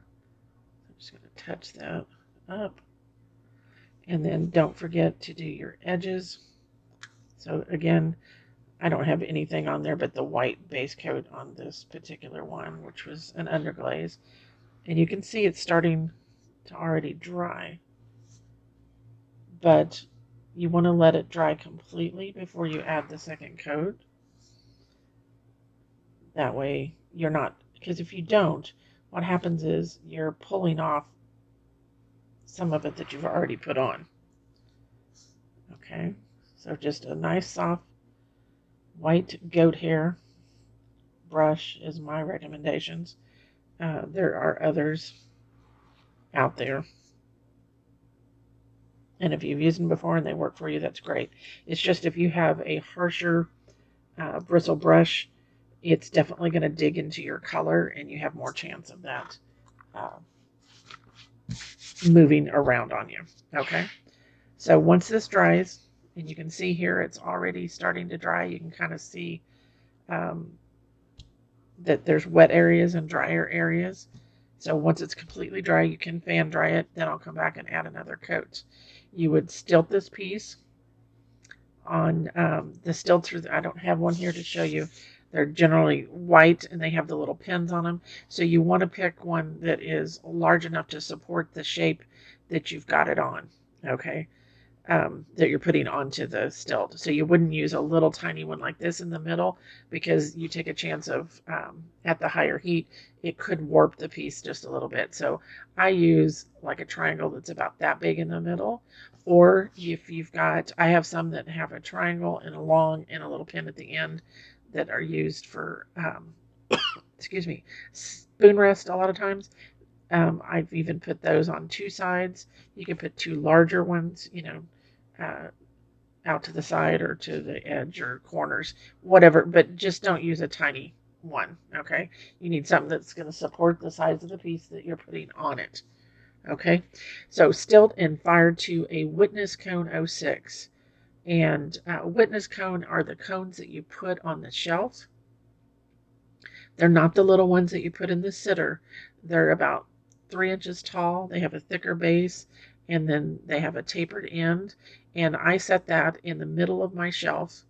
I'm just going to touch that up. And then don't forget to do your edges. So again, I don't have anything on there but the white base coat on this particular one, which was an underglaze. And you can see it's starting to already dry. But you want to let it dry completely before you add the second coat. That way you're not, because if you don't, what happens is you're pulling off some of it that you've already put on. Okay, so just a nice soft white goat hair brush is my recommendations. There are others out there, and if you've used them before and they work for you, that's great. It's just if you have a harsher bristle brush, it's definitely going to dig into your color, and you have more chance of that moving around on you. Okay, so once this dries, and you can see here it's already starting to dry, you can kind of see that there's wet areas and drier areas. So once it's completely dry, you can fan dry it. Then I'll come back and add another coat. You would stilt this piece on the stilts. I don't have one here to show you. They're generally white and they have the little pins on them. So you want to pick one that is large enough to support the shape that you've got it on. Okay. That you're putting onto the stilt. So you wouldn't use a little tiny one like this in the middle, because you take a chance of, at the higher heat, it could warp the piece just a little bit. So I use like a triangle that's about that big in the middle. Or if you've got, I have some that have a triangle and a long and a little pin at the end that are used for, excuse me, spoon rest a lot of times. I've even put those on two sides. You can put two larger ones, you know, out to the side or to the edge or corners, whatever, but just don't use a tiny one, okay? You need something that's going to support the size of the piece that you're putting on it, okay? So stilt and fire to a witness cone 06. And witness cone are the cones that you put on the shelf. They're not the little ones that you put in the sitter. They're about 3 inches tall. They have a thicker base, and then they have a tapered end. And I set that in the middle of my shelf.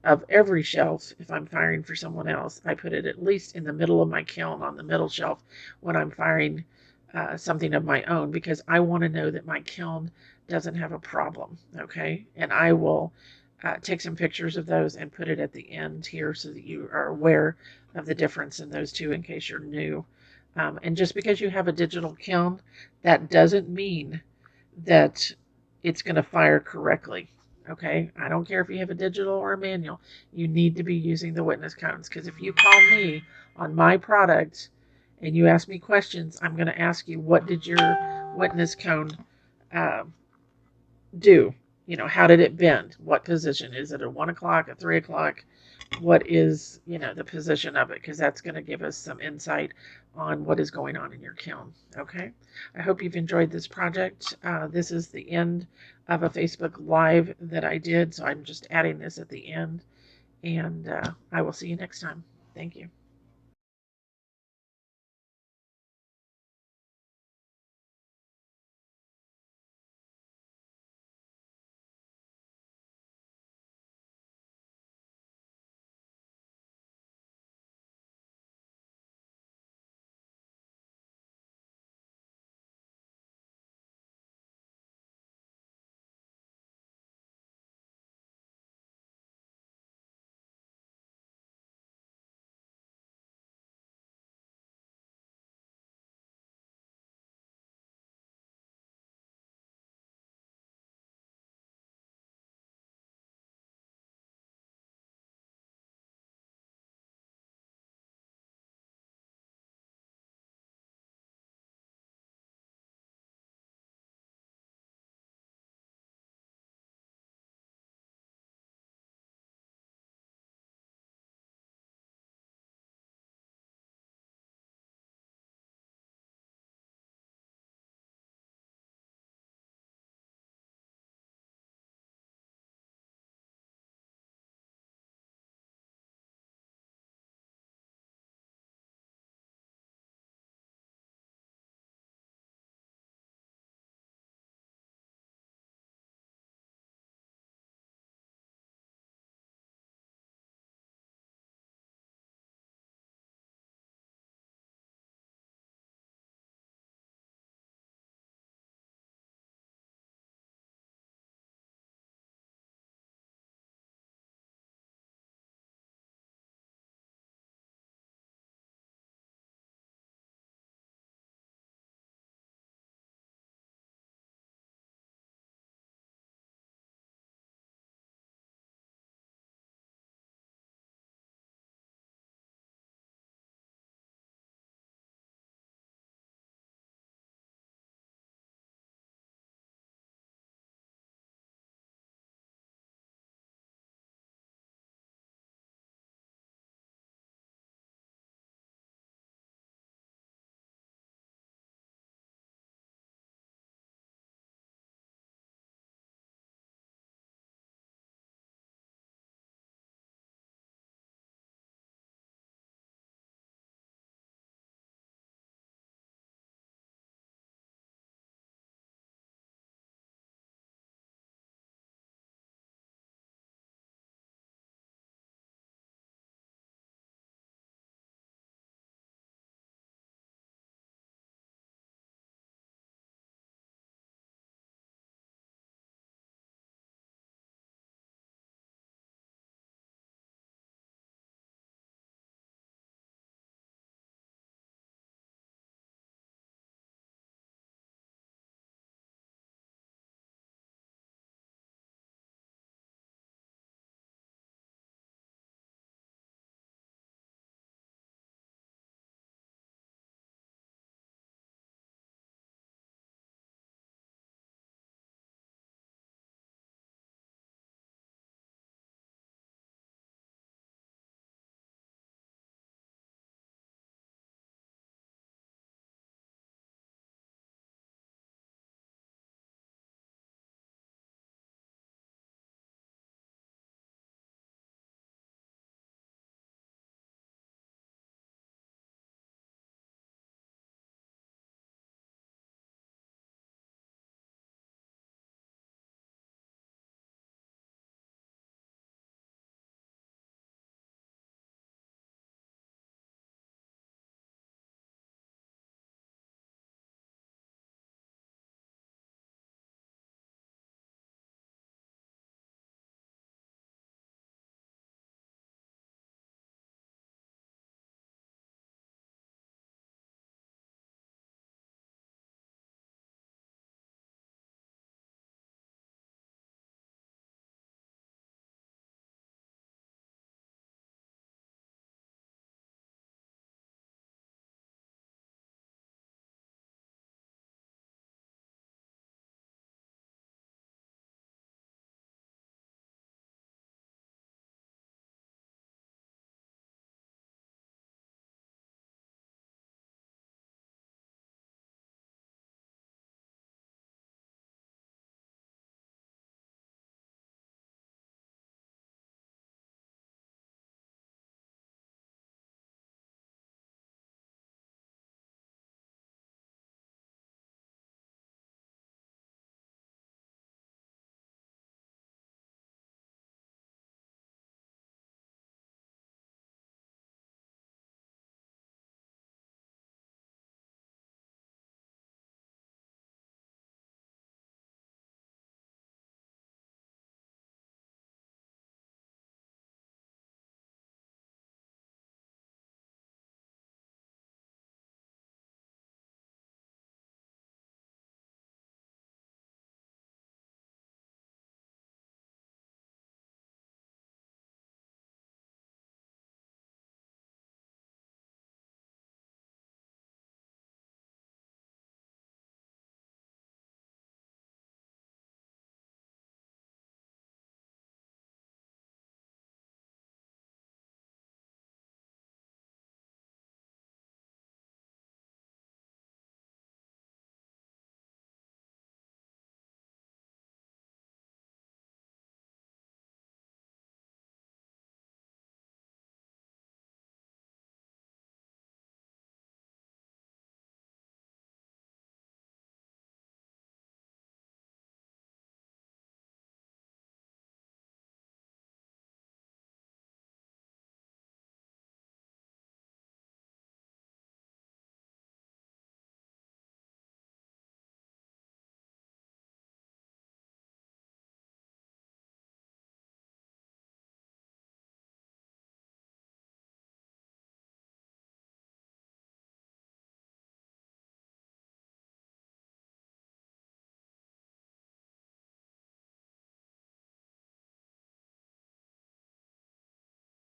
Of every shelf, if I'm firing for someone else, I put it at least in the middle of my kiln on the middle shelf when I'm firing something of my own, because I want to know that my kiln doesn't have a problem, okay? And I will take some pictures of those and put it at the end here so that you are aware of the difference in those two in case you're new. And just because you have a digital kiln, that doesn't mean that it's going to fire correctly. Okay, I don't care if you have a digital or a manual. You need to be using the witness cones, because if you call me on my product and you ask me questions, I'm going to ask you, what did your witness cone do? You know, how did it bend? What position? Is it a 1 o'clock, a 3 o'clock? What is, you know, the position of it? Because that's going to give us some insight on what is going on in your kiln. Okay, I hope you've enjoyed this project. This is the end of a Facebook Live that I did, so I'm just adding this at the end, and I will see you next time. Thank you.